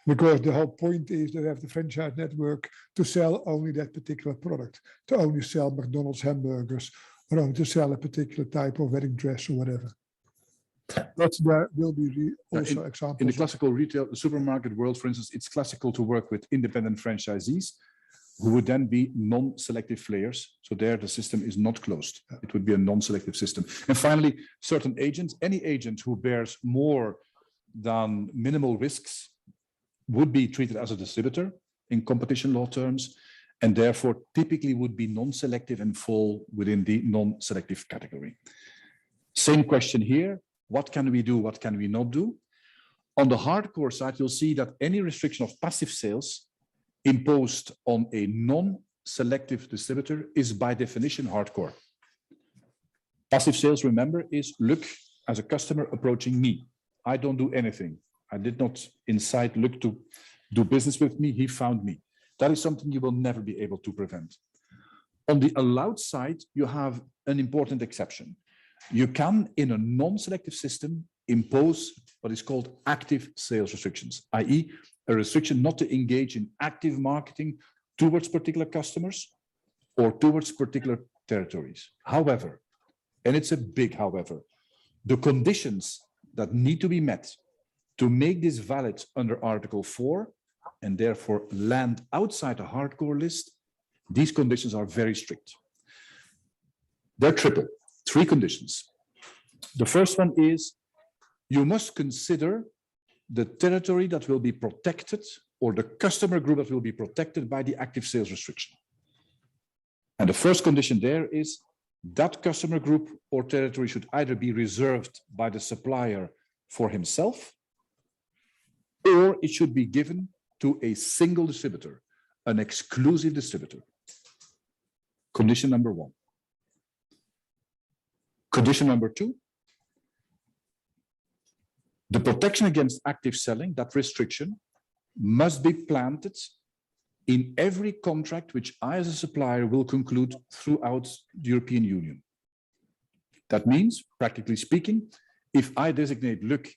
Because the whole point is that they have the franchise network to sell only that particular product, to only sell McDonald's hamburgers, or only to sell a particular type of wedding dress or whatever. But there will be also examples. In the classical retail, the supermarket world, for instance, it's classical to work with independent franchisees who would then be non-selective players. So there the system is not closed. It would be a non-selective system. And finally, certain agents, any agent who bears more than minimal risks would be treated as a distributor in competition law terms, and therefore typically would be non-selective and fall within the non-selective category. Same question here. What can we do? What can we not do? On the hardcore side, you'll see that any restriction of passive sales imposed on a non-selective distributor is by definition hardcore. Passive sales, remember, is look as a customer approaching me. I don't do anything. I did not incite Luc to do business with me. He found me. That is something you will never be able to prevent. On the allowed side, you have an important exception. You can, in a non-selective system, impose what is called active sales restrictions, i.e. a restriction not to engage in active marketing towards particular customers or towards particular territories. However, and it's a big however, the conditions that need to be met to make this valid under Article 4 and therefore land outside a hardcore list, these conditions are very strict. They're triple, 3 conditions. The first one is you must consider the territory that will be protected or the customer group that will be protected by the active sales restriction. And the first condition there is that customer group or territory should either be reserved by the supplier for himself, or it should be given to a single distributor, an exclusive distributor. Condition number 1. Condition number 2, the protection against active selling, that restriction, must be planted in every contract which I as a supplier will conclude throughout the European Union. That means, practically speaking, if I designate Luc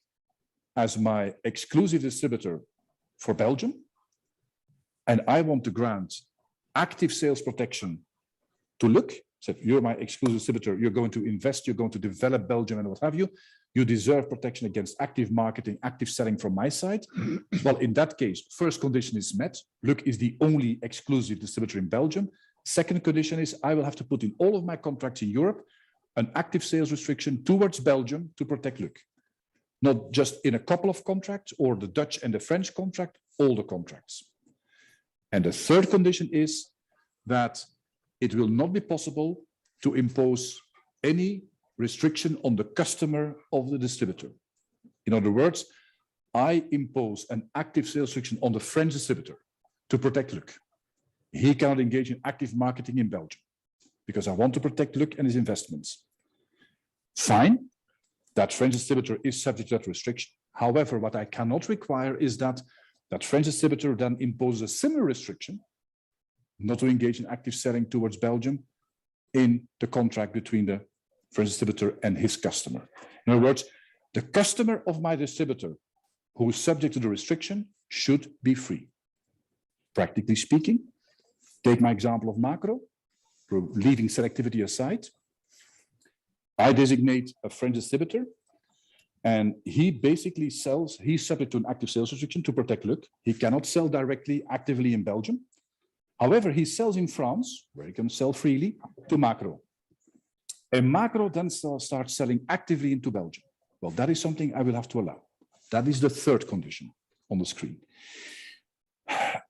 as my exclusive distributor for Belgium, and I want to grant active sales protection to Luc, so you're my exclusive distributor, you're going to invest, you're going to develop Belgium and what have you, you deserve protection against active marketing, active selling from my side. Well, in that case, first condition is met. Luc is the only exclusive distributor in Belgium. Second condition is I will have to put in all of my contracts in Europe an active sales restriction towards Belgium to protect Luc. Not just in a couple of contracts or the Dutch and the French contract, all the contracts. And the third condition is that it will not be possible to impose any restriction on the customer of the distributor. In other words, I impose an active sales restriction on the French distributor to protect Luc. He cannot engage in active marketing in Belgium because I want to protect Luc and his investments. Fine, that French distributor is subject to that restriction. However, what I cannot require is that that French distributor then imposes a similar restriction not to engage in active selling towards Belgium in the contract between the French distributor and his customer. In other words, the customer of my distributor who is subject to the restriction should be free. Practically speaking, take my example of macro, leaving selectivity aside. I designate a French distributor and he basically sells, he's subject to an active sales restriction to protect Luc. He cannot sell directly actively in Belgium. However, he sells in France, where he can sell freely, to macro. And macro then starts selling actively into Belgium. Well, that is something I will have to allow. That is the third condition on the screen.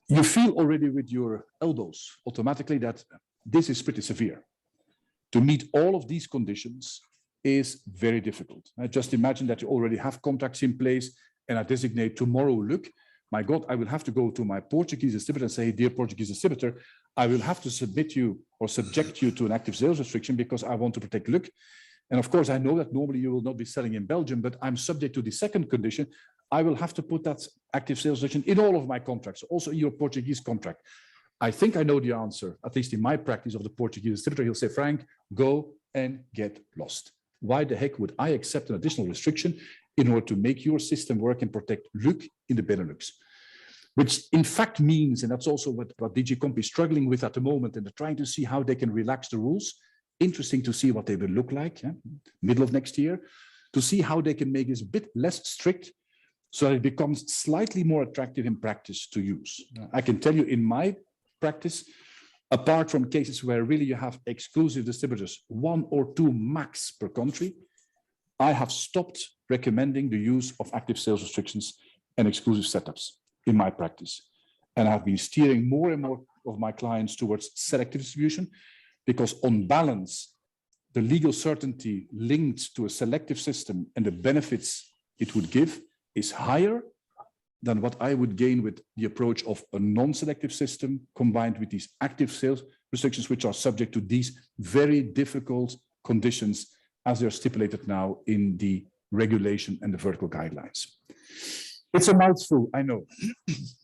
You feel already with your elbows automatically that this is pretty severe. To meet all of these conditions is very difficult. Just imagine that you already have contracts in place and I designate tomorrow, Luc, my God, I will have to go to my Portuguese distributor and say, dear Portuguese distributor, I will have to submit you or subject you to an active sales restriction because I want to protect Luc. And of course, I know that normally you will not be selling in Belgium, but I'm subject to the second condition. I will have to put that active sales restriction in all of my contracts, also in your Portuguese contract. I think I know the answer, at least in my practice of the Portuguese distributor. He'll say, Frank, go and get lost. Why the heck would I accept an additional restriction in order to make your system work and protect Luc in the Benelux? Which in fact means, and that's also what DG Comp is struggling with at the moment, and they're trying to see how they can relax the rules. Interesting to see what they will look like, middle of next year, to see how they can make this a bit less strict so that it becomes slightly more attractive in practice to use. I can tell you in my practice, apart from cases where really you have exclusive distributors, 1 or 2 max per country, I have stopped recommending the use of active sales restrictions and exclusive setups in my practice. And I've been steering more and more of my clients towards selective distribution because on balance, the legal certainty linked to a selective system and the benefits it would give is higher than what I would gain with the approach of a non-selective system combined with these active sales restrictions, which are subject to these very difficult conditions as they're stipulated now in the regulation and the vertical guidelines. It's a mouthful, I know,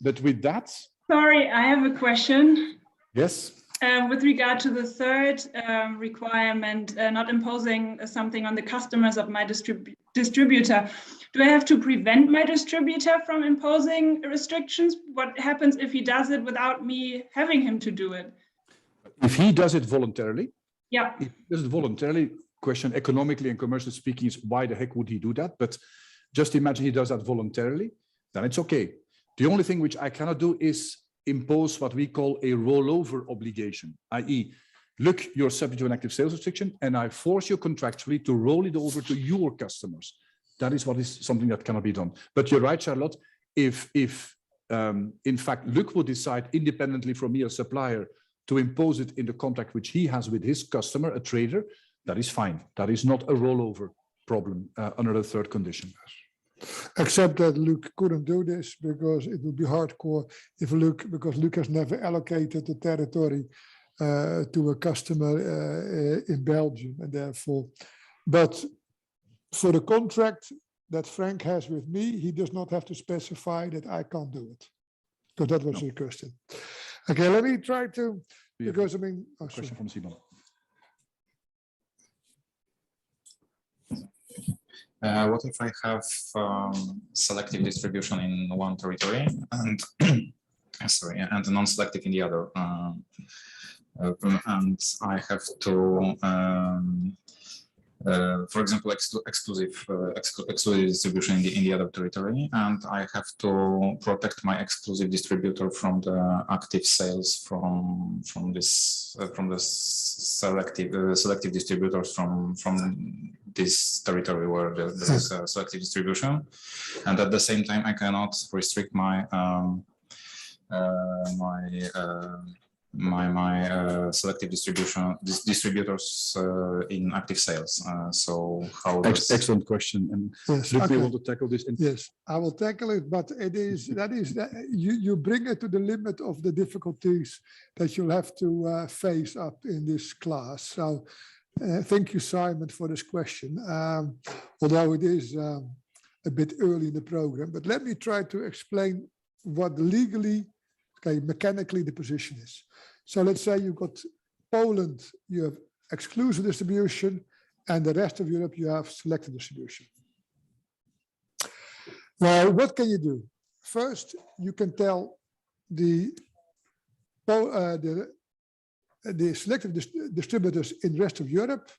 but with that. Sorry, I have a question. Yes. With regard to the third requirement, not imposing something on the customers of my distributor, do I have to prevent my distributor from imposing restrictions? What happens if he does it without me having him to do it? If he does it voluntarily, yeah. If he does it voluntarily, question economically and commercially speaking is why the heck would he do that? But just imagine he does that voluntarily, then it's okay. The only thing which I cannot do is impose what we call a rollover obligation, i.e., look, you're subject to an active sales restriction and I force you contractually to roll it over to your customers. That is what is something that cannot be done. But you're right, Charlotte, if in fact, Luc would decide independently from me, a supplier, to impose it in the contract which he has with his customer, a trader, that is fine. That is not a rollover problem under the third condition. Except that Luc couldn't do this because it would be hardcore if because Luc has never allocated the territory to a customer in Belgium, and therefore, but for the contract that Frank has with me, he does not have to specify that I can't do it. Because that was the question. Okay, let me try to, because I mean, question from Simon. What if I have selective distribution in one territory and sorry, and non-selective in the other, and I have to, for example, exclusive distribution in the other territory, and I have to protect my exclusive distributor from the active sales from the selective distributors from this territory where there is a selective distribution, and at the same time I cannot restrict my my selective distributors in active sales. So how excellent question. And Yes, Luc, okay. we want to tackle this. Yes, I will tackle it, but you bring it to the limit of the difficulties that you'll have to face up in this class. So thank you, Simon, for this question. Although it is a bit early in the program, but let me try to explain what legally, mechanically the position is. So let's say you've got Poland, you have exclusive distribution, and the rest of Europe, you have selective distribution. Now, what can you do? First, you can tell the selective distributors in the rest of Europe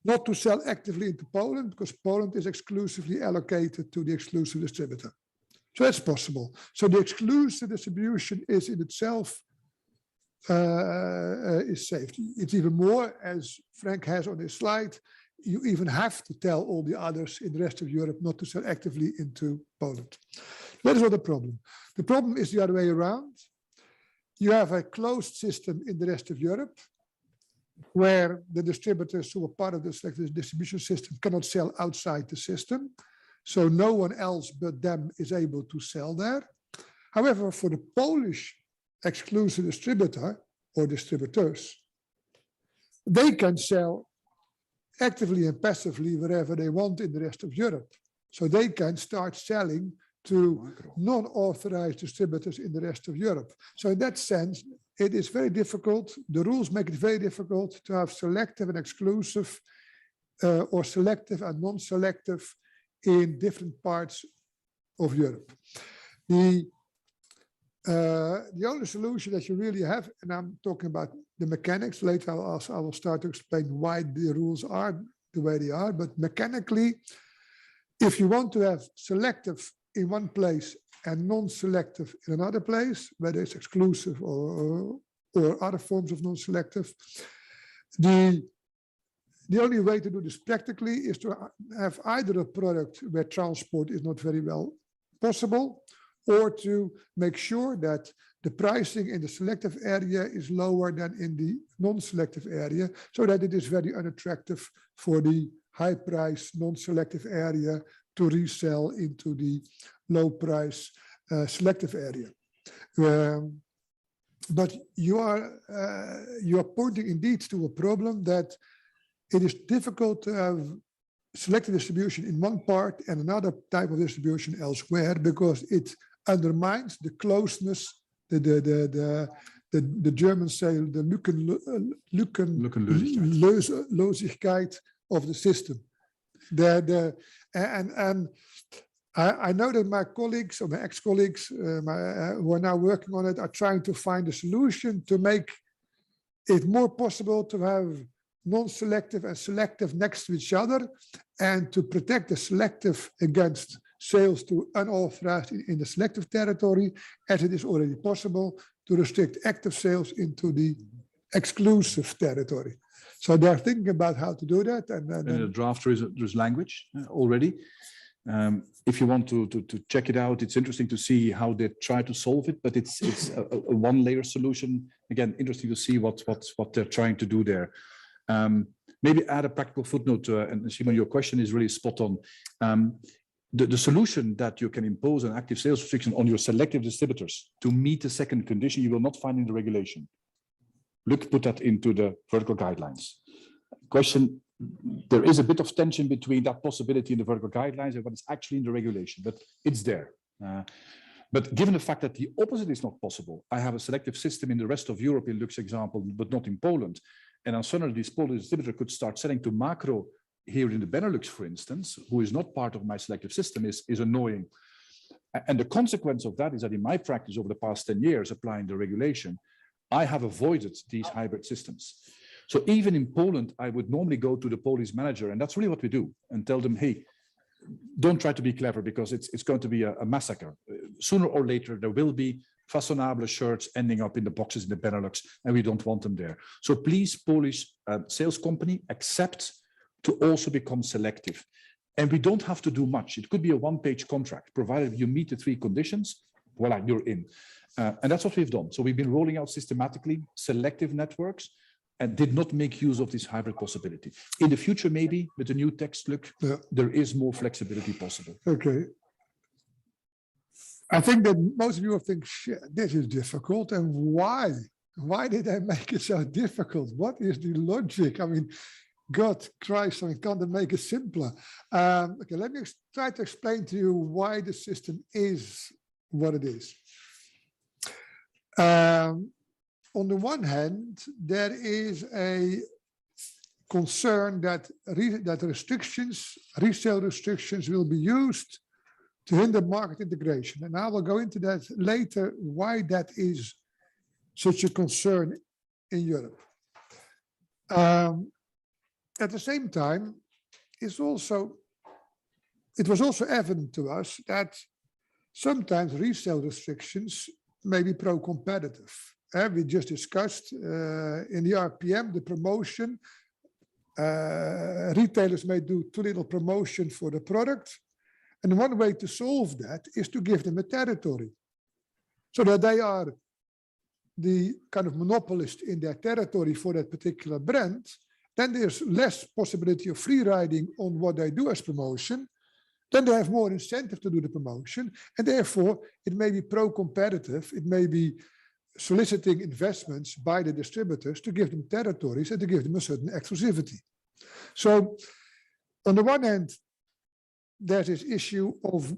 not to sell actively into Poland, because Poland is exclusively allocated to the exclusive distributor. So that's possible. So the exclusive distribution is in itself is safe. It's even more, as Frank has on his slide, you even have to tell all the others in the rest of Europe not to sell actively into Poland. That is not the problem. The problem is the other way around. You have a closed system in the rest of Europe where the distributors who are part of the selective distribution system cannot sell outside the system. So no one else but them is able to sell there. However, for the Polish exclusive distributor or distributors, they can sell actively and passively wherever they want in the rest of Europe. So they can start selling to non-authorized distributors in the rest of Europe. So in that sense, it is very difficult. The rules make it very difficult to have selective and exclusive or selective and non-selective in different parts of Europe. The only solution that you really have, and I'm talking about the mechanics, later I will start to explain why the rules are the way they are, but mechanically, if you want to have selective in one place and non-selective in another place, whether it's exclusive or other forms of non-selective, the only way to do this practically is to have either a product where transport is not very well possible, or to make sure that the pricing in the selective area is lower than in the non-selective area, so that it is very unattractive for the high price non-selective area to resell into the low price selective area. But you are pointing indeed to a problem that it is difficult to have selective distribution in one part and another type of distribution elsewhere, because it undermines the closeness, the German say, the Lückenlosigkeit of the system. And I know that my colleagues or my ex-colleagues who are now working on it are trying to find a solution to make it more possible to have non-selective and selective next to each other, and to protect the selective against sales to unauthorized in the selective territory, as it is already possible to restrict active sales into the exclusive territory. So they're thinking about how to do that. And in the draft, there's language already. If you want to check it out, it's interesting to see how they try to solve it, but it's a one-layer solution. Again, interesting to see what they're trying to do there. Maybe add a practical footnote, and Simon, your question is really spot on. The solution that you can impose an active sales restriction on your selective distributors to meet the second condition, you will not find in the regulation. Luc put that into the vertical guidelines. Question, there is a bit of tension between that possibility in the vertical guidelines and what is actually in the regulation, but it's there. But given the fact that the opposite is not possible, I have a selective system in the rest of Europe, in Luc's example, but not in Poland. And on suddenly this Polish distributor could start selling to macro here in the Benelux, for instance, who is not part of my selective system, is annoying. And the consequence of that is that in my practice over the past 10 years, applying the regulation, I have avoided these hybrid systems. So even in Poland, I would normally go to the Polish manager, and that's really what we do, and tell them, hey, don't try to be clever, because it's going to be a massacre. Sooner or later, there will be fashionable shirts ending up in the boxes in the Benelux, and we don't want them there. So please, Polish sales company, accept to also become selective. And we don't have to do much. It could be a one-page contract, provided you meet the 3 conditions. voila, you're in. And that's what we've done. So we've been rolling out systematically selective networks and did not make use of this hybrid possibility. In the future, maybe with the new text look, there is more flexibility possible. Okay. I think that most of you will think, shit, this is difficult. And why? Why did I make it so difficult? What is the logic? I mean, God Christ, I can't they make it simpler? Okay, let me try to explain to you why the system is what it is. On the one hand, there is a concern that resale restrictions will be used to hinder market integration. And I will go into that later, why that is such a concern in Europe. At the same time, it was also evident to us that sometimes resale restrictions may be pro-competitive. We just discussed in the RPM, the promotion. Retailers may do too little promotion for the product. And one way to solve that is to give them a territory so that they are the kind of monopolist in their territory for that particular brand. Then there's less possibility of free riding on what they do as promotion. Then they have more incentive to do the promotion. And therefore, it may be pro-competitive. It may be soliciting investments by the distributors to give them territories and to give them a certain exclusivity. So on the one hand, there's this issue of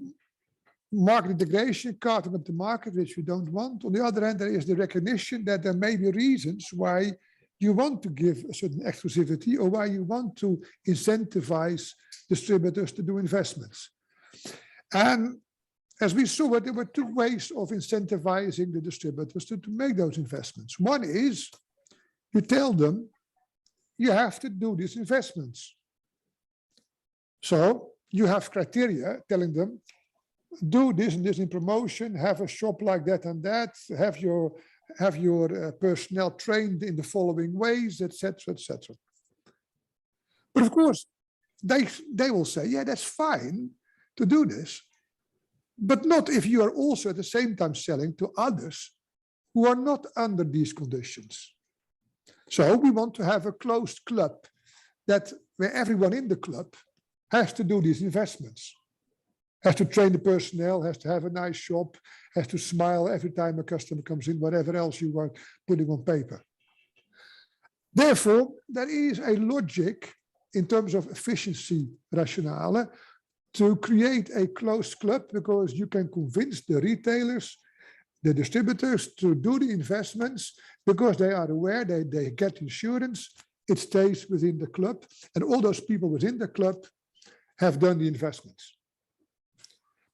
market integration, carving up the market, which we don't want. On the other hand, there is the recognition that there may be reasons why you want to give a certain exclusivity or why you want to incentivize distributors to do investments. And as we saw, there were two ways of incentivizing the distributors to make those investments. One is you tell them you have to do these investments. So you have criteria telling them, do this and this in promotion, have a shop like that and that, have your personnel trained in the following ways, etc., etc. But of course, they will say, yeah, that's fine to do this, but not if you are also at the same time selling to others who are not under these conditions. So we want to have a closed club where everyone in the club has to do these investments, has to train the personnel, has to have a nice shop, has to smile every time a customer comes in, whatever else you are putting on paper. Therefore, there is a logic in terms of efficiency rationale to create a closed club, because you can convince the retailers, the distributors to do the investments because they are aware they get insurance, it stays within the club, and all those people within the club have done the investments.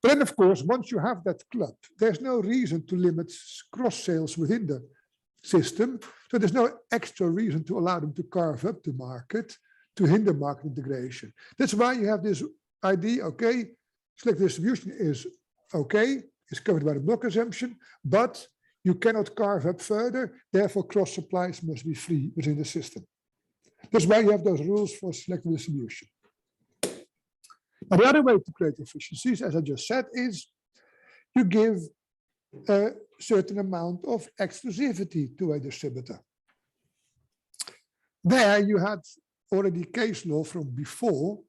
But then, of course, once you have that club, there's no reason to limit cross sales within the system. So there's no extra reason to allow them to carve up the market to hinder market integration. That's why you have this idea, okay, selective distribution is okay, it's covered by the block assumption, but you cannot carve up further, therefore cross supplies must be free within the system. That's why you have those rules for selective distribution. Now, the other way to create efficiencies, as I just said, is you give a certain amount of exclusivity to a distributor. There you had already case law from before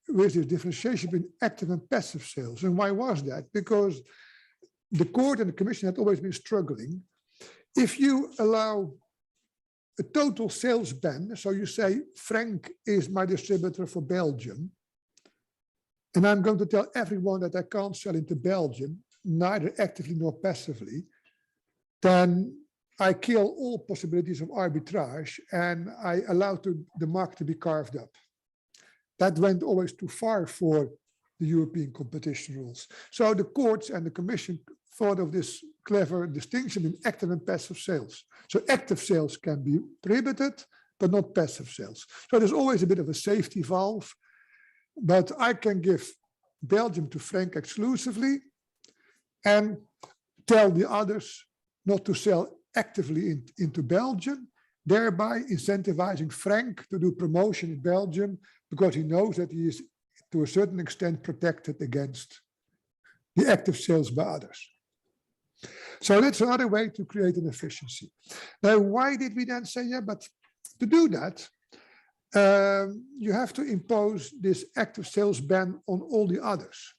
with this differentiation between active and passive sales. And why was that? Because the court and the commission had always been struggling. If you allow a total sales ban, so you say, Frank is my distributor for Belgium, and I'm going to tell everyone that I can't sell into Belgium, neither actively nor passively, then I kill all possibilities of arbitrage and I allow the market to be carved up. That went always too far for the European competition rules. So the courts and the commission thought of this clever distinction in active and passive sales. So active sales can be prohibited, but not passive sales. So there's always a bit of a safety valve. But I can give Belgium to Frank exclusively and tell the others not to sell actively into Belgium, thereby incentivizing Frank to do promotion in Belgium because he knows that he is to a certain extent protected against the active sales by others. So that's another way to create an efficiency. Now, why did we then say, yeah, but to do that, you have to impose this active sales ban on all the others.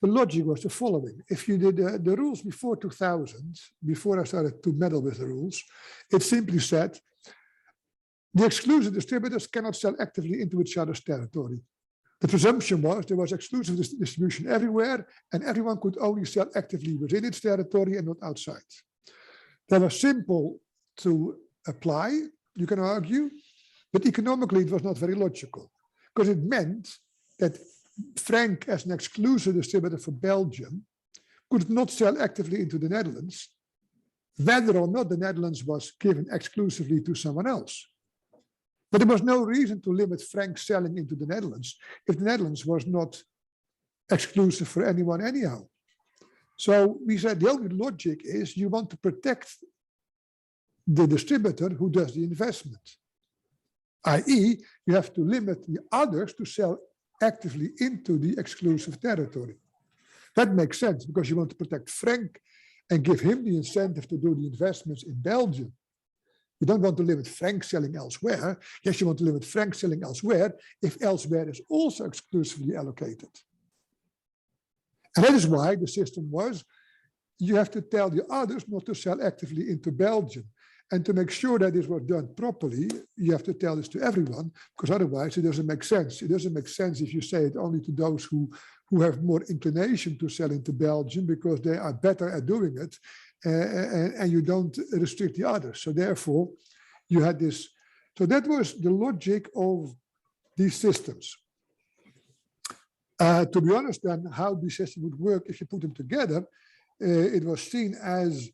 The logic was the following. If you did the rules before 2000, before I started to meddle with the rules, it simply said, the exclusive distributors cannot sell actively into each other's territory. The presumption was there was exclusive distribution everywhere, and everyone could only sell actively within its territory and not outside. That was simple to apply, you can argue, but economically it was not very logical, because it meant that Frank, as an exclusive distributor for Belgium, could not sell actively into the Netherlands, whether or not the Netherlands was given exclusively to someone else. But there was no reason to limit Frank selling into the Netherlands if the Netherlands was not exclusive for anyone anyhow. So we said the only logic is you want to protect the distributor who does the investment, i.e. you have to limit the others to sell actively into the exclusive territory. That makes sense because you want to protect Frank and give him the incentive to do the investments in Belgium. You don't want to limit Frank selling elsewhere. Yes, you want to limit Frank selling elsewhere if elsewhere is also exclusively allocated. And that is why the system was, you have to tell the others not to sell actively into Belgium. And to make sure that this was done properly, you have to tell this to everyone, because otherwise it doesn't make sense. It doesn't make sense if you say it only to those who have more inclination to sell into Belgium because they are better at doing it. And you don't restrict the others. So therefore, you had this. So that was the logic of these systems. To be honest, then, how the system would work if you put them together, it was seen as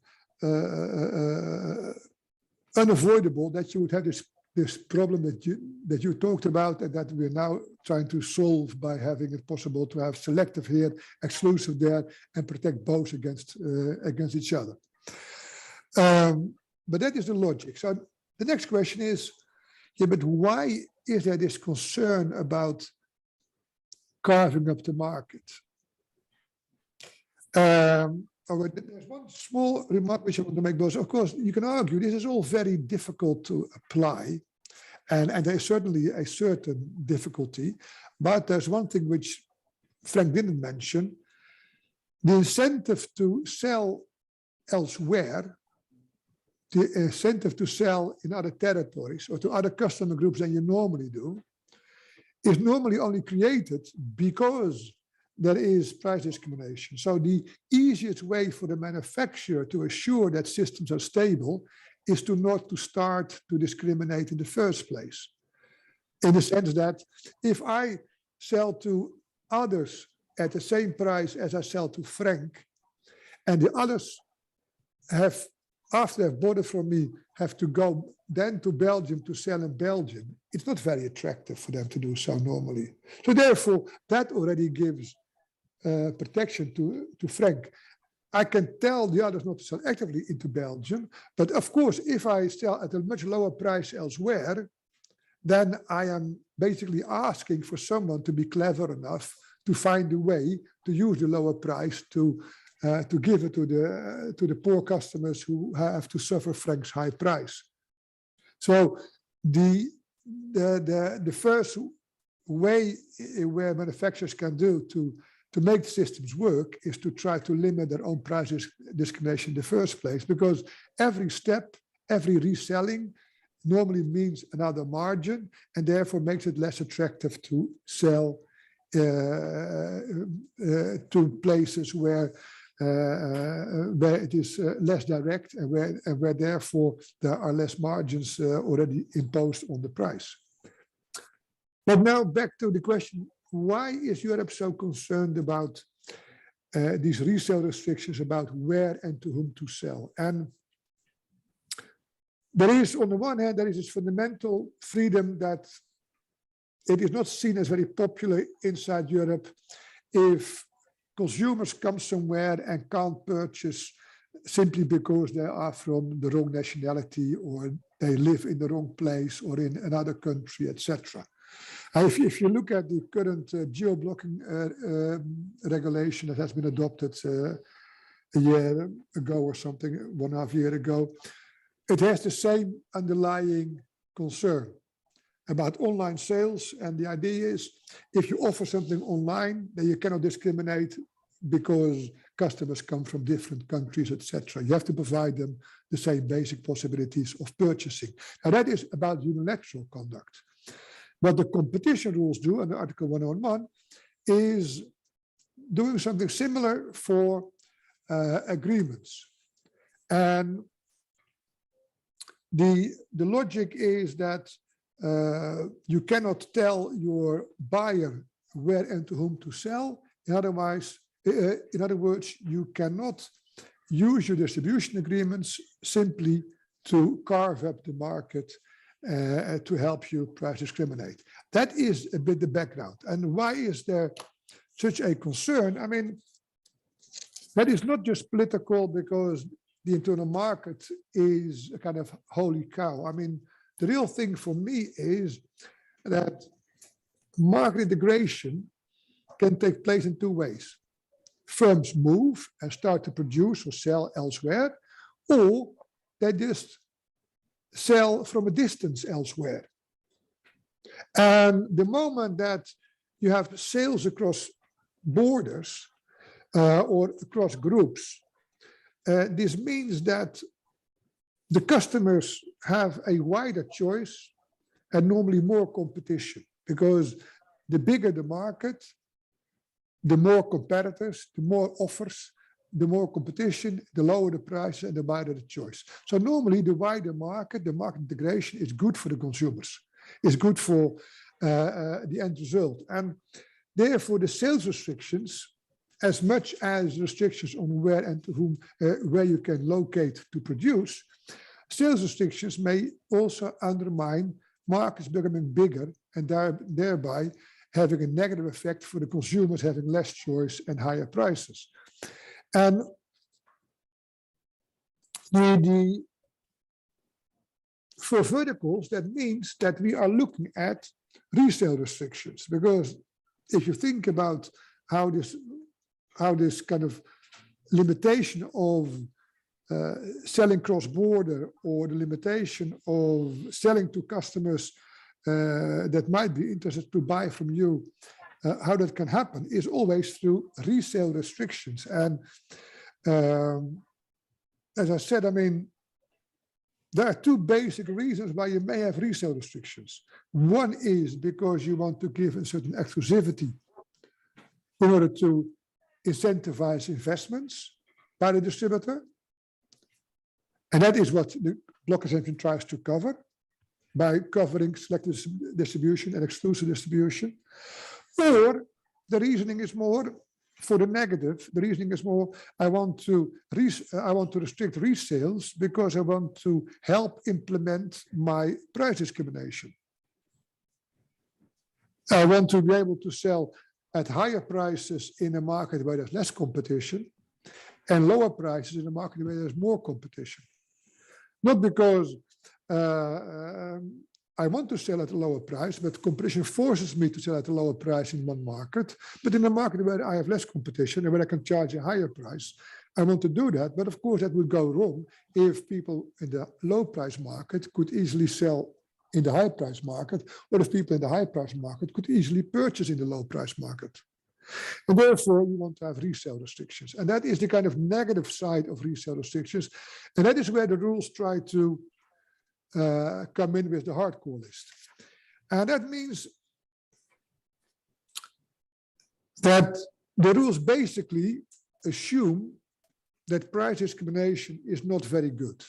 unavoidable that you would have this problem that you talked about and that we're now trying to solve by having it possible to have selective here, exclusive there, and protect both against each other. But that is the logic. So the next question is, yeah, but why is there this concern about carving up the market? There's one small remark which I want to make, because of course you can argue this is all very difficult to apply. And there's certainly a certain difficulty, but there's one thing which Frank didn't mention. The incentive to sell elsewhere, the incentive to sell in other territories or to other customer groups than you normally do, is normally only created because there is price discrimination. So the easiest way for the manufacturer to assure that systems are stable is to not to start to discriminate in the first place. In the sense that if I sell to others at the same price as I sell to Frank, and the others have, after they've bought it from me, have to go then to Belgium to sell in Belgium, it's not very attractive for them to do so normally. So therefore, that already gives protection to Frank. I can tell the others not to sell actively into Belgium, but of course, if I sell at a much lower price elsewhere, then I am basically asking for someone to be clever enough to find a way to use the lower price to give it to the poor customers who have to suffer Frank's high price. So the first way where manufacturers can do to make the systems work is to try to limit their own price discrimination in the first place, because every step, every reselling normally means another margin and therefore makes it less attractive to sell to places where it is less direct and where therefore there are less margins already imposed on the price. But now back to the question, why is Europe so concerned about these resale restrictions about where and to whom to sell? And there is, on the one hand, there is this fundamental freedom that it is not seen as very popular inside Europe if consumers come somewhere and can't purchase simply because they are from the wrong nationality or they live in the wrong place or in another country, etc. If you look at the current geo-blocking regulation that has been adopted a year ago or something, 1.5 years ago. It has the same underlying concern about online sales. And the idea is, if you offer something online, then you cannot discriminate because customers come from different countries, etc. You have to provide them the same basic possibilities of purchasing. And that is about unilateral conduct. What the competition rules do under Article 101 is doing something similar for agreements. And the logic is that you cannot tell your buyer where and to whom to sell. In other words, you cannot use your distribution agreements simply to carve up the market to help you price discriminate. That is a bit the background. And why is there such a concern? I mean, that is not just political because the internal market is a kind of holy cow. I mean, the real thing for me is that market integration can take place in two ways. Firms move and start to produce or sell elsewhere, or they just sell from a distance elsewhere. And the moment that you have sales across borders or across groups, this means that the customers have a wider choice and normally more competition, because the bigger the market, the more competitors, the more offers, the more competition, the lower the price and the wider the choice. So normally the wider market, the market integration is good for the consumers, is good for the end result. And therefore the sales restrictions, as much as restrictions on where and to whom, where you can locate to produce, sales restrictions may also undermine markets becoming bigger and thereby having a negative effect for the consumers having less choice and higher prices. And for verticals, that means that we are looking at resale restrictions, because if you think about how this kind of limitation of selling cross-border or the limitation of selling to customers that might be interested to buy from you, how that can happen is always through resale restrictions. And as I said, I mean, there are two basic reasons why you may have resale restrictions. One is because you want to give a certain exclusivity in order to incentivize investments by the distributor. And that is what the block exemption tries to cover by covering selective distribution and exclusive distribution. Or the reasoning is more for the negative. The reasoning is more, I want to restrict resales because I want to help implement my price discrimination. I want to be able to sell at higher prices in a market where there's less competition and lower prices in a market where there's more competition. Not because I want to sell at a lower price, but competition forces me to sell at a lower price in one market. But in a market where I have less competition and where I can charge a higher price, I want to do that. But of course, that would go wrong if people in the low price market could easily sell in the high price market, or if people in the high price market could easily purchase in the low price market. And therefore, you want to have resale restrictions. And that is the kind of negative side of resale restrictions. And that is where the rules try to come in with the hardcore list. And that means that the rules basically assume that price discrimination is not very good.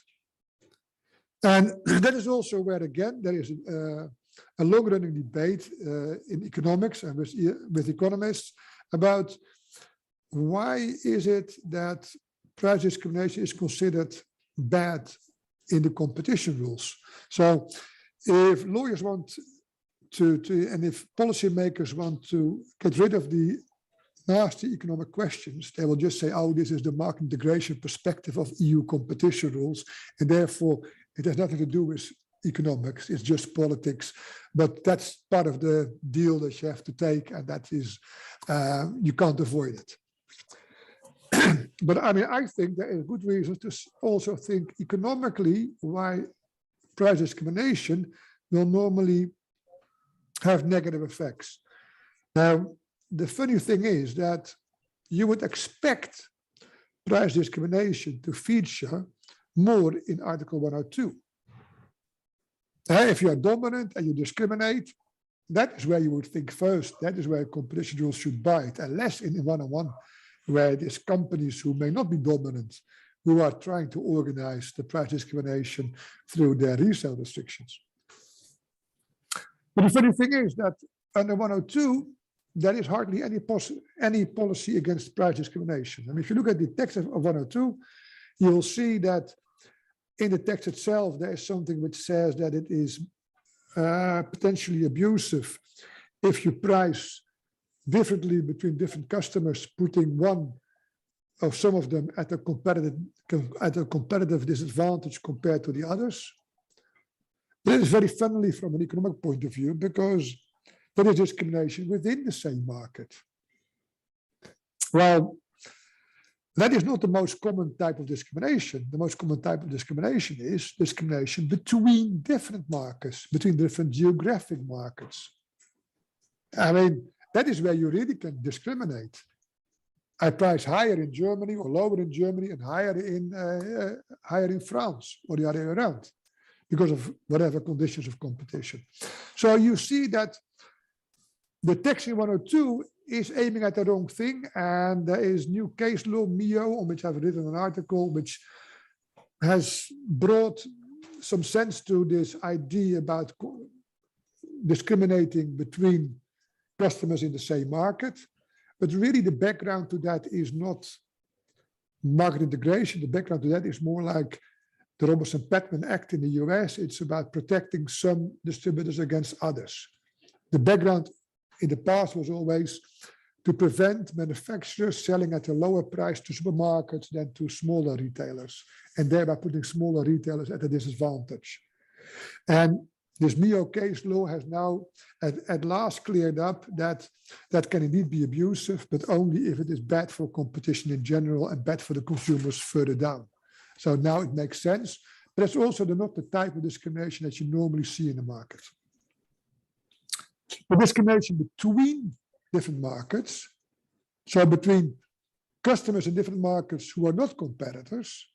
And that is also where, again, there is a long-running debate in economics and with economists about why is it that price discrimination is considered bad in the competition rules. So if lawyers want to and if policymakers want to get rid of the nasty economic questions, they will just say, oh, this is the market integration perspective of EU competition rules, and therefore it has nothing to do with economics, it's just politics. But that's part of the deal that you have to take, and that is, you can't avoid it. But I mean, I think there is good reason to also think economically why price discrimination will normally have negative effects. Now, the funny thing is that you would expect price discrimination to feature more in Article 102. If you are dominant and you discriminate, that is where you would think first. That is where competition rules should bite, and less in 101, where it is companies who may not be dominant who are trying to organize the price discrimination through their resale restrictions. But the funny thing is that under 102, there is hardly any policy against price discrimination. I mean, if you look at the text of 102, you will see that in the text itself, there is something which says that it is potentially abusive if you price differently between different customers, putting one of some of them at a competitive disadvantage compared to the others. That is very friendly from an economic point of view, because there is discrimination within the same market. Well, that is not the most common type of discrimination. The most common type of discrimination is discrimination between different markets, between different geographic markets. I mean, that is where you really can discriminate. I price higher in Germany or lower in Germany and higher in France, or the other way around, because of whatever conditions of competition. So you see that the text in 102 is aiming at the wrong thing, and there is new case law, MIO, on which I've written an article, which has brought some sense to this idea about discriminating between customers in the same market. But really the background to that is not market integration. The background to that is more like the Robertson-Patman Act in the US. It's about protecting some distributors against others. The background in the past was always to prevent manufacturers selling at a lower price to supermarkets than to smaller retailers, and thereby putting smaller retailers at a disadvantage. And this MIO case law has now at last cleared up that that can indeed be abusive, but only if it is bad for competition in general and bad for the consumers further down. So now it makes sense, but it's also not the type of discrimination that you normally see in the market. The discrimination between different markets, so between customers in different markets who are not competitors,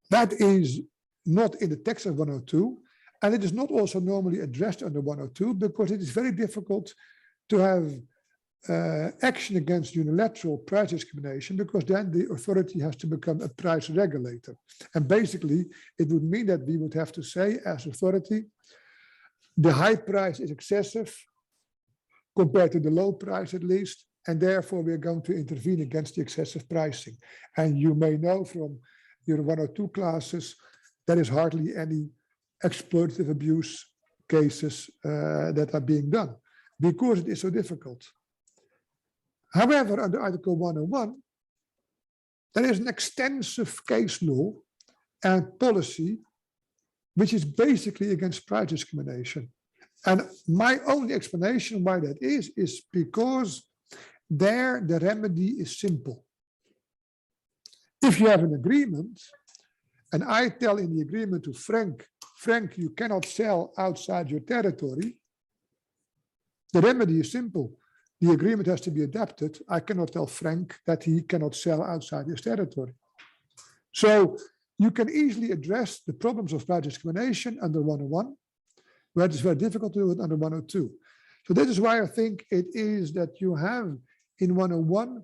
that is not in the text of 102, and it is not also normally addressed under 102 because it is very difficult to have action against unilateral price discrimination, because then the authority has to become a price regulator. And basically, it would mean that we would have to say as authority, the high price is excessive compared to the low price at least, and therefore we're going to intervene against the excessive pricing. And you may know from your 102 classes, there is hardly any exploitative abuse cases that are being done because it is so difficult. However, under Article 101, there is an extensive case law and policy which is basically against price discrimination. And my only explanation why that is because there the remedy is simple. If you have an agreement, and I tell in the agreement to Frank, you cannot sell outside your territory, the remedy is simple. The agreement has to be adapted. I cannot tell Frank that he cannot sell outside his territory. So you can easily address the problems of price discrimination under 101, where it is very difficult to do it under 102. So that is why I think it is that you have in 101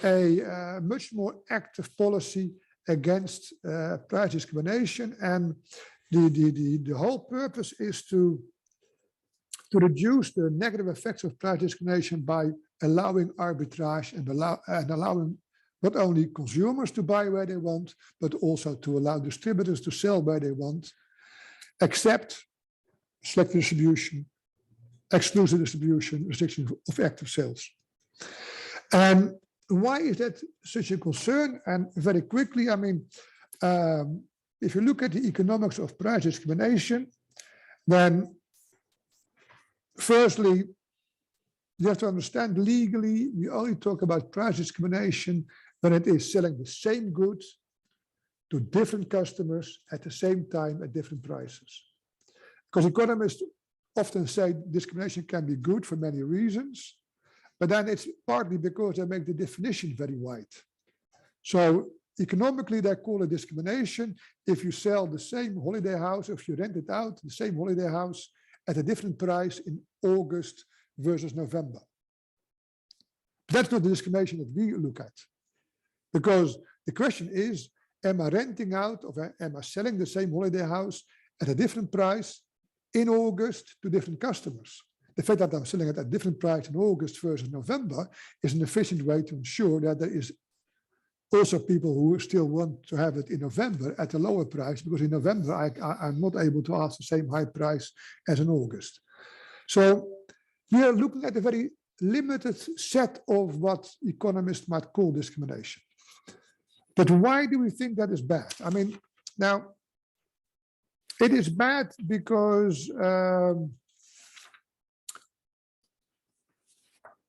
a much more active policy against price discrimination, and the whole purpose is to reduce the negative effects of price discrimination by allowing arbitrage and allowing not only consumers to buy where they want, but also to allow distributors to sell where they want, except selective distribution, exclusive distribution, restriction of active sales. And why is that such a concern? And very quickly, I mean, if you look at the economics of price discrimination, then firstly, you have to understand legally, we only talk about price discrimination when it is selling the same goods to different customers at the same time at different prices. Because economists often say discrimination can be good for many reasons, but then it's partly because they make the definition very wide. So economically, they call it discrimination if you sell the same holiday house, if you rent it out, the same holiday house at a different price in August versus November. That's not the discrimination that we look at. Because the question is, am I renting out or am I selling the same holiday house at a different price in August to different customers? The fact that I'm selling it at a different price in August versus November is an efficient way to ensure that there is also people who still want to have it in November at a lower price, because in November I'm not able to ask the same high price as in August. So we are looking at a very limited set of what economists might call discrimination. But why do we think that is bad? I mean, now, it is bad because,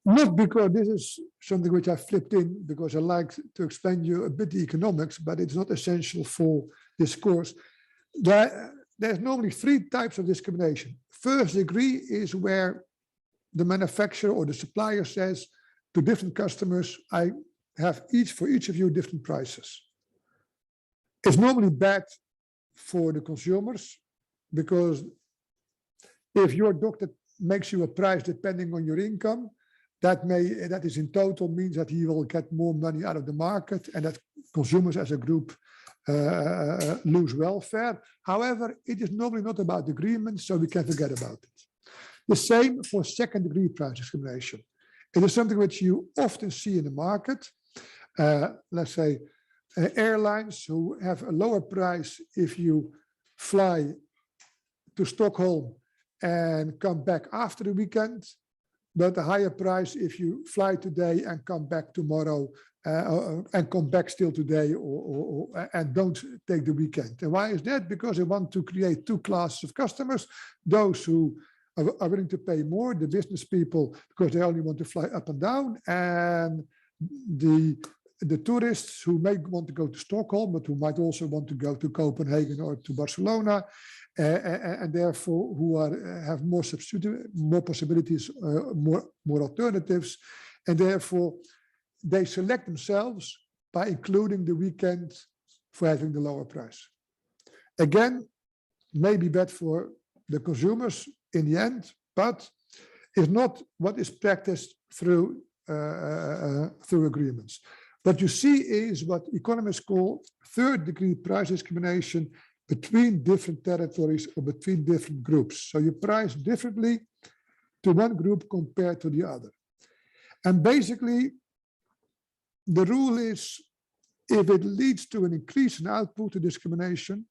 not because this is something which I flipped in because I like to explain you a bit the economics, but it's not essential for this course. There's normally three types of discrimination. First degree is where the manufacturer or the supplier says to different customers, I have for each of you different prices. It's normally bad for the consumers, because if your doctor makes you a price depending on your income, that is in total means that he will get more money out of the market, and that consumers as a group lose welfare. However, it is normally not about agreement, so we can forget about it. The same for second degree price discrimination. It is something which you often see in the market. Let's say airlines who have a lower price if you fly to Stockholm and come back after the weekend, but a higher price if you fly today and come back tomorrow, and come back still today, and don't take the weekend. And why is that? Because they want to create two classes of customers: those who are willing to pay more, the business people, because they only want to fly up and down, and the tourists who may want to go to Stockholm, but who might also want to go to Copenhagen or to Barcelona, and therefore who have more possibilities, more alternatives, and therefore they select themselves by including the weekend for having the lower price. Again, maybe bad for the consumers in the end, but it's not what is practiced through agreements. What you see is what economists call third degree price discrimination between different territories or between different groups. So you price differently to one group compared to the other. And basically, the rule is, if it leads to an increase in output to discrimination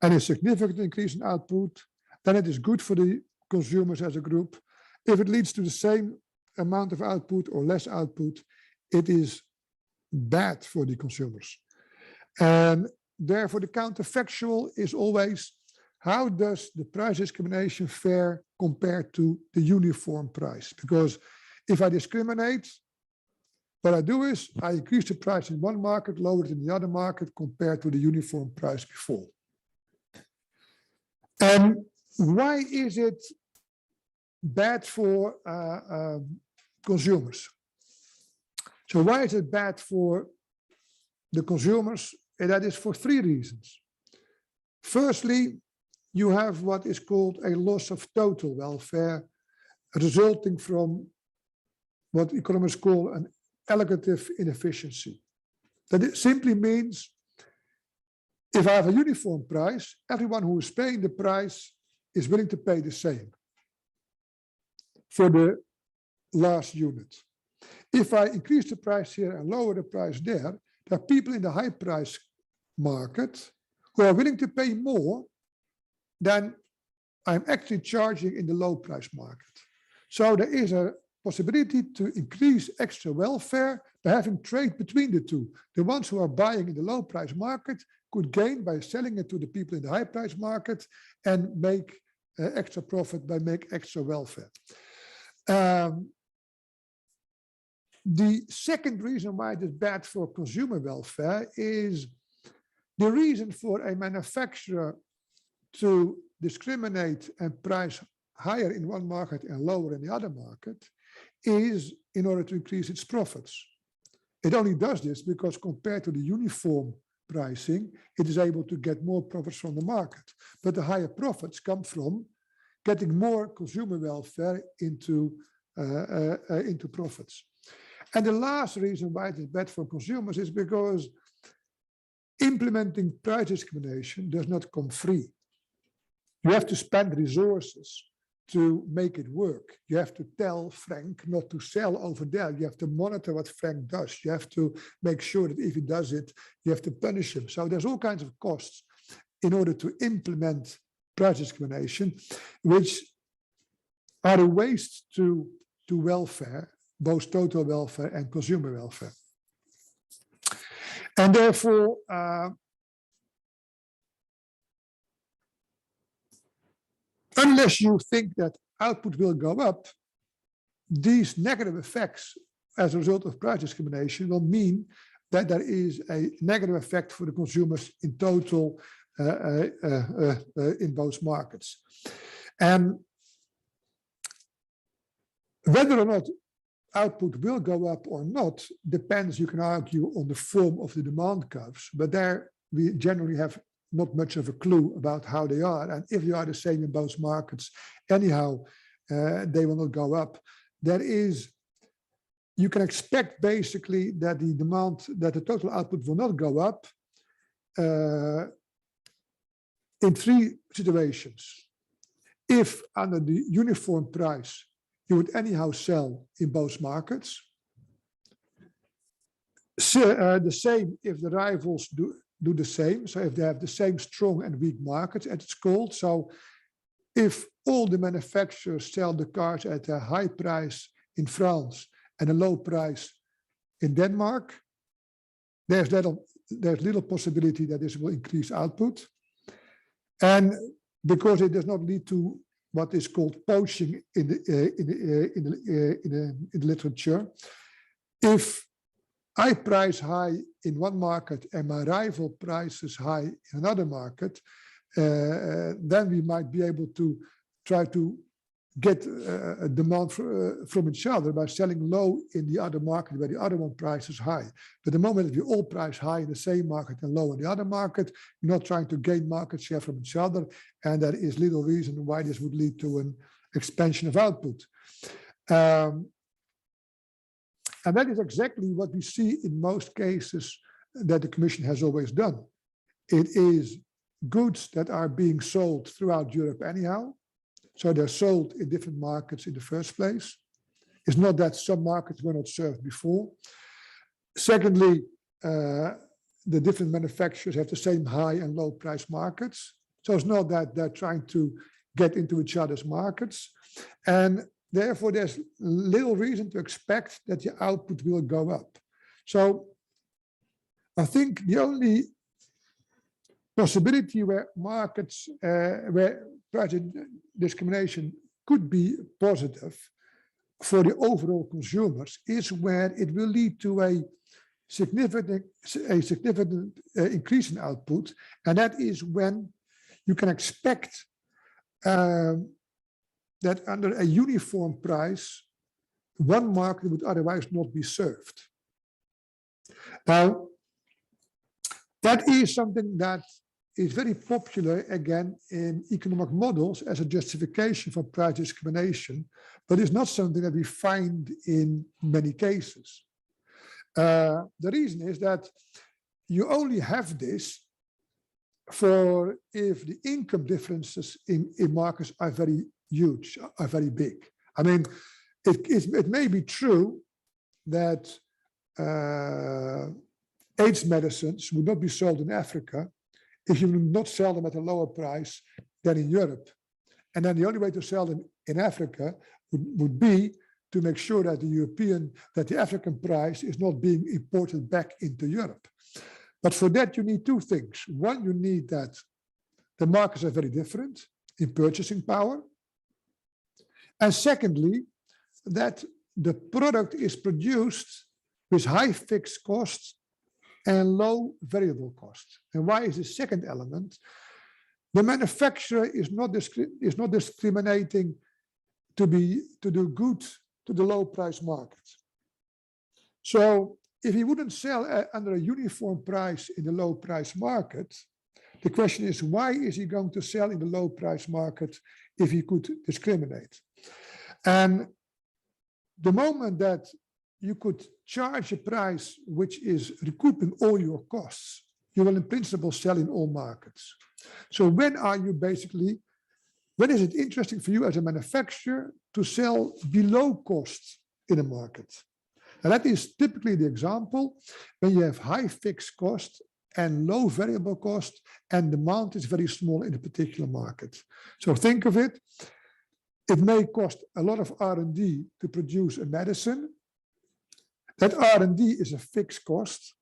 and a significant increase in output, then it is good for the consumers as a group. If it leads to the same amount of output or less output, it is bad for the consumers. And therefore, the counterfactual is always, how does the price discrimination fare compared to the uniform price? Because if I discriminate, what I do is I increase the price in one market, lower it in the other market compared to the uniform price before. And why is it bad for consumers? So why is it bad for the consumers? And that is for three reasons. Firstly, you have what is called a loss of total welfare, resulting from what economists call an allocative inefficiency. That it simply means, if I have a uniform price, everyone who is paying the price is willing to pay the same for the last unit. If I increase the price here and lower the price there are people in the high price market who are willing to pay more than I'm actually charging in the low price market. So there is a possibility to increase extra welfare by having trade between the two. The ones who are buying in the low price market could gain by selling it to the people in the high price market and make extra profit by making extra welfare. the second reason why it is bad for consumer welfare is the reason for a manufacturer to discriminate and price higher in one market and lower in the other market is in order to increase its profits. It only does this because compared to the uniform pricing, it is able to get more profits from the market. But the higher profits come from getting more consumer welfare into profits. And the last reason why it is bad for consumers is because implementing price discrimination does not come free. You have to spend resources to make it work. You have to tell Frank not to sell over there. You have to monitor what Frank does. You have to make sure that if he does it, you have to punish him. So there's all kinds of costs in order to implement price discrimination, which are a waste to welfare, both total welfare and consumer welfare. And therefore, unless you think that output will go up, these negative effects as a result of price discrimination will mean that there is a negative effect for the consumers in total in both markets. And whether or not output will go up or not depends, you can argue, on the form of the demand curves, but there we generally have not much of a clue about how they are. And if they are the same in both markets, anyhow, they will not go up. You can expect basically that the total output will not go up in three situations. If under the uniform price, you would anyhow sell in both markets. So, the same if the rivals do the same. So if they have the same strong and weak markets, as it's called. So if all the manufacturers sell the cars at a high price in France and a low price in Denmark, there's little possibility that this will increase output. And because it does not lead to what is called poaching in the literature, if I price high in one market and my rival prices high in another market, then we might be able to try to get a demand from each other by selling low in the other market where the other one prices high. But the moment that we all price high in the same market and low in the other market, we're not trying to gain market share from each other, and there is little reason why this would lead to an expansion of output. And that is exactly what we see in most cases that the Commission has always done. It is goods that are being sold throughout Europe anyhow. So they're sold in different markets in the first place. It's not that some markets were not served before. Secondly, the different manufacturers have the same high and low price markets. So it's not that they're trying to get into each other's markets. And therefore, there's little reason to expect that the output will go up. So I think the only possibility where markets, where price discrimination could be positive for the overall consumers is where it will lead to a significant increase in output. And that is when you can expect that under a uniform price, one market would otherwise not be served. Now, that is something that is very popular, again, in economic models as a justification for price discrimination, but it's not something that we find in many cases. The reason is that you only have this for if the income differences in markets are very huge, are very big. I mean, it may be true that AIDS medicines would not be sold in Africa if you would not sell them at a lower price than in Europe. And then the only way to sell them in Africa would be to make sure that the African price is not being imported back into Europe. But for that, you need two things. One, you need that the markets are very different in purchasing power. And secondly, that the product is produced with high fixed costs and low variable costs. And why is the second element? The manufacturer is not discriminating to do good to the low price market. So if he wouldn't sell under a uniform price in the low price market, the question is, why is he going to sell in the low price market if he could discriminate? And the moment that you could charge a price which is recouping all your costs, you will in principle sell in all markets. So when is it interesting for you as a manufacturer to sell below cost in a market? And that is typically the example when you have high fixed cost and low variable cost and demand is very small in a particular market. So think of it. It may cost a lot of R&D to produce a medicine. That R&D is a fixed cost.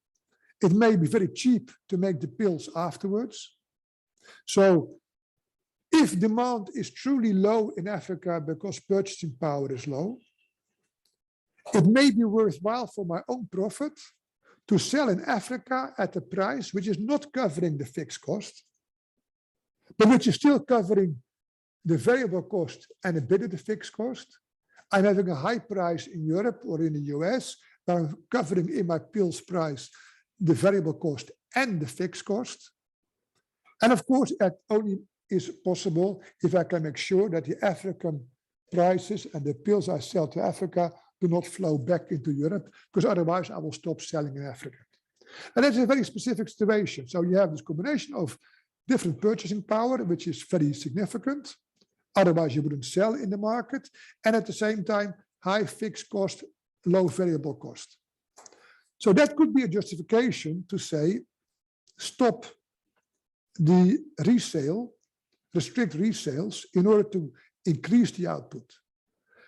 It may be very cheap to make the pills afterwards. So if demand is truly low in Africa because purchasing power is low, it may be worthwhile for my own profit to sell in Africa at a price which is not covering the fixed cost, but which is still covering the variable cost and a bit of the fixed cost. I'm having a high price in Europe or in the US, but I'm covering in my pills price the variable cost and the fixed cost. And of course, that only is possible if I can make sure that the African prices and the pills I sell to Africa do not flow back into Europe, because otherwise I will stop selling in Africa. And that's a very specific situation. So you have this combination of different purchasing power, which is very significant. Otherwise you wouldn't sell in the market. And at the same time, high fixed cost, low variable cost. So that could be a justification to say, stop the resale, restrict resales in order to increase the output.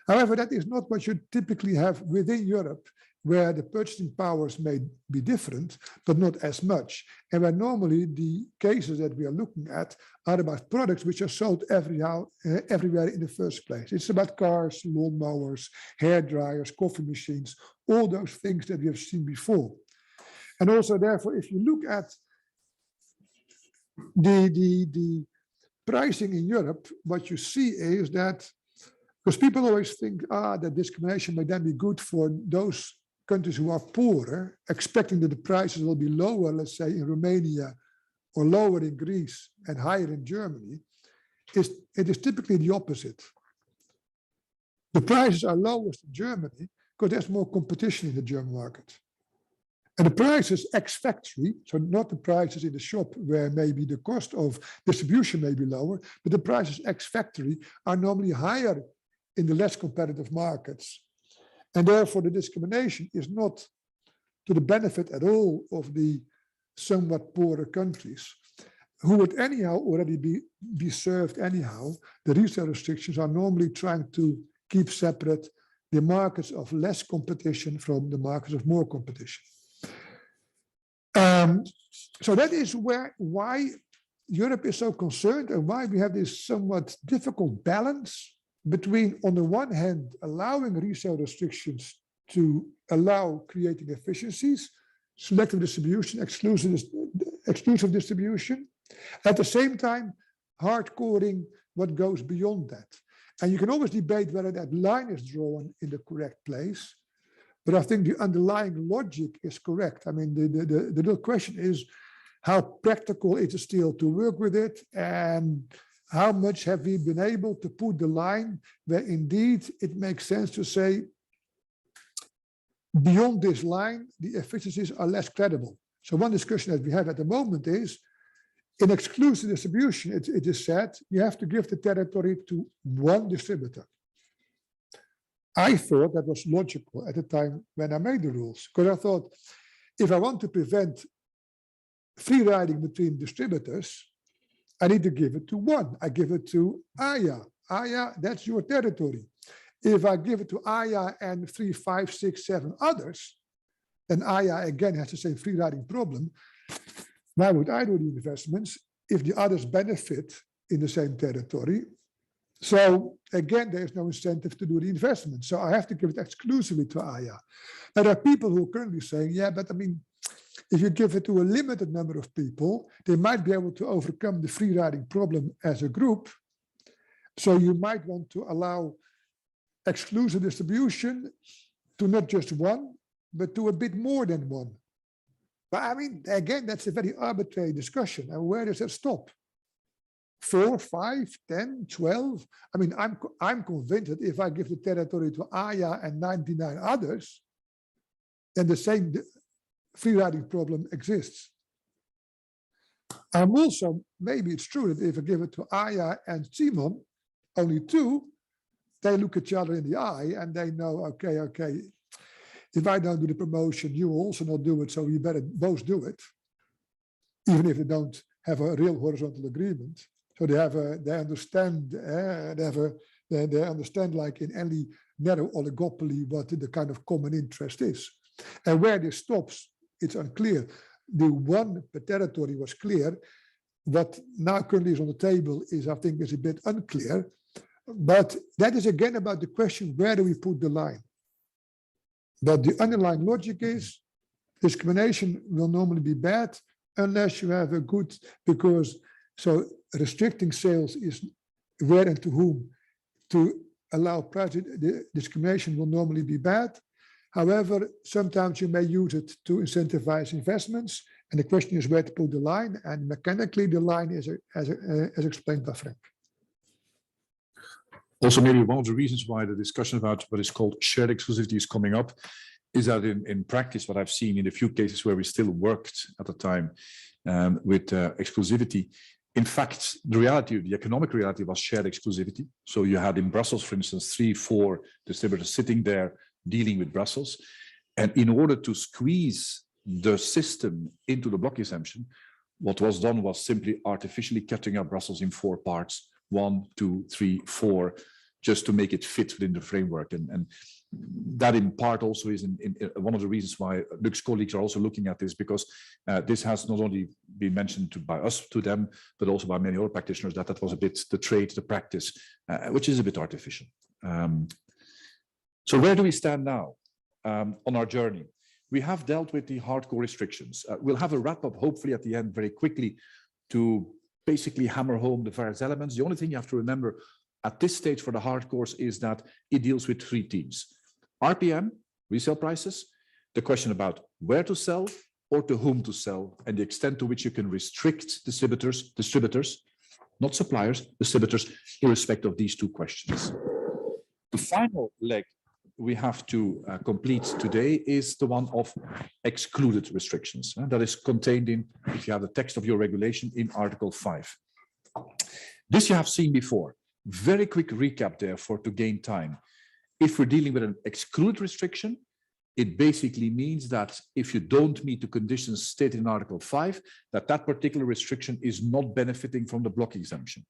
However, that is not what you typically have within Europe, where the purchasing powers may be different, but not as much. And where normally the cases that we are looking at are about products which are sold everywhere in the first place. It's about cars, lawnmowers, hair dryers, coffee machines, all those things that we have seen before. And also, therefore, if you look at the pricing in Europe, what you see is that, because people always think, that discrimination may then be good for those countries who are poorer, expecting that the prices will be lower, let's say in Romania, or lower in Greece and higher in Germany. It is typically the opposite. The prices are lowest in Germany because there's more competition in the German market. And the prices ex-factory, so not the prices in the shop where maybe the cost of distribution may be lower, but the prices ex-factory are normally higher in the less competitive markets. And therefore the discrimination is not to the benefit at all of the somewhat poorer countries, who would anyhow already be served anyhow. The resale restrictions are normally trying to keep separate the markets of less competition from the markets of more competition. So that is why Europe is so concerned and why we have this somewhat difficult balance between, on the one hand, allowing resale restrictions to allow creating efficiencies, selective distribution, exclusive distribution, at the same time, hardcoring what goes beyond that. And you can always debate whether that line is drawn in the correct place, but I think the underlying logic is correct. I mean, the real question is, how practical is it still to work with it, and how much have we been able to put the line where indeed it makes sense to say, beyond this line, the efficiencies are less credible. So one discussion that we have at the moment is, in exclusive distribution, it is said, you have to give the territory to one distributor. I thought that was logical at the time when I made the rules, because I thought, if I want to prevent free riding between distributors, I need to give it to one. I give it to Aya. Aya, that's your territory. If I give it to Aya and 3, 5, 6, 7 others, then Aya again has the same free riding problem. Why would I do the investments if the others benefit in the same territory? So again, there is no incentive to do the investment. So I have to give it exclusively to AYA. Now, there are people who are currently saying, yeah, but I mean, if you give it to a limited number of people, they might be able to overcome the free riding problem as a group. So you might want to allow exclusive distribution to not just one, but to a bit more than one. But I mean, again, that's a very arbitrary discussion. And where does that stop? 4, 5, 10, 12. I mean, I'm convinced that if I give the territory to AYA and 99 others, then the same free riding problem exists. I'm also, maybe it's true that if I give it to AYA and Simon, only 2, they look each other in the eye and they know, okay, if I don't do the promotion, you will also not do it, so we better both do it, even if they don't have a real horizontal agreement. So they understand, they understand, like in any narrow oligopoly, what the kind of common interest is. And where this stops, it's unclear. The one per territory was clear. What now currently is on the table is, I think, is a bit unclear. But that is again about the question, where do we put the line? But the underlying logic is discrimination will normally be bad unless you have a good, because so restricting sales is where and to whom to allow price discrimination will normally be bad. However, sometimes you may use it to incentivize investments. And the question is where to put the line. And mechanically, the line is as explained by Frank. Also, maybe one of the reasons why the discussion about what is called shared exclusivity is coming up is that in practice, what I've seen in a few cases where we still worked at the time with exclusivity, in fact, the reality, the economic reality was shared exclusivity. So you had in Brussels, for instance, 3, 4 distributors sitting there dealing with Brussels. And in order to squeeze the system into the block exemption, what was done was simply artificially cutting up Brussels in 4 parts, 1, 2, 3, 4, just to make it fit within the framework. And that in part also is in one of the reasons why Luke's colleagues are also looking at this, because this has not only been mentioned by us to them, but also by many other practitioners, that was a bit the trade, the practice, which is a bit artificial. So where do we stand now on our journey? We have dealt with the hardcore restrictions. We'll have a wrap up, hopefully at the end very quickly, to basically hammer home the various elements. The only thing you have to remember at this stage for the hardcores is that it deals with 3 themes: RPM, resale prices, the question about where to sell or to whom to sell, and the extent to which you can restrict distributors, not suppliers, distributors, irrespective of these 2 questions. The final leg we have to complete today is the one of excluded restrictions. That is contained in, if you have the text of your regulation, in Article 5. This you have seen before. Very quick recap, therefore, to gain time. If we're dealing with an excluded restriction, it basically means that if you don't meet the conditions stated in Article 5, that particular restriction is not benefiting from the block exemption,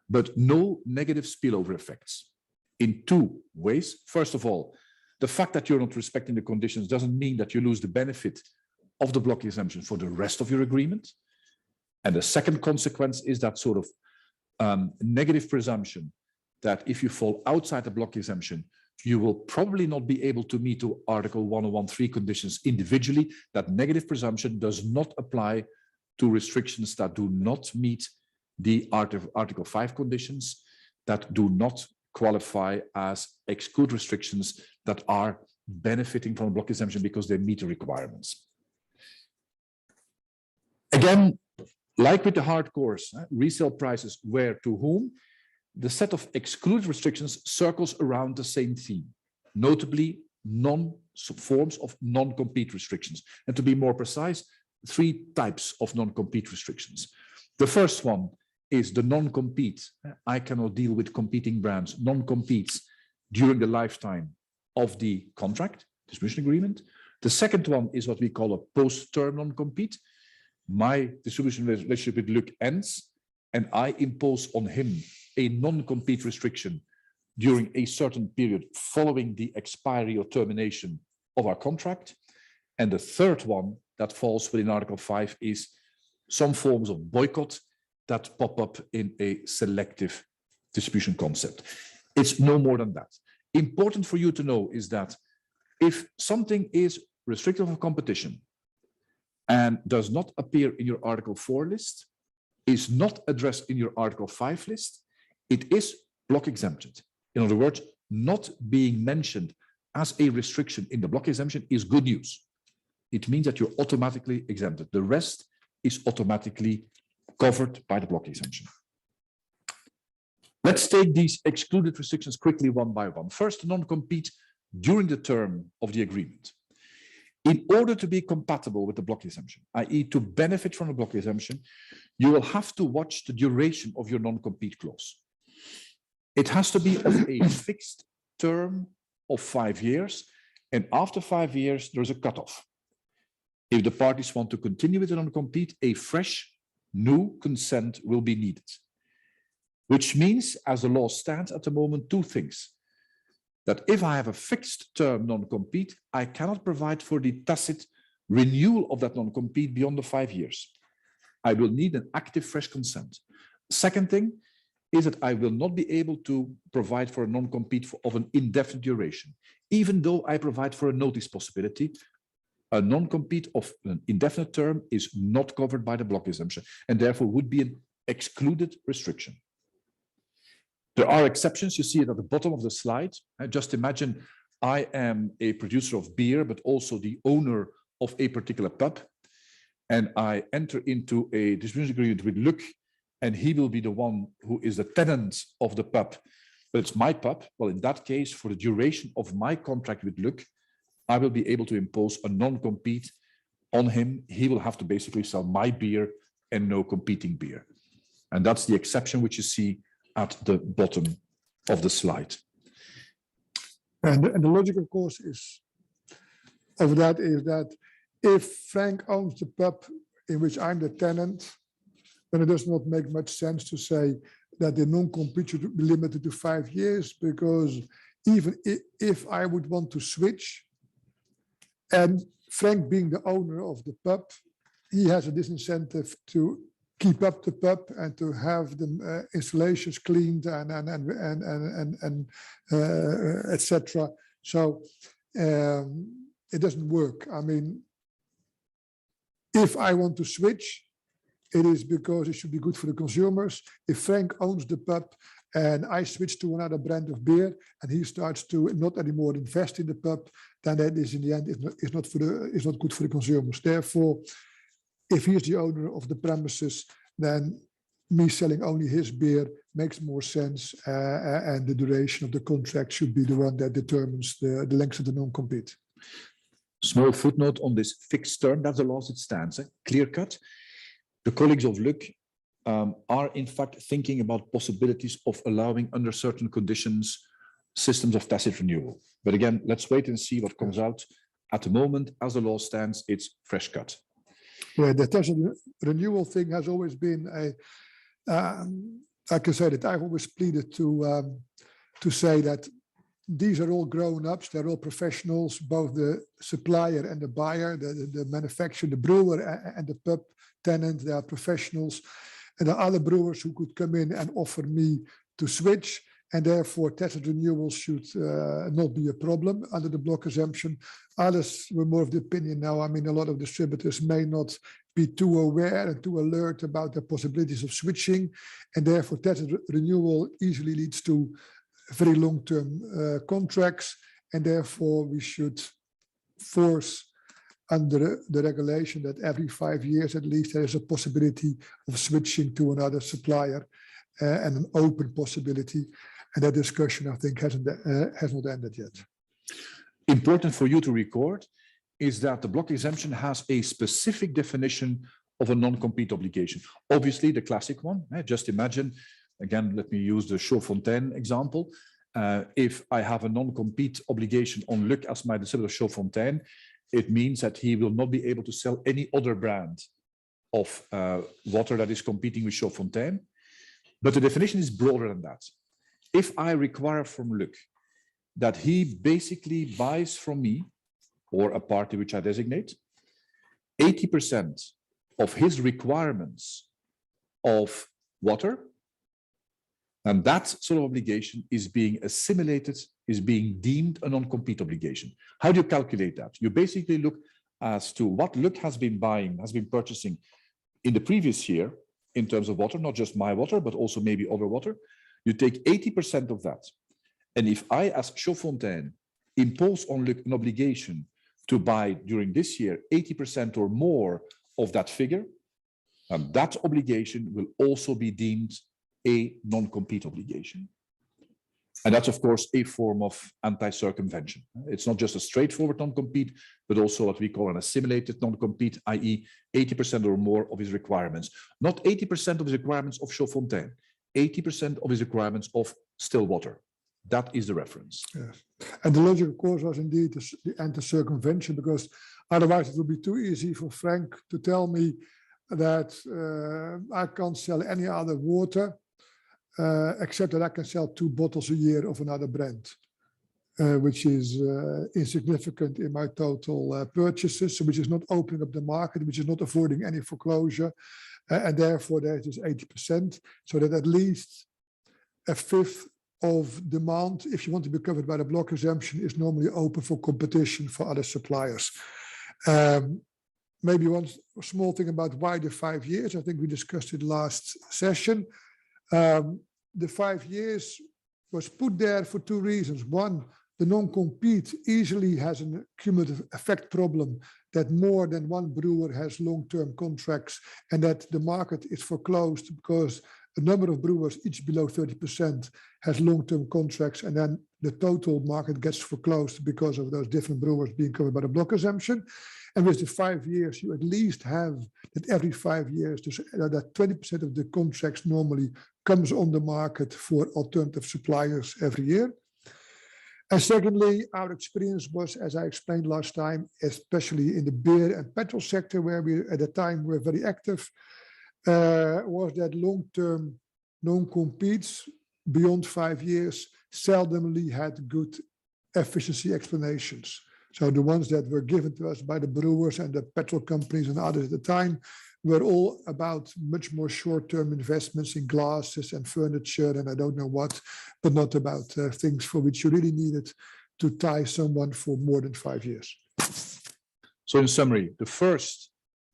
but no negative spillover effects. In 2 ways. First of all, the fact that you're not respecting the conditions doesn't mean that you lose the benefit of the block exemption for the rest of your agreement. And the second consequence is that sort of negative presumption that if you fall outside the block exemption, you will probably not be able to meet to Article 1013 conditions individually. That negative presumption does not apply to restrictions that do not meet the Article 5 conditions, that do not qualify as exclude restrictions that are benefiting from a block exemption because they meet the requirements. Again, like with the hardcores, resale prices, where to whom, the set of excluded restrictions circles around the same theme, notably forms of non-compete restrictions. And to be more precise, 3 types of non-compete restrictions. The first one is the non-compete. I cannot deal with competing brands, non-competes during the lifetime of the contract, distribution agreement. The second one is what we call a post-term non-compete. My distribution relationship with Luc ends, and I impose on him a non-compete restriction during a certain period following the expiry or termination of our contract. And the third one that falls within Article 5 is some forms of boycott that pop up in a selective distribution concept. It's no more than that. Important for you to know is that if something is restrictive of competition and does not appear in your Article 4 list, is not addressed in your Article 5 list, it is block exempted. In other words, not being mentioned as a restriction in the block exemption is good news. It means that you're automatically exempted. The rest is automatically covered by the block exemption. Let's take these excluded restrictions quickly one by one. First, non-compete during the term of the agreement. In order to be compatible with the block exemption, i.e. to benefit from the block exemption, you will have to watch the duration of your non-compete clause. It has to be of a fixed term of 5 years, and after 5 years, there's a cutoff. If the parties want to continue with the non-compete, a fresh, new consent will be needed. Which means, as the law stands at the moment, two things. That if I have a fixed term non-compete, I cannot provide for the tacit renewal of that non-compete beyond the 5 years. I will need an active fresh consent. Second thing is that I will not be able to provide for a non-compete of an indefinite duration. Even though I provide for a notice possibility, a non-compete of an indefinite term is not covered by the block exemption and therefore would be an excluded restriction. There are exceptions. You see it at the bottom of the slide. Just imagine I am a producer of beer, but also the owner of a particular pub. And I enter into a distribution agreement with Luc, and he will be the one who is the tenant of the pub, but it's my pub. Well, in that case, for the duration of my contract with Luc, I will be able to impose a non-compete on him. He will have to basically sell my beer and no competing beer. And that's the exception which you see at the bottom of the slide. And the logical course of that is that if Frank owns the pub in which I'm the tenant, then it does not make much sense to say that the non-compete should be limited to 5 years, because even if I would want to switch, and Frank being the owner of the pub, he has a disincentive to keep up the pub and to have the installations cleaned and etc. So it doesn't work. I mean, if I want to switch, it is because it should be good for the consumers. If Frank owns the pub and I switch to another brand of beer and he starts to not anymore invest in the pub, then that is in the end is not good for the consumers. Therefore, if he's the owner of the premises, then me selling only his beer makes more sense, and the duration of the contract should be the one that determines the length of the non-compete. Small footnote on this fixed term, that's the law as it stands, clear cut. The colleagues of Luc are in fact thinking about possibilities of allowing under certain conditions systems of tacit renewal. But again, let's wait and see what comes out. At the moment, as the law stands, it's fresh cut. Yeah, the tacit renewal thing has always been I can say that I've always pleaded to say that these are all grown-ups, they're all professionals, both the supplier and the buyer, the manufacturer, the brewer and the pub tenant, they are professionals. And there are other brewers who could come in and offer me to switch, and therefore tacit renewal should not be a problem under the block exemption. Others were more of the opinion now. I mean, a lot of distributors may not be too aware and too alert about the possibilities of switching, and therefore tacit renewal easily leads to very long-term contracts, and therefore we should force under the regulation that every 5 years at least there is a possibility of switching to another supplier, and an open possibility. And that discussion, I think, has not ended yet. Important for you to record is that the block exemption has a specific definition of a non-compete obligation. Obviously, the classic one, just imagine, again, let me use the Chaudfontaine example. If I have a non-compete obligation on Luc as my distributor Chaudfontaine, it means that he will not be able to sell any other brand of water that is competing with Chaudfontaine. But the definition is broader than that. If I require from Luc that he basically buys from me or a party which I designate 80% of his requirements of water, And that sort of obligation is being assimilated, is being deemed a non-compete obligation. How do you calculate that? You basically look as to what Luc has been buying, has been purchasing in the previous year in terms of water, not just my water, but also maybe other water. You take 80% of that. And if I, as Chaudfontaine, impose on Luc an obligation to buy during this year 80% or more of that figure, that obligation will also be deemed a non-compete obligation. And that's, of course, a form of anti-circumvention. It's not just a straightforward non-compete, but also what we call an assimilated non-compete, i.e. 80% or more of his requirements. Not 80% of his requirements of Chaudfontaine, 80% of his requirements of still water. That is the reference. Yes. And the logic, of course, was indeed the anti-circumvention, because otherwise it would be too easy for Frank to tell me that I can't sell any other water except that I can sell 2 bottles a year of another brand, which is insignificant in my total purchases, so which is not opening up the market, which is not avoiding any foreclosure, and therefore there's this 80%, so that at least a fifth of demand, if you want to be covered by the block exemption, is normally open for competition for other suppliers. Maybe one small thing about why the 5 years. I think we discussed it last session. The 5 years was put there for 2 reasons. One, the non-compete easily has a cumulative effect problem that more than one brewer has long-term contracts and that the market is foreclosed because a number of brewers, each below 30%, has long-term contracts, and then the total market gets foreclosed because of those different brewers being covered by the block exemption. And with the 5 years, you at least have that every 5 years, that 20% of the contracts normally comes on the market for alternative suppliers every year. And secondly, our experience was, as I explained last time, especially in the beer and petrol sector, where we at the time were very active, was that long-term non-competes beyond 5 years seldomly had good efficiency explanations. So the ones that were given to us by the brewers and the petrol companies and others at the time were all about much more short-term investments in glasses and furniture and I don't know what, but not about things for which you really needed to tie someone for more than 5 years. So in summary, the first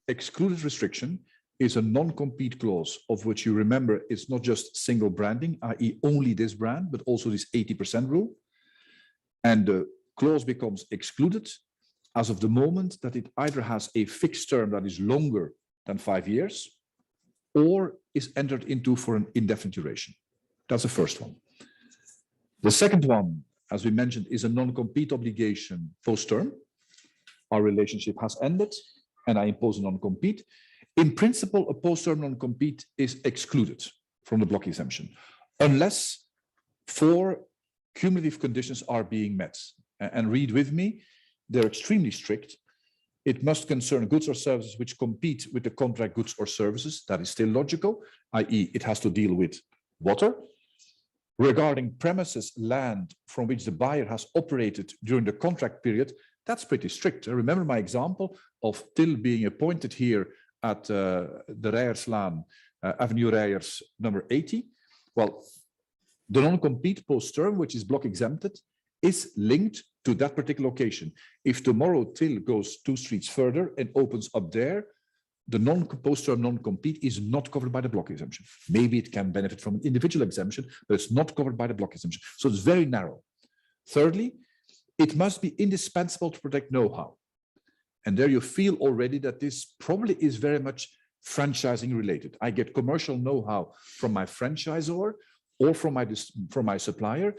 excluded restriction is a non-compete clause of which you remember it's not just single branding, i.e. only this brand, but also this 80% rule. And the clause becomes excluded as of the moment that it either has a fixed term that is longer than 5 years or is entered into for an indefinite duration. That's the first one. The second one, as we mentioned, is a non-compete obligation post-term. Our relationship has ended and I impose a non-compete. In principle, a post-term non-compete is excluded from the block exemption unless 4 cumulative conditions are being met. And read with me, they're extremely strict. It must concern goods or services which compete with the contract goods or services. That is still logical, i.e. it has to deal with water. Regarding premises, land from which the buyer has operated during the contract period, that's pretty strict. Remember my example of Till being appointed here at the Rijerslaan, Avenue Rijers, number 80. Well, the non-compete post-term, which is block exempted, is linked to that particular location. If tomorrow Till goes 2 streets further and opens up there, the post-term non-compete is not covered by the block exemption. Maybe it can benefit from an individual exemption, but it's not covered by the block exemption. So it's very narrow. Thirdly, it must be indispensable to protect know-how. And there you feel already that this probably is very much franchising related. I get commercial know-how from my franchisor or from my supplier.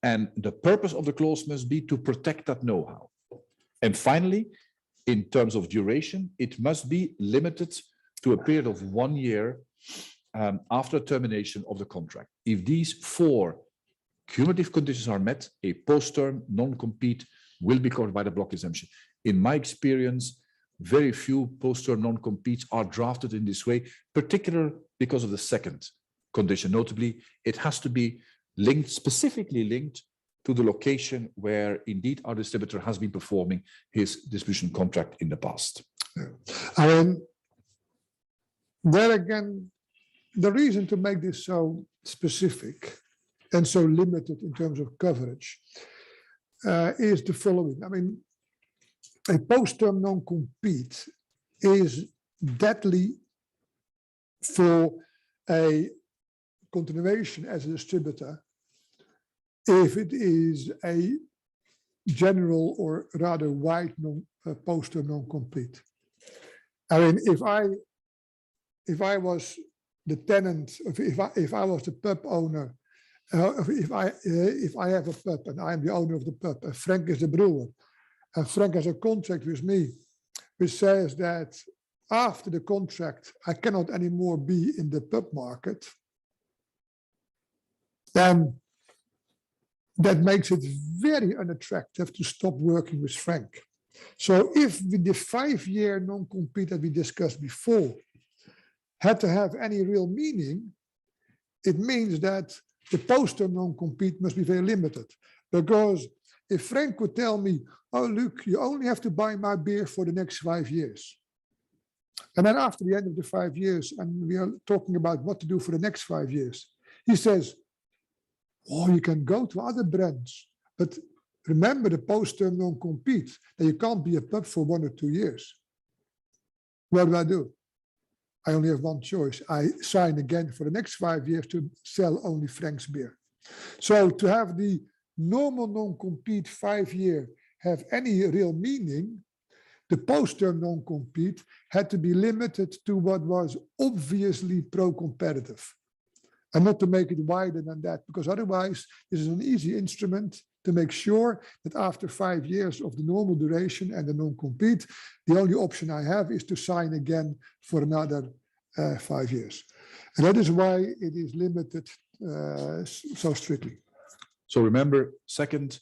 And the purpose of the clause must be to protect that know-how. And finally, in terms of duration, it must be limited to a period of 1 year after termination of the contract. If these 4 cumulative conditions are met, a post-term non-compete will be covered by the block exemption. In my experience, very few post-term non-competes are drafted in this way, particularly because of the second condition. Notably, it has to be linked, specifically linked to the location where indeed our distributor has been performing his distribution contract in the past. Yeah. There again, the reason to make this so specific and so limited in terms of coverage is the following. I mean, a post-term non-compete is deadly for a continuation as a distributor if it is a general or rather wide post-term non-compete. I mean, if I was the tenant, if I was the pub owner, if I have a pub and I'm the owner of the pub, and Frank is the brewer, and Frank has a contract with me, which says that after the contract I cannot anymore be in the pub market, then that makes it very unattractive to stop working with Frank. So if the 5-year non-compete that we discussed before had to have any real meaning, it means that the post-term non-compete must be very limited. Because if Frank could tell me, oh, look, you only have to buy my beer for the next 5 years. And then after the end of the 5 years, and we are talking about what to do for the next 5 years, he says, oh, you can go to other brands, but remember the post-term non-compete, that you can't be a pub for 1 or 2 years. What do? I only have one choice. I sign again for the next 5 years to sell only Frank's beer. So to have the normal non-compete 5-year have any real meaning, the post-term non-compete had to be limited to what was obviously pro-competitive, and not to make it wider than that, because otherwise this is an easy instrument to make sure that after 5 years of the normal duration and the non-compete, the only option I have is to sign again for another 5 years. And that is why it is limited so strictly. So remember, second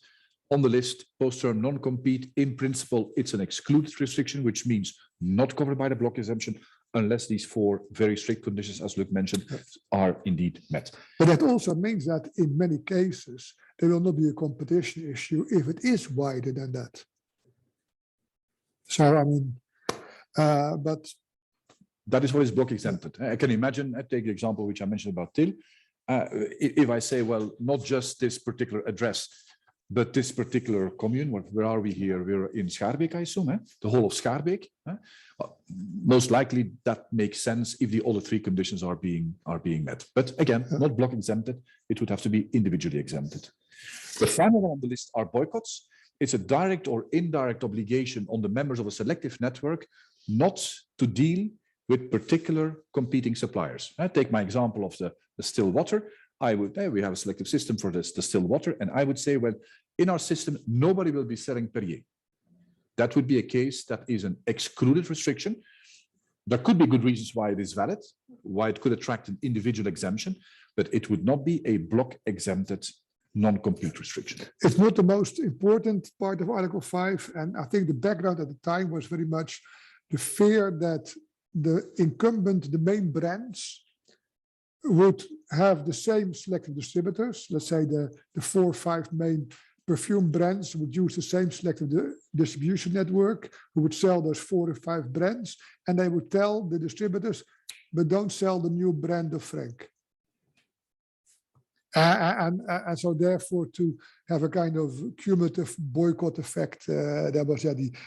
on the list, post-term non-compete, in principle, it's an excluded restriction, which means not covered by the block exemption, unless these 4 very strict conditions, as Luc mentioned, are indeed met. But that also means that in many cases, there will not be a competition issue if it is wider than that. So, I mean, but... That is what is block exempted. I can imagine, I take the example which I mentioned about Til. If I say, well, not just this particular address, but this particular commune, where are we here? We're in Schaarbeek, I assume, the whole of Schaarbeek. Well, most likely that makes sense if the other 3 conditions are being met. But again, not block exempted, it would have to be individually exempted. The final one on the list are boycotts. It's a direct or indirect obligation on the members of a selective network not to deal with particular competing suppliers. Take my example of the still water. We have a selective system for this, the still water, and I would say, well, in our system, nobody will be selling Perrier. That would be a case that is an excluded restriction. There could be good reasons why it is valid, why it could attract an individual exemption, but it would not be a block exempted non-compete restriction. It's not the most important part of Article 5, and I think the background at the time was very much the fear that the incumbent, the main brands, would have the same selective distributors. Let's say the 4 or 5 main perfume brands would use the same selective distribution network, who would sell those 4 or 5 brands, and they would tell the distributors, but don't sell the new brand of Frank. And so therefore to have a kind of cumulative boycott effect, that was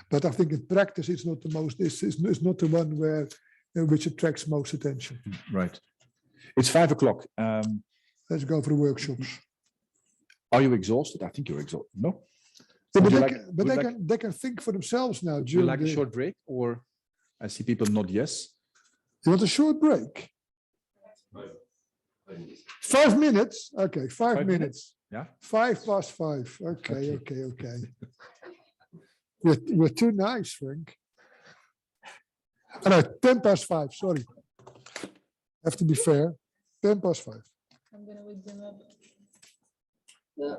but I think in practice it's not the most, it's not the one where which attracts most attention. Right. It's 5 o'clock. Let's go for the workshops. Are you exhausted? I think you're exhausted. No? Yeah, but they can think for themselves now. Would you like a short break, or I see people nod yes? You want a short break? 5 minutes? Okay, 5 minutes. Yeah. 5:05. Okay. We're too nice, Frank. Oh, no, 5:10. Sorry. Have to be fair. 5:10. I'm gonna wake them up. Yeah.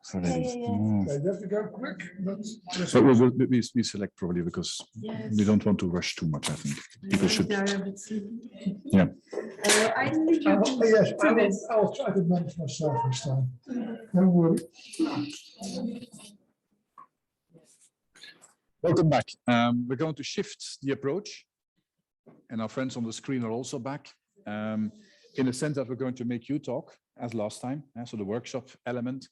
Mm. Okay, you have to go quick. But we select probably because we don't want to rush too much. I think people should. Yeah. Yes, I will try to manage myself this time. Don't worry. Welcome back. We're going to shift the approach, and our friends on the screen are also back. In the sense that we're going to make you talk as last time. So the workshop element,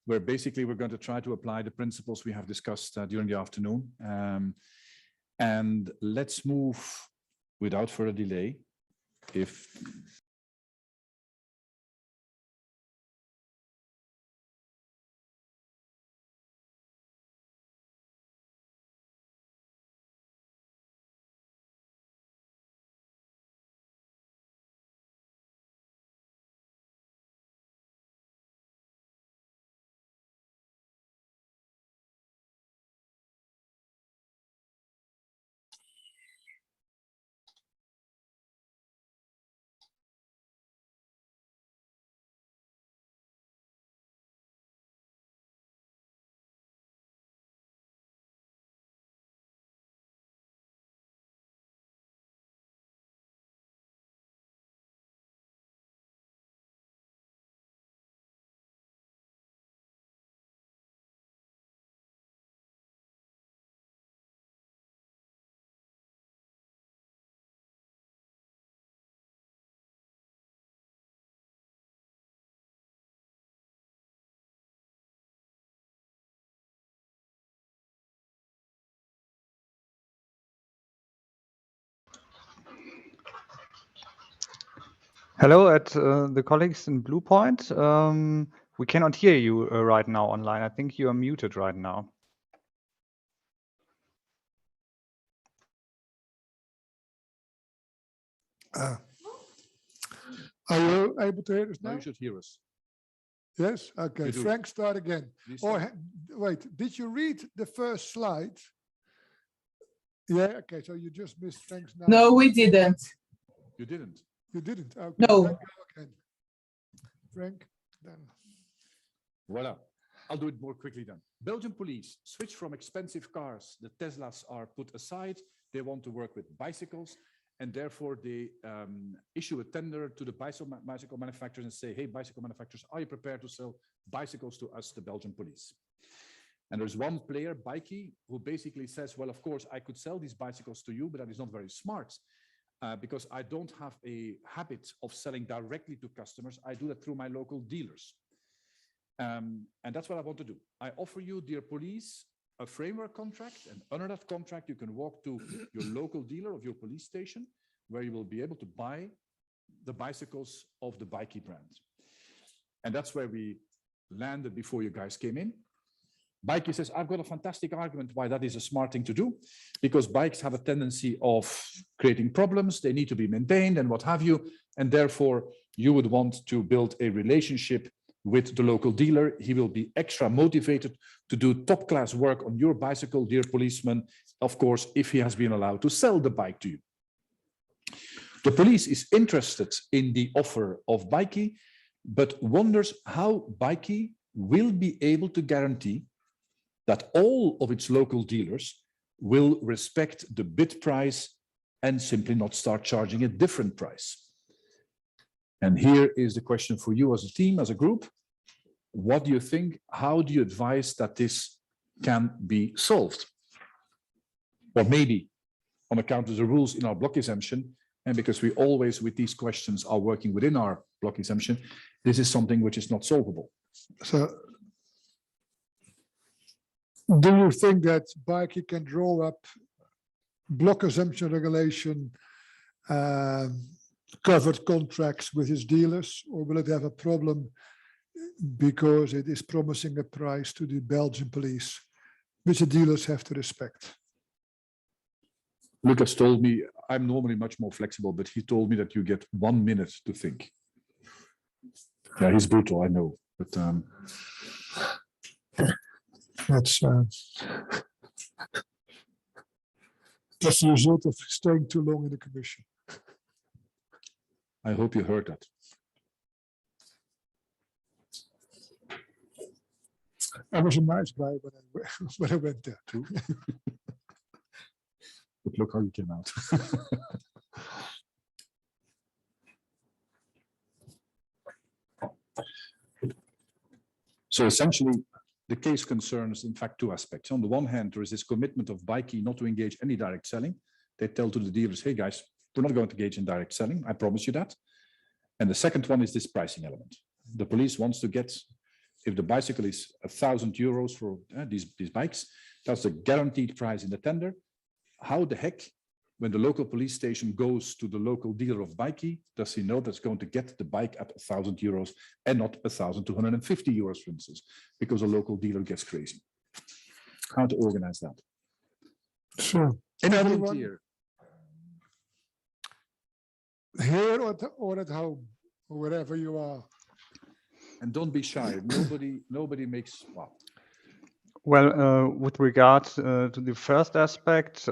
where basically we're going to try to apply the principles we have discussed during the afternoon. And let's move without further delay. Hello at the colleagues in Blue Point. We cannot hear you right now online. I think you are muted right now. Are you able to hear us now? Now you should hear us. Yes? Okay. Frank, start again. Or wait, did you read the first slide? Yeah, okay. So you just missed Frank's now. No, we didn't. You didn't? You didn't? Okay. No. Then go again. Frank, then. Voila. I'll do it more quickly then. Belgian police switch from expensive cars. The Teslas are put aside. They want to work with bicycles. And therefore, they issue a tender to the bicycle manufacturers and say, hey, bicycle manufacturers, are you prepared to sell bicycles to us, the Belgian police? And there's one player, Bikey, who basically says, well, of course, I could sell these bicycles to you, but that is not very smart because I don't have a habit of selling directly to customers. I do that through my local dealers. And that's what I want to do. I offer you, dear police, a framework contract, and under that contract, you can walk to your local dealer of your police station, where you will be able to buy the bicycles of the Bikey brand. And that's where we landed before you guys came in. Bikey says, I've got a fantastic argument why that is a smart thing to do, because bikes have a tendency of creating problems. They need to be maintained and what have you. And therefore, you would want to build a relationship with the local dealer. He will be extra motivated to do top class work on your bicycle, dear policeman, of course, if he has been allowed to sell the bike to you. The police is interested in the offer of Bikey, but wonders how Bikey will be able to guarantee that all of its local dealers will respect the bid price and simply not start charging a different price. And here is the question for you as a team, as a group. What do you think? How do you advise that this can be solved? Or maybe on account of the rules in our block exemption, and because we always with these questions are working within our block exemption, this is something which is not solvable. So do you think that Bikey can draw up block exemption regulation covered contracts with his dealers, or will it have a problem because it is promising a price to the Belgian police, which the dealers have to respect? Lucas told me, I'm normally much more flexible, but he told me that you get 1 minute to think. Yeah, he's brutal, I know, but that's the result of staying too long in the commission. I hope you heard that. I was a nice guy when I went there too. But look how you came out. So essentially, the case concerns, in fact, two aspects. On the one hand, there is this commitment of Bikey not to engage any direct selling. They tell to the dealers, hey guys, we're not going to engage in direct selling. I promise you that. And the second one is this pricing element. The police wants to get, if the bicycle is €1,000 for these bikes, that's the guaranteed price in the tender. How the heck, when the local police station goes to the local dealer of Bikey, does he know that's going to get the bike at €1,000 and not €1,250, for instance, because a local dealer gets crazy? How to organize that? So, Any anyone volunteer? here or at home, or wherever you are. And don't be shy. Nobody makes, well. Well, with regard to the first aspect,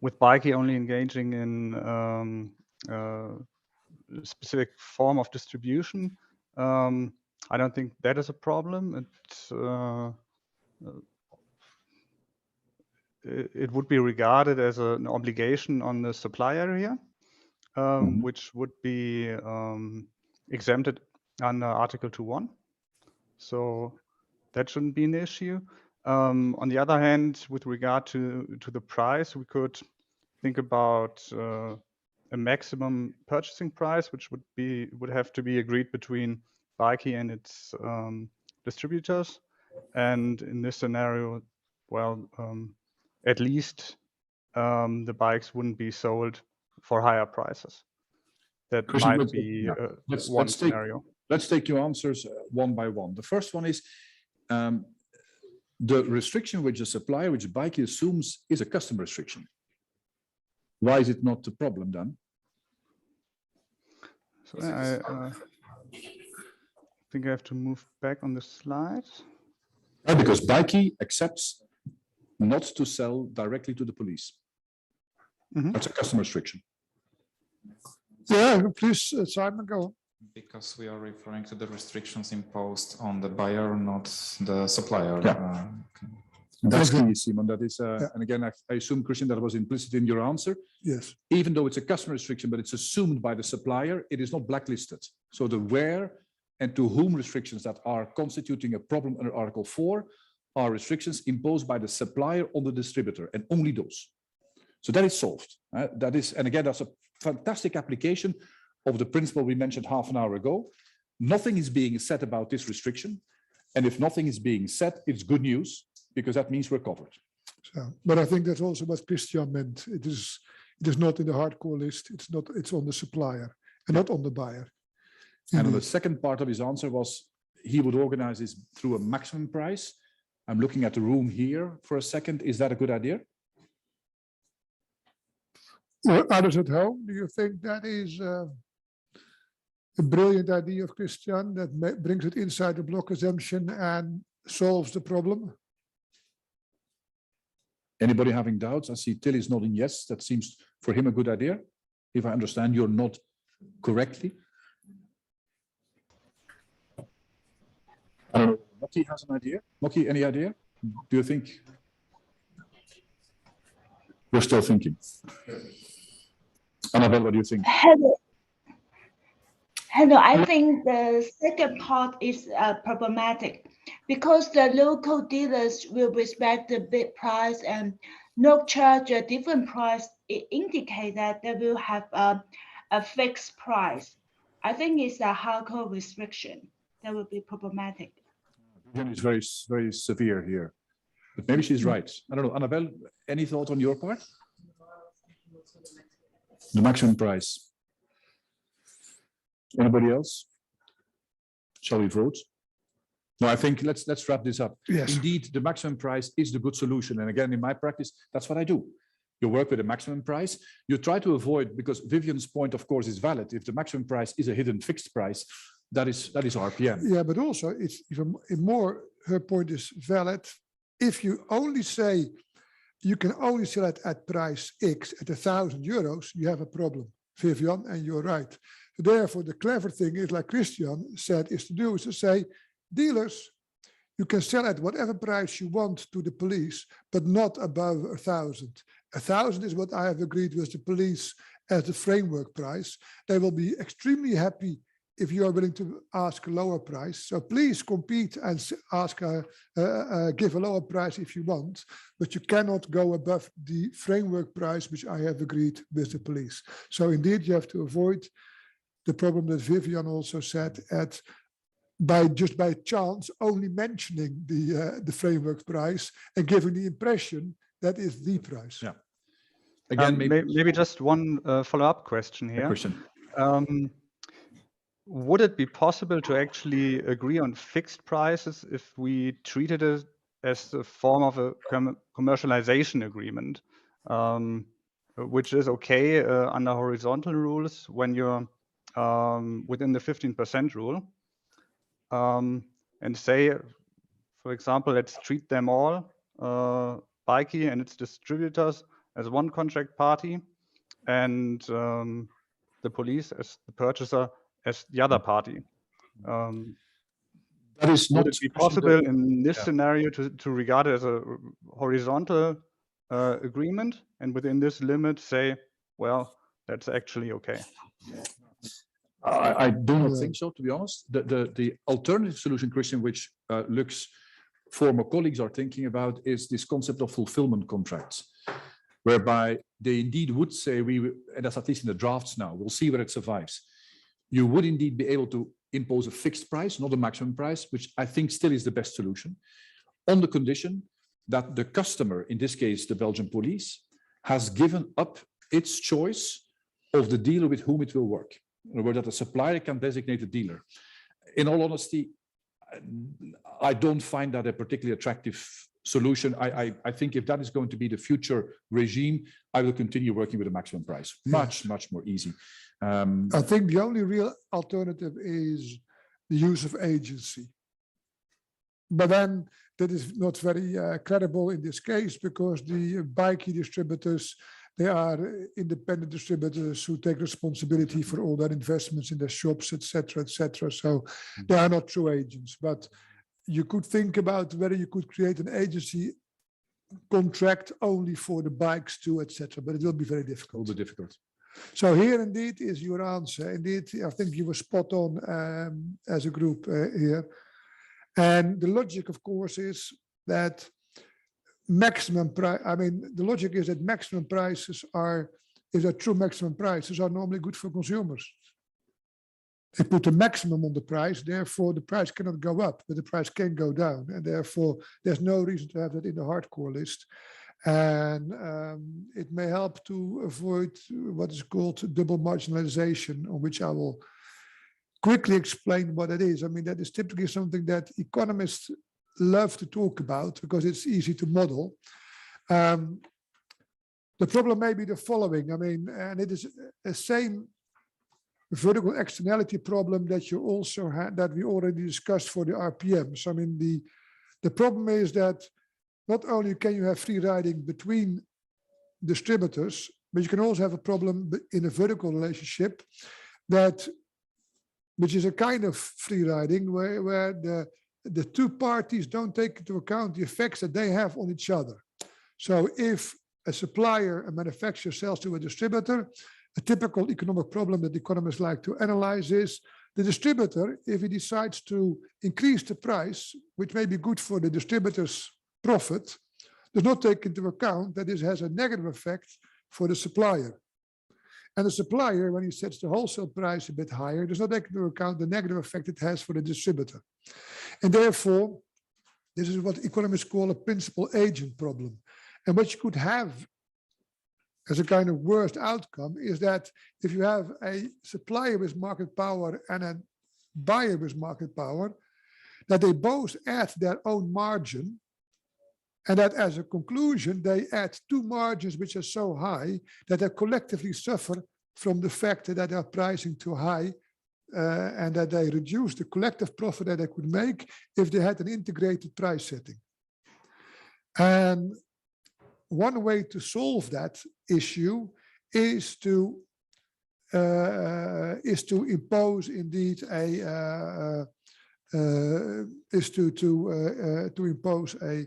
with Bikey only engaging in a specific form of distribution, I don't think that is a problem. It would be regarded as an obligation on the supply area, which would be exempted under Article 2.1. So that shouldn't be an issue. On the other hand, with regard to the price, we could think about a maximum purchasing price, which would have to be agreed between Bikey and its distributors. And in this scenario, well, at least the bikes wouldn't be sold for higher prices. That Christian, might be one scenario. Let's take your answers one by one. The first one is the restriction which the supplier, which Bikey assumes is a customer restriction. Why is it not a problem then? So I think I have to move back on the slide. Because Bikey accepts not to sell directly to the police. That's a customer restriction. Yeah, please, Simon, go on. Because we are referring to the restrictions imposed on the buyer, not the supplier. Yeah. That's key, Simon. That is, and again, I assume, Christian, that was implicit in your answer. Yes. Even though it's a customer restriction, but it's assumed by the supplier, it is not blacklisted. So the where and to whom restrictions that are constituting a problem under Article 4 are restrictions imposed by the supplier on the distributor, and only those. So that is solved. That is, and again, that's a fantastic application of the principle we mentioned half an hour ago. Nothing is being said about this restriction. And if nothing is being said, it's good news, because that means we're covered. So, but I think that's also what Christian meant. It is not in the hardcore list. It's on the supplier and not on the buyer. And on the second part of his answer was he would organize this through a maximum price. I'm looking at the room here for a second. Is that a good idea? Well, others at home, do you think that is a brilliant idea of Christian that brings it inside the block assumption and solves the problem? Anybody having doubts? I see Till is nodding yes. That seems for him a good idea. If I understand your nod correctly. I don't know. Moki has an idea. Moki, any idea? Do you think? You're still thinking. Annabelle, what do you think? Hello, I think the second part is problematic because the local dealers will respect the bid price and not charge a different price. It indicates that they will have a fixed price. I think it's a hardcore restriction that will be problematic. It's very, very severe here, but maybe she's right. I don't know. Annabelle, any thought on your part? The maximum price. Anybody else? Shall we vote? No, I think let's wrap this up. Yes. Indeed, the maximum price is the good solution. And again, in my practice, that's what I do. You work with a maximum price. You try to avoid, because Vivian's point, of course, is valid. If the maximum price is a hidden fixed price, that is RPM. Yeah, but also it's even more, her point is valid. If you only say you can only sell it at price X at €1,000, you have a problem, Vivian, and you're right. Therefore, the clever thing is, like Christian said, is to say, dealers, you can sell at whatever price you want to the police, but not above 1,000. 1,000 is what I have agreed with the police as the framework price. They will be extremely happy if you are willing to ask a lower price. So please compete and give a lower price if you want, but you cannot go above the framework price which I have agreed with the police. So indeed, you have to avoid the problem that Vivian also said by chance only mentioning the framework price and giving the impression that is the price. Yeah. Again, maybe just one follow-up question here. Would it be possible to actually agree on fixed prices if we treated it as a form of a commercialization agreement, which is okay under horizontal rules when you're within the 15% rule, and say, for example, let's treat them all, Bikey and its distributors, as one contract party, and the police as the purchaser as the other party. That is not would it be possible in this scenario to regard it as a horizontal agreement, and within this limit say, well, that's actually okay? I do not think so, to be honest. The alternative solution, Christian, which Lux's former colleagues are thinking about, is this concept of fulfillment contracts, whereby they indeed would say, and that's at least in the drafts now, we'll see whether it survives. You would indeed be able to impose a fixed price, not a maximum price, which I think still is the best solution, on the condition that the customer, in this case, the Belgian police, has given up its choice of the dealer with whom it will work, or that the supplier can designate a dealer. In all honesty, I don't find that a particularly attractive solution. I think if that is going to be the future regime, I will continue working with a maximum price. Much more easy. I think the only real alternative is the use of agency. But then that is not very credible in this case, because the Bikey distributors, they are independent distributors who take responsibility for all their investments in their shops, etc., etc. So they are not true agents. But you could think about whether you could create an agency contract only for the bikes too, etc. But it will be very difficult. It will be difficult. So here indeed is your answer. Indeed, I think you were spot on as a group here. And the logic, of course, is that maximum price, I mean, the logic is that maximum prices are, if they're true maximum prices, are normally good for consumers. They put a maximum on the price, therefore the price cannot go up, but the price can go down. And therefore, there's no reason to have that in the hardcore list. And it may help to avoid what is called double marginalization, on which I will quickly explain what it is. I mean, that is typically something that economists love to talk about because it's easy to model. The problem may be the following. I mean, and it is the same vertical externality problem that you also had, that we already discussed for the RPMs. I mean, the problem is that not only can you have free riding between distributors, but you can also have a problem in a vertical relationship which is a kind of free riding where the two parties don't take into account the effects that they have on each other. So if a supplier, a manufacturer sells to a distributor, a typical economic problem that economists like to analyze is the distributor, if he decides to increase the price, which may be good for the distributor's profit, does not take into account that this has a negative effect for the supplier. And the supplier, when he sets the wholesale price a bit higher, does not take into account the negative effect it has for the distributor. And therefore, this is what economists call a principal agent problem. And what you could have as a kind of worst outcome is that if you have a supplier with market power and a buyer with market power, that they both add their own margin, and that as a conclusion, they add two margins which are so high that they collectively suffer from the fact that they are pricing too high, and that they reduce the collective profit that they could make if they had an integrated price setting. And one way to solve that issue is to impose indeed is to impose a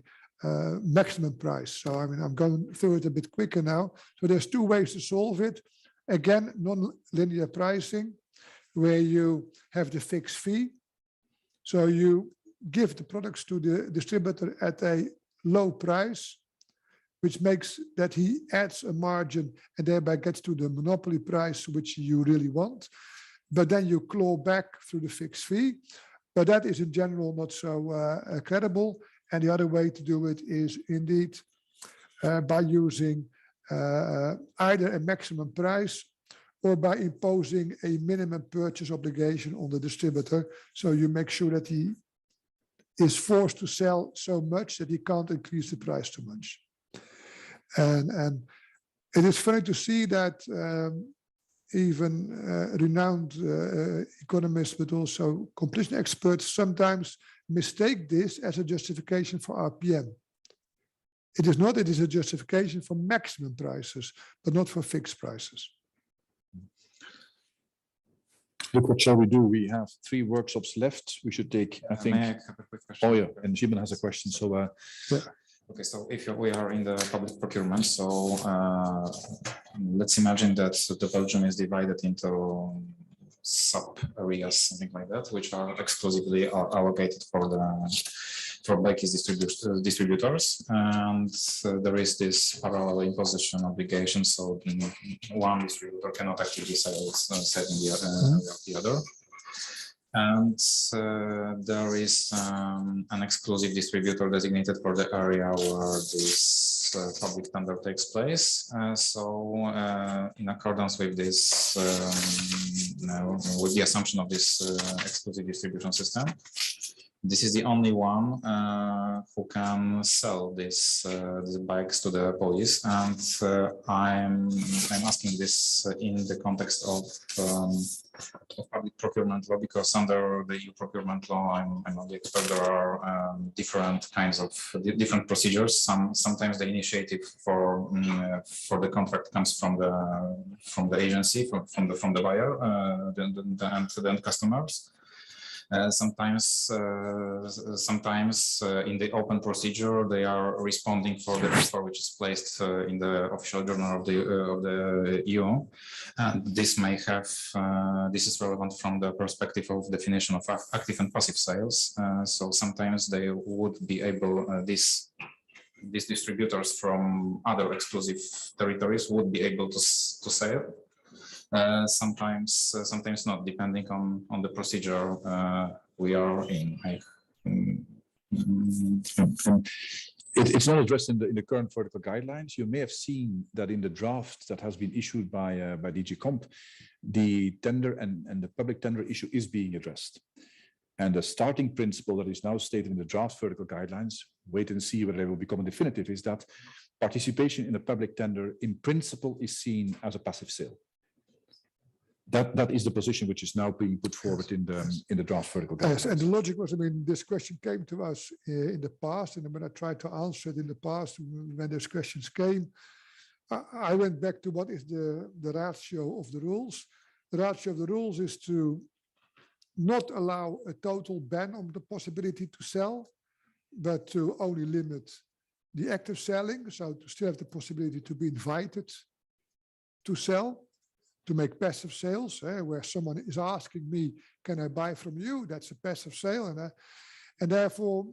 maximum price. So I mean, I'm going through it a bit quicker now. So there's two ways to solve it. Again, non-linear pricing, where you have the fixed fee. So you give the products to the distributor at a low price, which makes that he adds a margin and thereby gets to the monopoly price, which you really want. But then you claw back through the fixed fee. But that is in general not so credible. And the other way to do it is indeed by using either a maximum price or by imposing a minimum purchase obligation on the distributor. So you make sure that he is forced to sell so much that he can't increase the price too much. And it is funny to see that even renowned economists, but also competition experts sometimes mistake this as a justification for RPM. It is not, it is a justification for maximum prices, but not for fixed prices. Look, what shall we do? We have 3 workshops left. We should take, I think. May I have a quick question? Oh yeah, and Jimon has a question. So yeah. Okay, so if we are in the public procurement, so let's imagine that the Belgium is divided into sub areas, something like that, which are exclusively allocated for bikes distributors, and there is this parallel imposition obligation. So one distributor cannot actively sell in the other. And there is an exclusive distributor designated for the area where this public tender takes place. In accordance with this, with the assumption of this exclusive distribution system, this is the only one who can sell these bikes to the police. And I'm asking this in the context of public procurement law, because under the EU procurement law, I'm not the expert, there are different kinds of different procedures. Sometimes the initiative for the contract comes from the agency, from the buyer, and then customers. Sometimes in the open procedure, they are responding for the offer which is placed in the official journal of the EU. And this may have this is relevant from the perspective of definition of active and passive sales. So sometimes they would be able these distributors from other exclusive territories would be able to sell. Sometimes not, depending on the procedure we are in. It's not addressed in the current vertical guidelines. You may have seen that in the draft that has been issued by DG Comp, the tender and the public tender issue is being addressed. And the starting principle that is now stated in the draft vertical guidelines, wait and see whether they will become definitive, is that participation in a public tender in principle is seen as a passive sale. That is the position which is now being put forward in the draft vertical guidelines. Yes, and the logic was, I mean, this question came to us in the past, and when I tried to answer it in the past, when those questions came, I went back to what is the ratio of the rules. The ratio of the rules is to not allow a total ban on the possibility to sell, but to only limit the active selling, so to still have the possibility to be invited to sell, to make passive sales, where someone is asking me, can I buy from you? That's a passive sale. And therefore,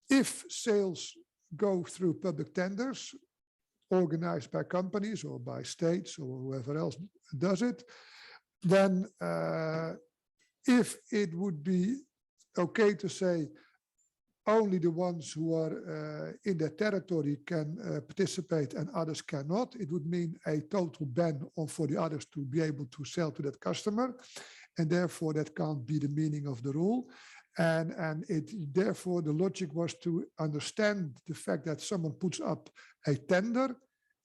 if sales go through public tenders organized by companies or by states or whoever else does it, then if it would be okay to say only the ones who are in their territory can participate and others cannot, it would mean a total ban for the others to be able to sell to that customer. And therefore, that can't be the meaning of the rule. And therefore, the logic was to understand the fact that someone puts up a tender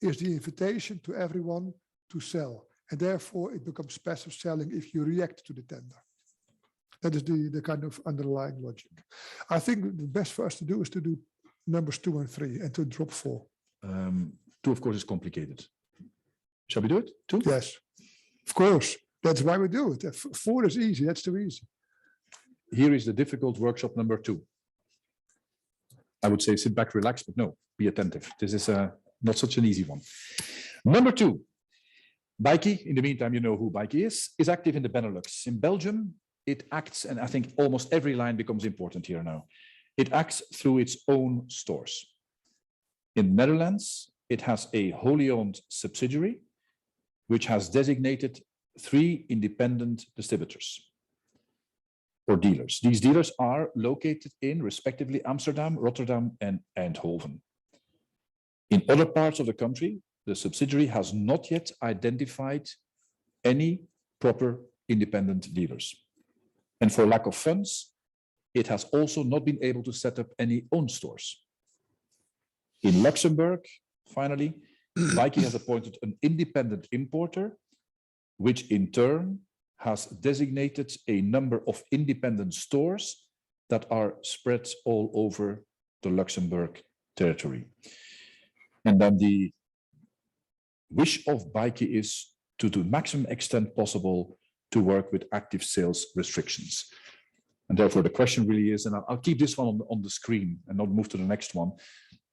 is the invitation to everyone to sell. And therefore, it becomes passive selling if you react to the tender. That is the kind of underlying logic. I think the best for us to do is to do numbers 2 and 3 and to drop 4. 2, of course, is complicated. Shall we do it? 2? Yes, of course. That's why we do it. 4 is easy. That's too easy. here is the difficult workshop number 2. I would say sit back, relax, but no, be attentive. This is not such an easy one. Number 2, Bikey, in the meantime, you know who Bikey is active in the Benelux. In Belgium, it acts, and I think almost every line becomes important here now. It acts through its own stores. In the Netherlands, it has a wholly owned subsidiary, which has designated 3 independent distributors or dealers. These dealers are located in, respectively, Amsterdam, Rotterdam, and Eindhoven. In other parts of the country, the subsidiary has not yet identified any proper independent dealers. And for lack of funds, it has also not been able to set up any own stores. In Luxembourg, finally, Bikey has appointed an independent importer, which in turn has designated a number of independent stores that are spread all over the Luxembourg territory. And then the wish of Bikey is to the maximum extent possible to work with active sales restrictions. And therefore the question really is, and I'll keep this one on the screen and not move to the next one.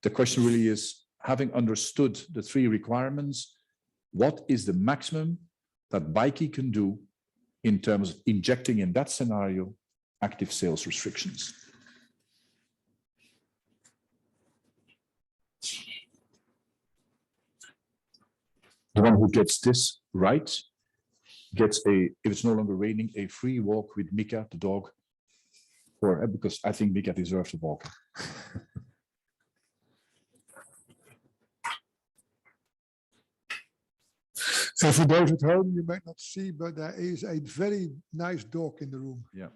The question really is, having understood the 3 requirements, what is the maximum that Bikey can do in terms of injecting in that scenario active sales restrictions? The one who gets this right gets a, if it's no longer raining, a free walk with Mika, the dog, or because I think Mika deserves a walk. So for those at home, you might not see, but there is a very nice dog in the room. Yeah.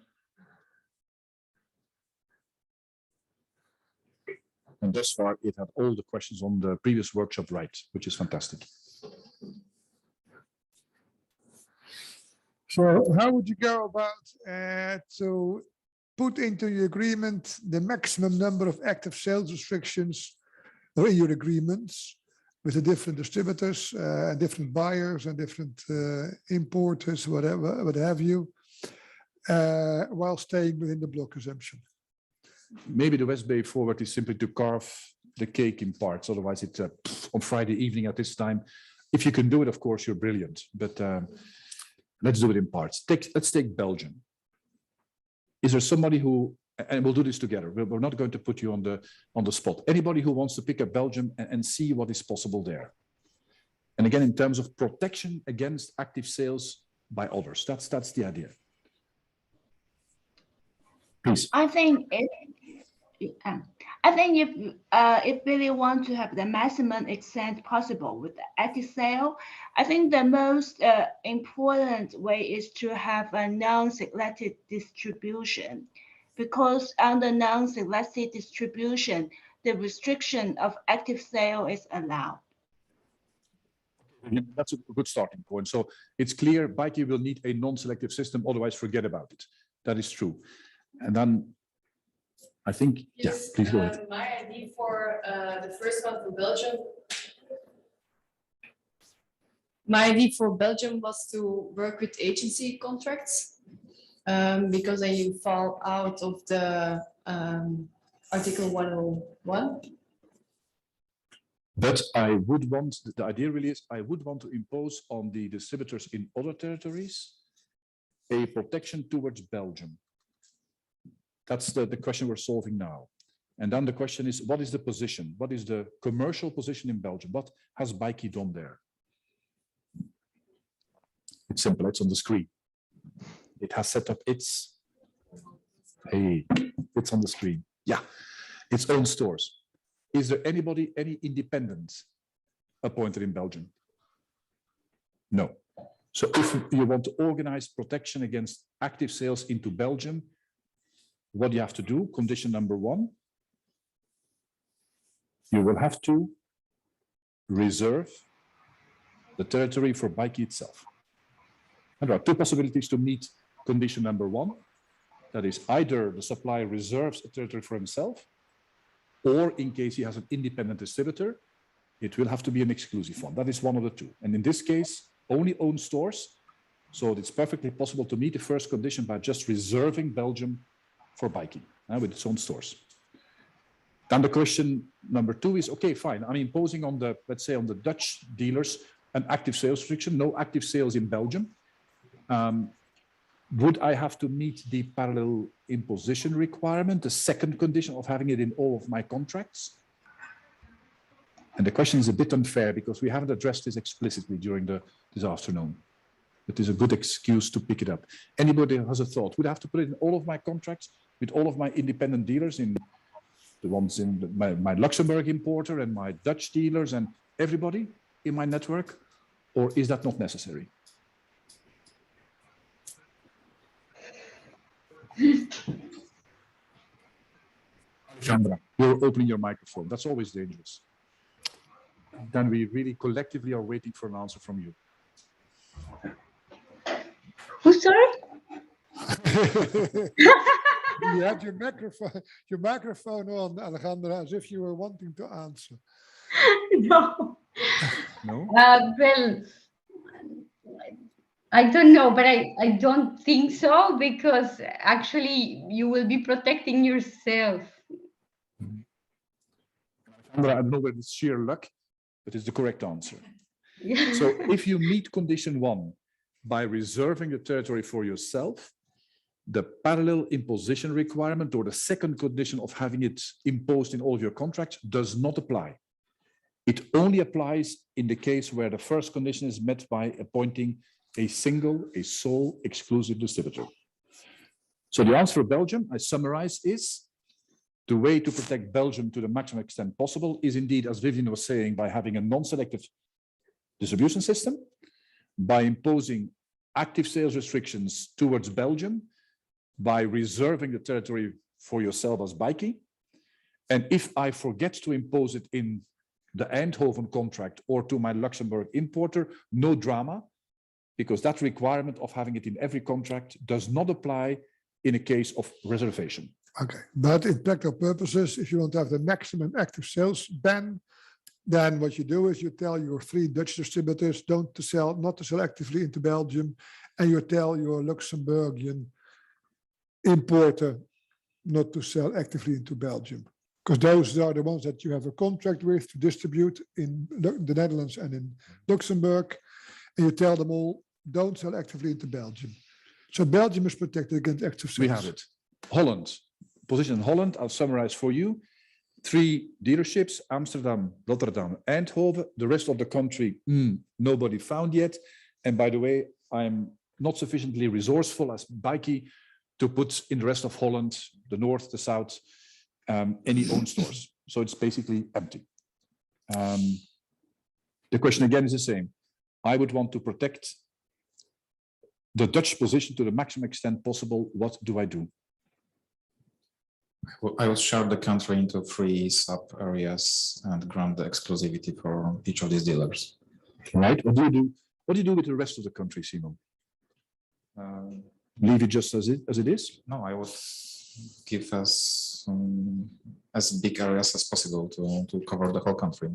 And thus far, it had all the questions on the previous workshop right, which is fantastic. So how would you go about to put into your agreement the maximum number of active sales restrictions or in your agreements with the different distributors and different buyers and different importers, whatever, what have you, while staying within the block assumption? Maybe the West Bay forward is simply to carve the cake in parts. Otherwise, it's on Friday evening at this time. If you can do it, of course, you're brilliant. But let's do it in parts. Let's take Belgium. Is there somebody who, and we'll do this together. We're not going to put you on the spot. Anybody who wants to pick up Belgium and see what is possible there. And again, in terms of protection against active sales by others, that's the idea. Please. I think if really want to have the maximum extent possible with the active sale, I think the most important way is to have a non-selected distribution, because under non-selected distribution, the restriction of active sale is allowed. That's a good starting point. So it's clear Bikey will need a non-selective system, otherwise forget about it. That is true. And then I think, yes, yeah, please go ahead. My idea for the first one for Belgium. My idea for Belgium was to work with agency contracts because then you fall out of the Article 101. But I would want, the idea really is, I would want to impose on the distributors in other territories a protection towards Belgium. That's the question we're solving now. And then the question is, what is the position? What is the commercial position in Belgium? What has Bikey done there? It's simple, it's on the screen. It has set up its, hey, it's on the screen. Yeah, its own stores. Is there anybody, any independent appointed in Belgium? No. So if you want to organize protection against active sales into Belgium, what do you have to do? Condition number 1, you will have to reserve the territory for Bikey itself. And there are 2 possibilities to meet condition number 1. That is either the supplier reserves a territory for himself, or in case he has an independent distributor, it will have to be an exclusive one. That is one of the 2. And in this case, only own stores. So it's perfectly possible to meet the first condition by just reserving Belgium for biking with its own stores. Then the question number 2 is, okay, fine. I'm imposing on the, let's say, on the Dutch dealers an active sales restriction, no active sales in Belgium. Would I have to meet the parallel imposition requirement, the second condition of having it in all of my contracts? And the question is a bit unfair because we haven't addressed this explicitly during this afternoon. It is a good excuse to pick it up. Anybody who has a thought, would I have to put it in all of my contracts with all of my independent dealers, in the ones in my Luxembourg importer and my Dutch dealers and everybody in my network? Or is that not necessary? Alexandra, you're opening your microphone. That's always dangerous. Then we really collectively are waiting for an answer from you. Who's sorry? You had your microphone on, Alejandra, as if you were wanting to answer. No. No? Well, I don't know, but I don't think so, because actually you will be protecting yourself. Alejandra, I don't know whether it's sheer luck, but it's the correct answer. Yeah. So if you meet condition 1 by reserving the territory for yourself, the parallel imposition requirement or the second condition of having it imposed in all of your contracts does not apply. It only applies in the case where the first condition is met by appointing a sole exclusive distributor. So the answer for Belgium, I summarize, is the way to protect Belgium to the maximum extent possible is indeed, as Vivian was saying, by having a non-selective distribution system, by imposing active sales restrictions towards Belgium, by reserving the territory for yourself as bikie. And if I forget to impose it in the Eindhoven contract or to my Luxembourg importer, no drama, because that requirement of having it in every contract does not apply in a case of reservation. Okay, but in practical purposes, if you want to have the maximum active sales ban, then what you do is you tell your 3 Dutch distributors not to sell actively into Belgium, and you tell your Luxembourgian importer not to sell actively into Belgium, because those are the ones that you have a contract with to distribute in the Netherlands and in Luxembourg, and you tell them all, don't sell actively into Belgium. So Belgium is protected against active sales. We have it. Holland, position in Holland, I'll summarize for you. 3 dealerships, Amsterdam, Rotterdam, Eindhoven. The rest of the country, nobody found yet. And by the way, I'm not sufficiently resourceful as bikie to put in the rest of Holland, the north, the south, any own stores. So it's basically empty. The question again is the same. I would want to protect the Dutch position to the maximum extent possible. What do I do? Well, I will share the country into 3 sub-areas and grant the exclusivity for each of these dealers. Right. What do you do? What do you do with the rest of the country, Simon? Leave it just as it is? No, I would give us as big areas as possible to cover the whole country.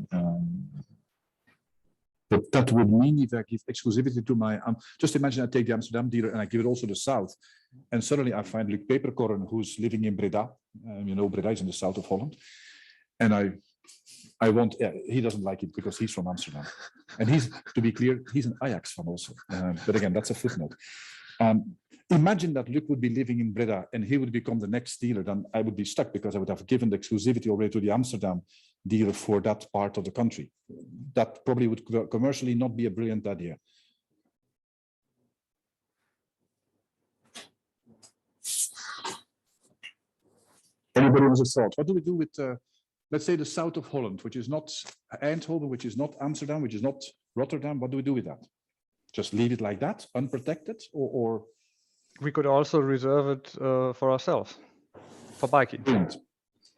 But that would mean if I give exclusivity to my, just imagine I take the Amsterdam dealer and I give it also the south. And suddenly I find Luc Peperkorn, who's living in Breda. You know, Breda is in the south of Holland. And I want, he doesn't like it because he's from Amsterdam. And he's, to be clear, he's an Ajax fan also. But again, that's a footnote. Imagine that Luc would be living in Breda and he would become the next dealer, then I would be stuck because I would have given the exclusivity already to the Amsterdam dealer for that part of the country. That probably would commercially not be a brilliant idea. Anybody has a thought? What do we do with, let's say, the south of Holland, which is not Eindhoven, which is not Amsterdam, which is not Rotterdam? What do we do with that? Just leave it like that, unprotected, or? We could also reserve it for ourselves, for biking. Brilliant.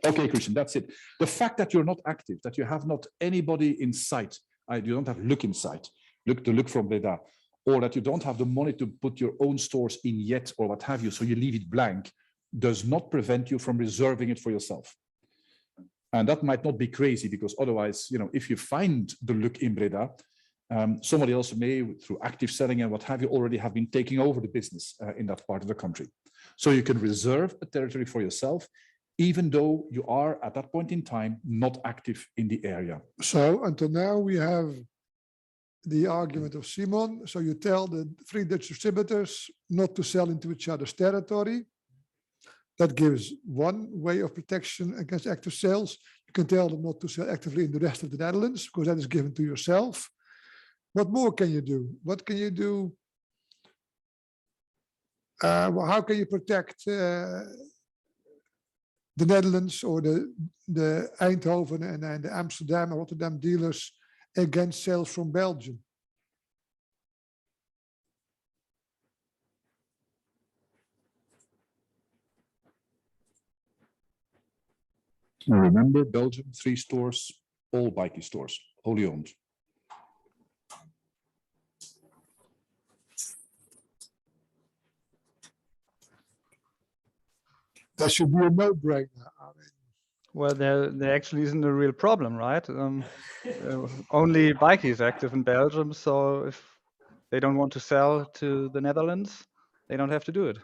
Okay, Christian, that's it. The fact that you're not active, that you have not anybody in sight, you don't have Luc in sight, Luc from Breda, or that you don't have the money to put your own stores in yet, or what have you, so you leave it blank, does not prevent you from reserving it for yourself. And that might not be crazy, because otherwise, you know, if you find the Luc in Breda, Somebody else may, through active selling and what have you, already have been taking over the business in that part of the country. So you can reserve a territory for yourself, even though you are at that point in time not active in the area. So until now we have the argument of Simon. So you tell the 3 Dutch distributors not to sell into each other's territory. That gives one way of protection against active sales. You can tell them not to sell actively in the rest of the Netherlands, because that is given to yourself. What more can you do? What can you do? Well, how can you protect the Netherlands or the Eindhoven and the Amsterdam and Rotterdam dealers against sales from Belgium? Remember, Belgium, 3 stores, all Bikey stores, wholly owned. That should be a no-brainer. Well, there actually isn't a real problem, right? Only Bikey is active in Belgium, so if they don't want to sell to the Netherlands, they don't have to do it.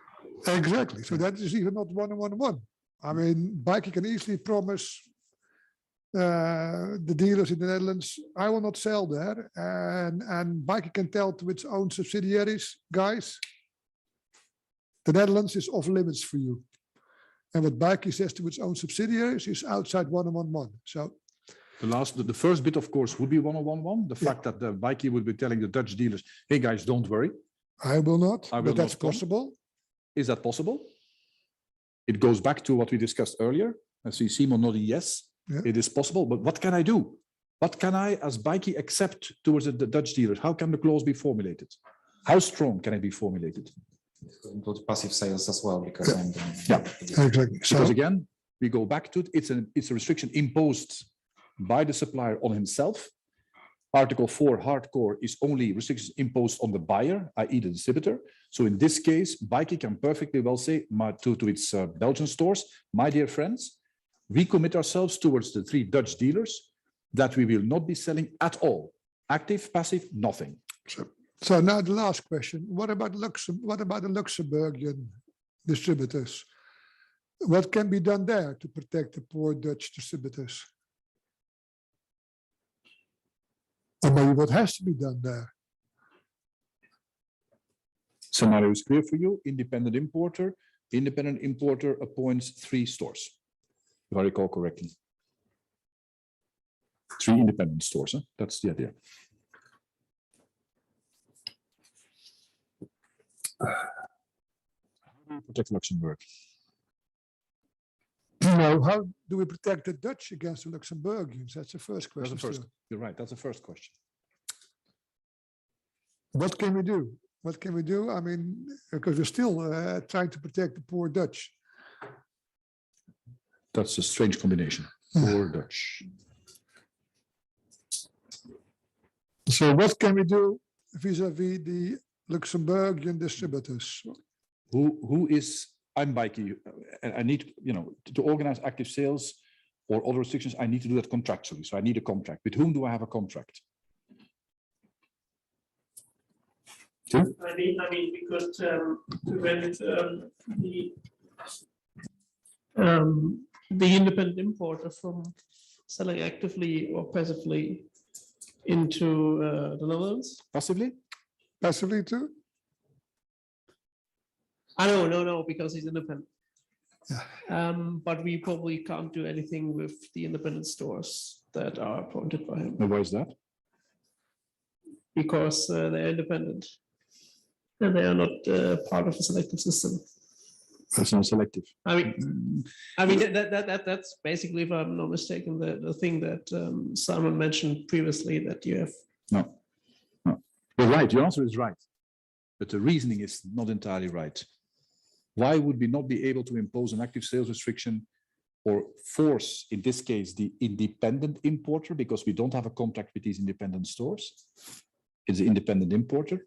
Exactly. So that is even not 1-on-1. I mean, Bikey can easily promise the dealers in the Netherlands, I will not sell there. And Bikey can tell to its own subsidiaries, guys, the Netherlands is off limits for you. And what Bikey says to its own subsidiaries is outside 1-on-1. So the first bit, of course, would be 1-on-1. The fact that the Bikey would be telling the Dutch dealers, hey guys, don't worry. I will not, I will but that's not come. possible. Is that possible? It goes back to what we discussed earlier. I see Simon nodding yes, it is possible, but what can I do? What can I, as Bikey, accept towards the Dutch dealers? How can the clause be formulated? How strong can it be formulated? Include passive sales as well, because exactly. So, because again, we go back to it. It's a restriction imposed by the supplier on himself. Article 4 hardcore is only restrictions imposed on the buyer, i.e. the distributor. So in this case, Bikey can perfectly well say to its Belgian stores, my dear friends, we commit ourselves towards the 3 Dutch dealers that we will not be selling at all. Active, passive, nothing. So now the last question, what about the Luxembourgian distributors? What can be done there to protect the poor Dutch distributors? Or maybe what has to be done there? Scenario is clear for you. Independent importer appoints 3 stores, if I recall correctly. 3 independent stores, huh? That's the idea. Protect Luxembourg. No, how do we protect the Dutch against the Luxembourgians? That's the first question. That's the first. You're right. That's the first question. What can we do? What can we do? I mean, because we're still trying to protect the poor Dutch. That's a strange combination. Poor Dutch. So what can we do vis-a-vis the Luxembourgian distributors? Who is, I'm Bikey, and I need, to organize active sales or other restrictions, I need to do that contractually. So I need a contract. With whom do I have a contract? I mean, we could prevent the independent importer from selling actively or passively into the Netherlands. Passively? Passively too? No, because he's independent. Yeah. But we probably can't do anything with the independent stores that are appointed by him. And why is that? Because they're independent and they are not part of the selective system. That's not selective. I mean that's basically, if I'm not mistaken, the thing that Simon mentioned previously that you have. No. You're right. Your answer is right, but the reasoning is not entirely right. Why would we not be able to impose an active sales restriction or force, in this case, the independent importer, because we don't have a contract with these independent stores? It's the independent importer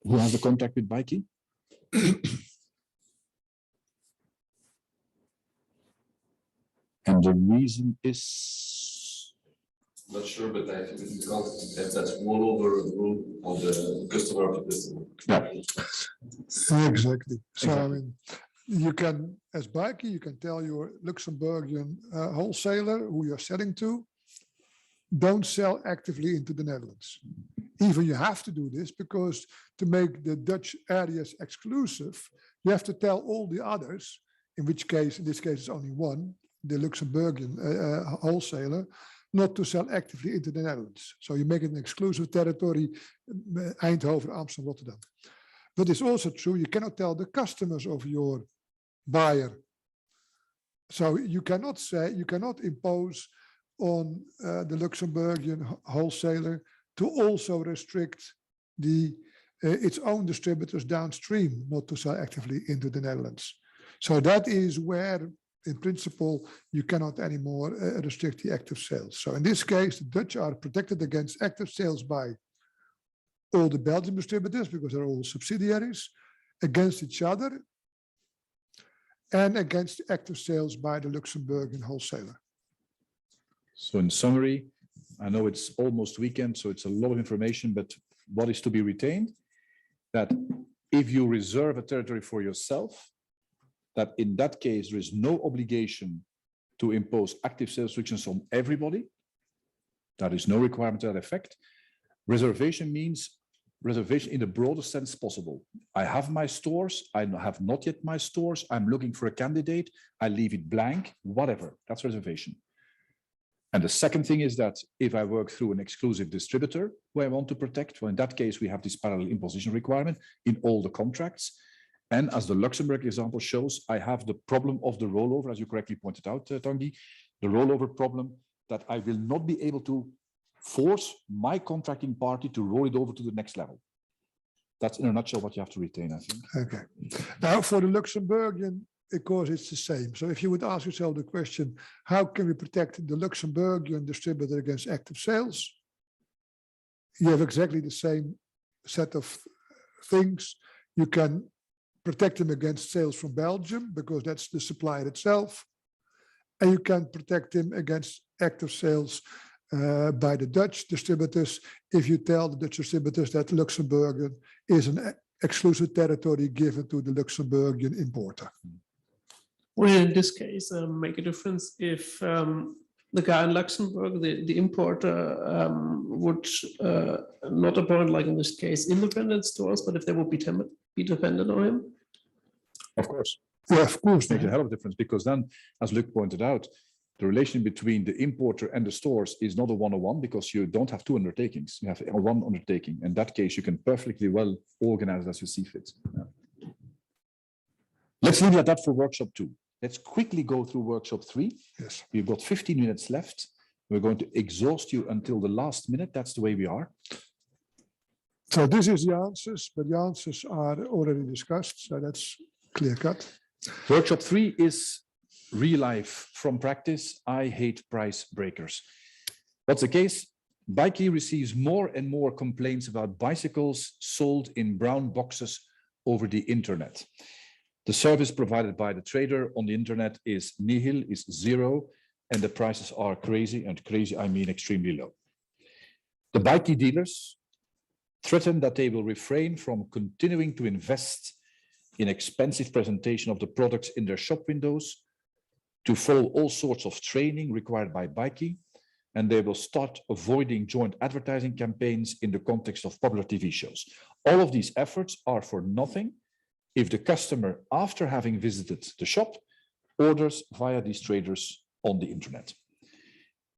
who has a contract with Bikey. And the reason is Not sure, but I think it's because that's all over the rule of the customer of the customer. Yeah. Exactly. So I mean, you can, as biker, you can tell your Luxembourgian wholesaler who you're selling to, don't sell actively into the Netherlands. Even you have to do this because to make the Dutch areas exclusive, you have to tell all the others, in which case, in this case, it's only one, the Luxembourgian wholesaler, not to sell actively into the Netherlands. So you make it an exclusive territory, Eindhoven, Amsterdam, Rotterdam. But it's also true, you cannot tell the customers of your buyer. So you cannot say, you cannot impose on the Luxembourgian wholesaler to also restrict its own distributors downstream not to sell actively into the Netherlands. So that is where, in principle, you cannot anymore restrict the active sales. So in this case, the Dutch are protected against active sales by all the Belgian distributors because they're all subsidiaries, against each other, and against active sales by the Luxembourgian wholesaler. So in summary, I know it's almost weekend, so it's a lot of information, but what is to be retained? That if you reserve a territory for yourself, that in that case, there is no obligation to impose active sales restrictions on everybody. There is no requirement to that effect. Reservation means reservation in the broadest sense possible. I have my stores, I have not yet my stores, I'm looking for a candidate, I leave it blank, whatever, that's reservation. And the second thing is that if I work through an exclusive distributor who I want to protect, well, in that case, we have this parallel imposition requirement in all the contracts. And as the Luxembourg example shows, I have the problem of the rollover, as you correctly pointed out, Tanguy, the rollover problem that I will not be able to force my contracting party to roll it over to the next level. That's in a nutshell what you have to retain, I think. Okay. Now for the Luxembourgian, of course, it's the same. So if you would ask yourself the question, how can we protect the Luxembourgian distributor against active sales? You have exactly the same set of things. You can protect them against sales from Belgium because that's the supplier itself. And you can protect them against active sales by the Dutch distributors if you tell the Dutch distributors that Luxembourg is an exclusive territory given to the Luxembourgian importer. Would it in this case make a difference if the guy in Luxembourg, the importer, would not appoint, like in this case, independent stores, but if they would be dependent on him? Of course. Yeah, of course. Makes a hell of a difference because then, as Luc pointed out, the relation between the importer and the stores is not a one-on-one because you don't have two undertakings. You have one undertaking. In that case, you can perfectly well organize as you see fit. Yeah. Let's leave it at that for workshop 2. Let's quickly go through workshop 3. Yes. We've got 15 minutes left. We're going to exhaust you until the last minute. That's the way we are. So this is the answers, but the answers are already discussed. So that's clear cut. Workshop 3 is real life from practice. I hate price breakers. What's the case? Bikey receives more and more complaints about bicycles sold in brown boxes over the internet. The service provided by the trader on the internet is nihil, is zero, and the prices are crazy, and crazy I mean extremely low. The Bikey dealers threaten that they will refrain from continuing to invest in expensive presentation of the products in their shop windows, to follow all sorts of training required by Bikey, and they will start avoiding joint advertising campaigns in the context of popular TV shows. All of these efforts are for nothing if the customer, after having visited the shop, orders via these traders on the internet.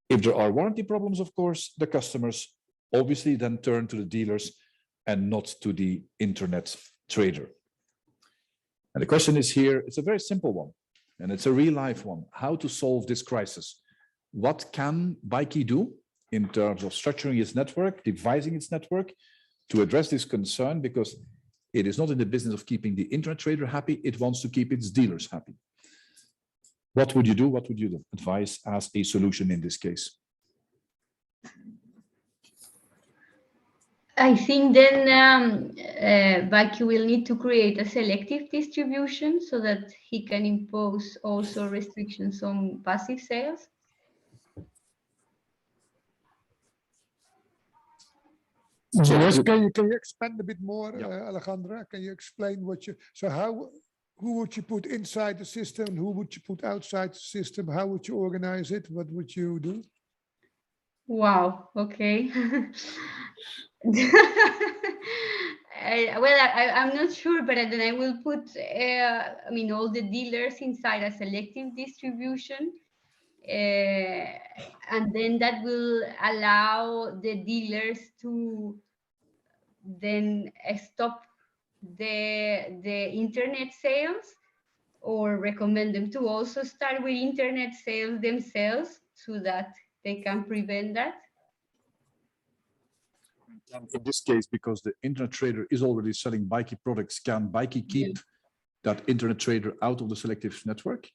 If there are warranty problems, of course, the customers obviously then turn to the dealers and not to the internet trader. And the question is here, it's a very simple one, and it's a real life one. How to solve this crisis? What can Bikey do in terms of structuring its network, devising its network to address this concern? Because it is not in the business of keeping the internet trader happy, it wants to keep its dealers happy. What would you do? What would you advise as a solution in this case? I think then Bikey will need to create a selective distribution so that he can impose also restrictions on passive sales. Yes, can you expand a bit more, Yeah. Alejandra? Can you explain what you, so who would you put inside the system? Who would you put outside the system? How would you organize it? What would you do? Wow. Okay. I'm not sure, but then I will put, I mean, all the dealers inside a selective distribution. And then that will allow the dealers to then stop the internet sales, or recommend them to also start with internet sales themselves so that they can prevent that. And in this case, because the internet trader is already selling Bikey products, can Bikey keep that internet trader out of the selective network?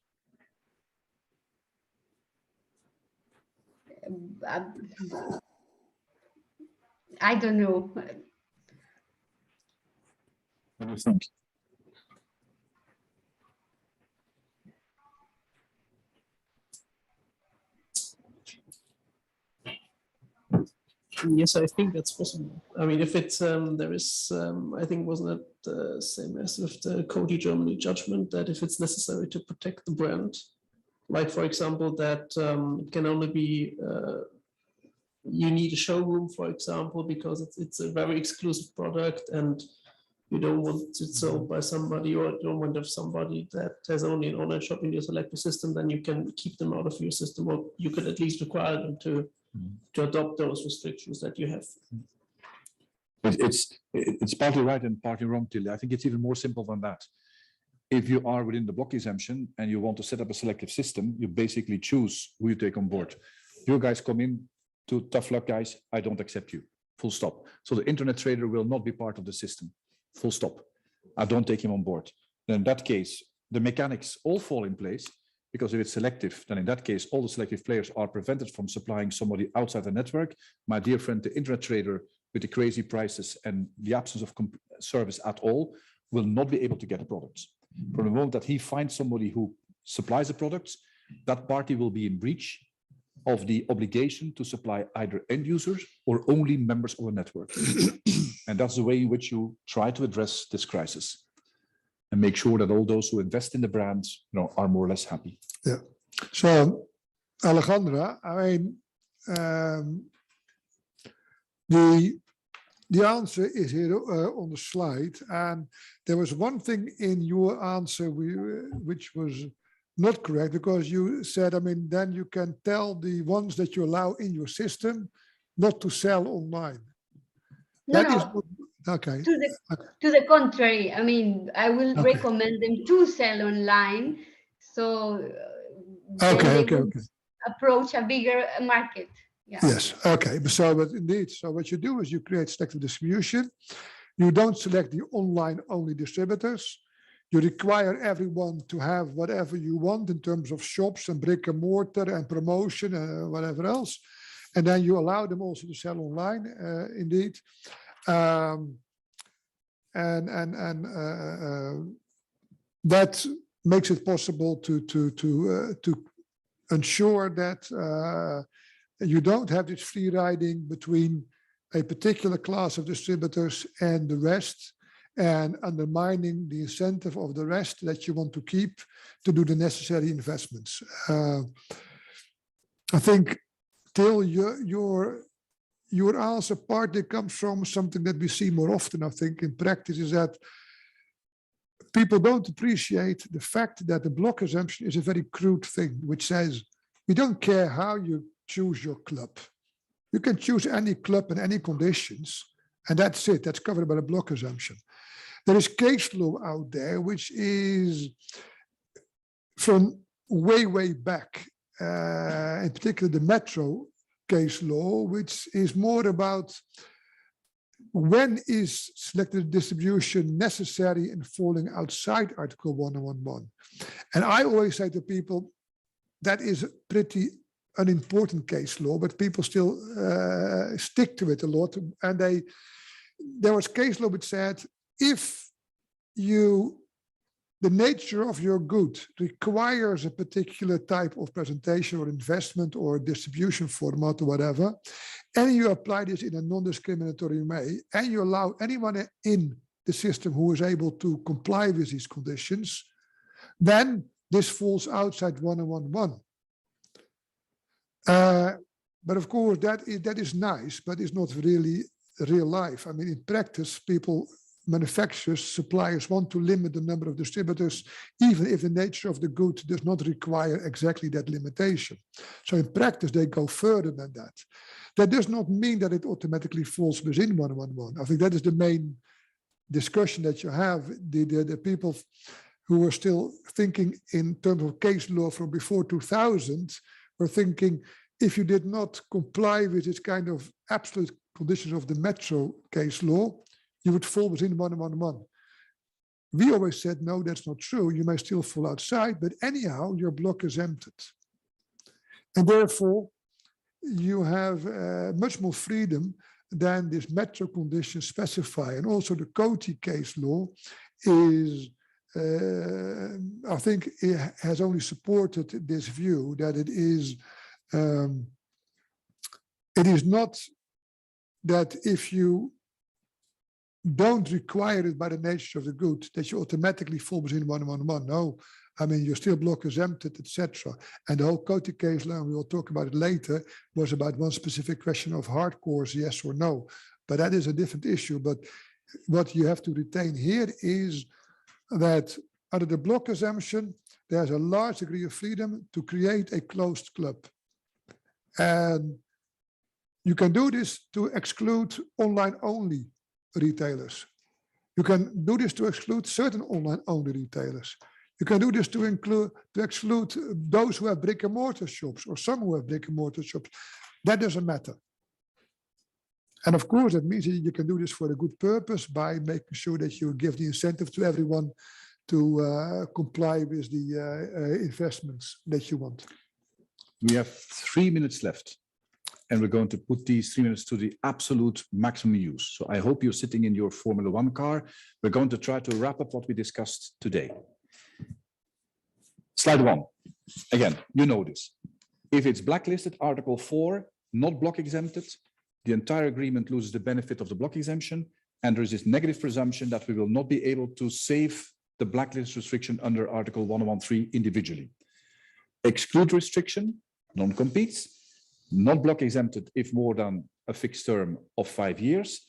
I don't know. What do you think? Yes, I think that's possible. I mean, if it's there is, I think wasn't it the same as with the Cody Germany judgment that if it's necessary to protect the brand, like for example, that it can only be you need a showroom, for example, because it's a very exclusive product and you don't want it sold by somebody, or you don't want to have somebody that has only an online shop in your selective system, then you can keep them out of your system, or you could at least require them to adopt those restrictions that you have. It's partly right and partly wrong, Tilly. I think it's even more simple than that. If you are within the block exemption and you want to set up a selective system, you basically choose who you take on board. You guys come in to tough luck, guys, I don't accept you, full stop. So the internet trader will not be part of the system, full stop. I don't take him on board. Then in that case, the mechanics all fall in place, because if it's selective, then in that case, all the selective players are prevented from supplying somebody outside the network. My dear friend, the internet trader with the crazy prices and the absence of service at all will not be able to get the products. From the moment that he finds somebody who supplies the products, that party will be in breach of the obligation to supply either end users or only members of a network. And that's the way in which you try to address this crisis and make sure that all those who invest in the brands, are more or less happy. Yeah. So, Alejandra, I mean, the answer is here on the slide, and there was one thing in your answer which was not correct, because you said, I mean, then you can tell the ones that you allow in your system not to sell online. No, That is no. okay. To the contrary, I mean, I will recommend them to sell online, so then they will approach a bigger market. Yeah. Yes. Okay. But indeed, so what you do is you create selective distribution. You don't select the online only distributors. You require everyone to have whatever you want in terms of shops and brick and mortar and promotion and whatever else. And then you allow them also to sell online, indeed. That makes it possible to ensure that you don't have this free riding between a particular class of distributors and the rest, and undermining the incentive of the rest that you want to keep to do the necessary investments. I think, Till, your answer partly comes from something that we see more often, I think, in practice, is that people don't appreciate the fact that the block exemption is a very crude thing, which says, we don't care how you choose your club. You can choose any club in any conditions, and that's it. That's covered by the block exemption. There is case law out there, which is from way back, in particular the Metro case law, which is more about when is selective distribution necessary and falling outside Article 1011. And I always say to people, that is a pretty unimportant case law, but people still stick to it a lot. And there was case law which said, if you the nature of your good requires a particular type of presentation or investment or distribution format or whatever, and you apply this in a non-discriminatory way, and you allow anyone in the system who is able to comply with these conditions, then this falls outside 101.1. But of course, that is nice, but it's not really real life. I mean, in practice, manufacturers, suppliers want to limit the number of distributors, even if the nature of the good does not require exactly that limitation. So in practice, they go further than that. That does not mean that it automatically falls within 111. I think that is the main discussion that you have. The people who are still thinking in terms of case law from before 2000 were thinking, if you did not comply with this kind of absolute conditions of the metro case law, you would fall within 111. We always said, no, that's not true. You may still fall outside, but anyhow, your block is exempted. And therefore, you have much more freedom than this metro condition specify. And also the Coty case law is, I think it has only supported this view that it is not that if you don't require it by the nature of the good, that you automatically fall within 111. No, I mean, you're still block exempted, etc. And the whole Coty case law, and we will talk about it later, was about one specific question of hardcores, yes or no. But that is a different issue. But what you have to retain here is that under the block exemption, there's a large degree of freedom to create a closed club. And you can do this to exclude online-only retailers. You can do this to exclude certain online-only retailers. You can do this to exclude those who have brick-and-mortar shops or some who have brick-and-mortar shops. That doesn't matter. And of course, that means that you can do this for a good purpose by making sure that you give the incentive to everyone to comply with the investments that you want. We have 3 minutes left, and we're going to put these 3 minutes to the absolute maximum use. So I hope you're sitting in your Formula One car. We're going to try to wrap up what we discussed today. Slide 1. Again, you know this. If it's blacklisted, Article 4, not block exempted, the entire agreement loses the benefit of the block exemption, and there is this negative presumption that we will not be able to save the blacklist restriction under Article 113 individually. Exclude restriction, non-competes, not block exempted if more than a fixed term of 5 years.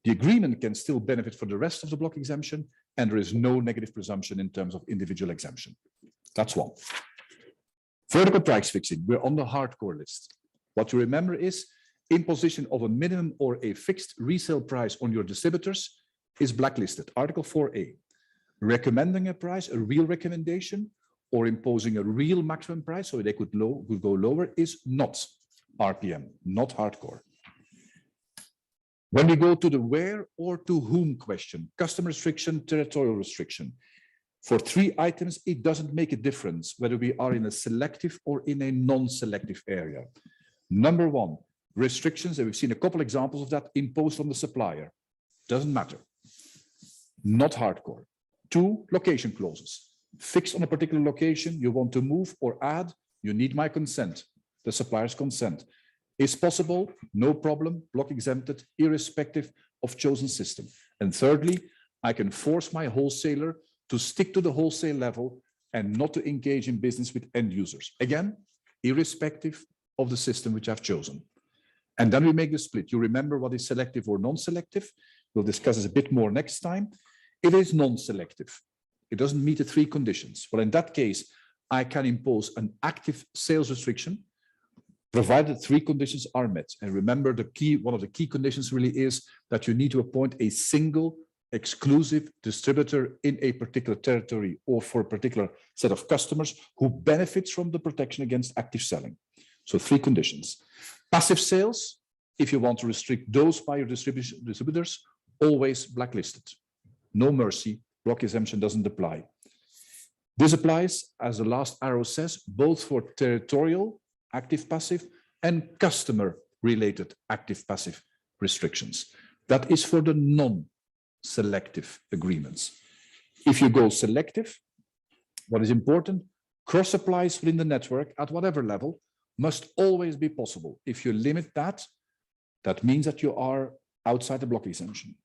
The agreement can still benefit for the rest of the block exemption, and there is no negative presumption in terms of individual exemption. That's one. Vertical price fixing, we're on the hardcore list. What you remember is imposition of a minimum or a fixed resale price on your distributors is blacklisted, Article 4A. Recommending a price, a real recommendation, or imposing a real maximum price so they could go lower is not RPM, not hardcore. When we go to the where or to whom question, customer restriction, territorial restriction, for 3 items, it doesn't make a difference whether we are in a selective or in a non-selective area. Number 1, restrictions, and we've seen a couple examples of that, imposed on the supplier. Doesn't matter. Not hardcore. 2, location clauses. Fixed on a particular location, you want to move or add, you need my consent, the supplier's consent. Is possible, no problem, block exempted, irrespective of chosen system. And thirdly, I can force my wholesaler to stick to the wholesale level and not to engage in business with end users. Again, irrespective of the system which I've chosen. And then we make the split. You remember what is selective or non-selective. We'll discuss this a bit more next time. It is non-selective. It doesn't meet the 3 conditions. Well, in that case, I can impose an active sales restriction, provided 3 conditions are met. And remember, one of the key conditions really is that you need to appoint a single exclusive distributor in a particular territory or for a particular set of customers who benefits from the protection against active selling. So 3 conditions. Passive sales, if you want to restrict those by your distributors, always blacklisted. No mercy, block exemption doesn't apply. This applies, as the last arrow says, both for territorial, active passive, and customer related active passive restrictions. That is for the non-selective agreements. If you go selective, What is important? Cross supplies within the network at whatever level must always be possible. If you limit that, that means that you are outside the block exemption.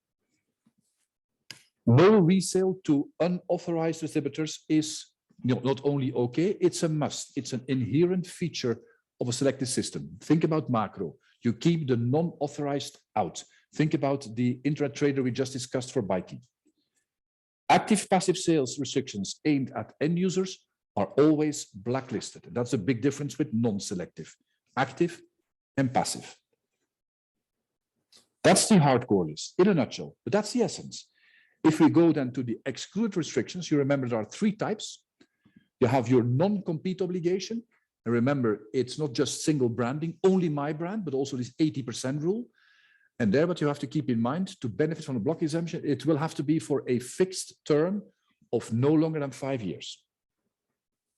No resale to unauthorized distributors is not only okay, it's a must. It's an inherent feature of a selective system. Think about macro. You keep the non-authorized out. Think about the internet trader we just discussed for biking. Active passive sales restrictions aimed at end users are always blacklisted. That's a big difference with non-selective, active and passive. That's the hardcore list in a nutshell, but that's the essence. If we go then to the excluded restrictions, you remember there are three types. You have your non-compete obligation. And remember, it's not just single branding, only my brand, but also this 80% rule. And there, what you have to keep in mind to benefit from the block exemption, it will have to be for a fixed term of no longer than 5 years.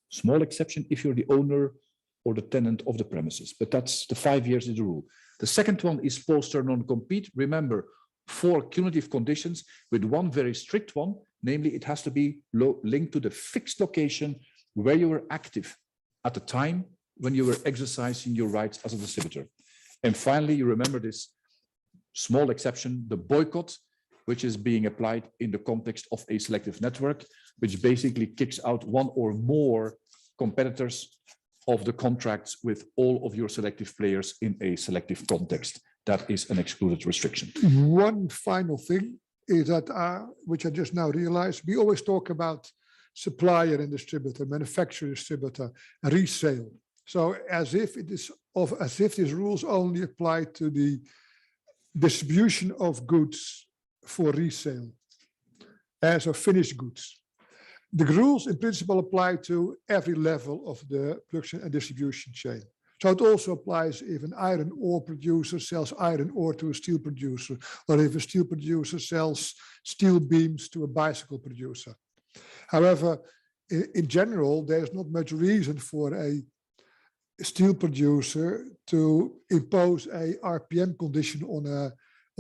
Small exception if you're the owner or the tenant of the premises, but that's the 5 years is the rule. The second one is post-term non-compete. Remember, 4 cumulative conditions with one very strict one, namely it has to be linked to the fixed location where you were active at the time when you were exercising your rights as a distributor. And finally, you remember this small exception, the boycott, which is being applied in the context of a selective network, which basically kicks out one or more competitors of the contracts with all of your selective players in a selective context. That is an excluded restriction. One final thing is that, which I just now realized, we always talk about supplier and distributor, manufacturer, distributor, resale. So as if these rules only apply to the distribution of goods for resale, as of finished goods. The rules in principle apply to every level of the production and distribution chain. So it also applies if an iron ore producer sells iron ore to a steel producer, or if a steel producer sells steel beams to a bicycle producer. However, in general, there's not much reason for a steel producer to impose a RPM condition on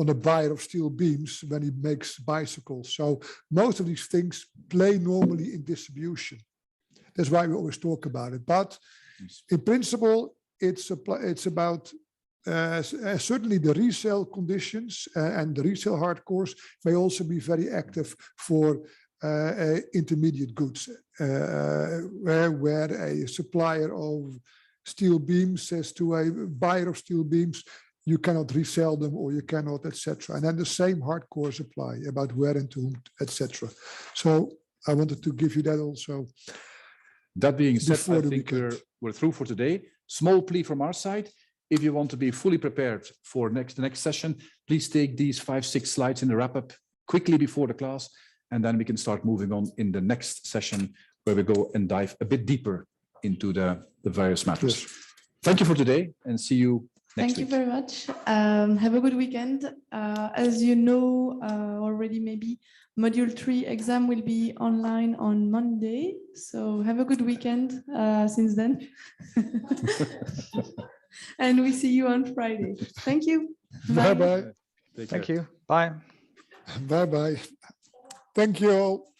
a buyer of steel beams when he makes bicycles. So most of these things play normally in distribution. That's why we always talk about it. But in principle, it's about certainly the resale conditions and the resale hardcores may also be very active for intermediate goods, where a supplier of steel beams says to a buyer of steel beams, you cannot resell them or you cannot, etc. And then the same hardcores apply about where and to whom, etc. So I wanted to give you that also. That being said, I think we're through for today. Small plea from our side. If you want to be fully prepared for the next session, please take these 5-6 slides in the wrap-up quickly before the class, and then we can start moving on in the next session where we go and dive a bit deeper into the various matters. Yes. Thank you for today and see you next week. Thank you very much. Have a good weekend. As you know already, maybe Module 3 exam will be online on Monday. So have a good weekend since then. And we see you on Friday. Thank you. Bye-bye. Thank you. Bye. Bye-bye. Thank you all.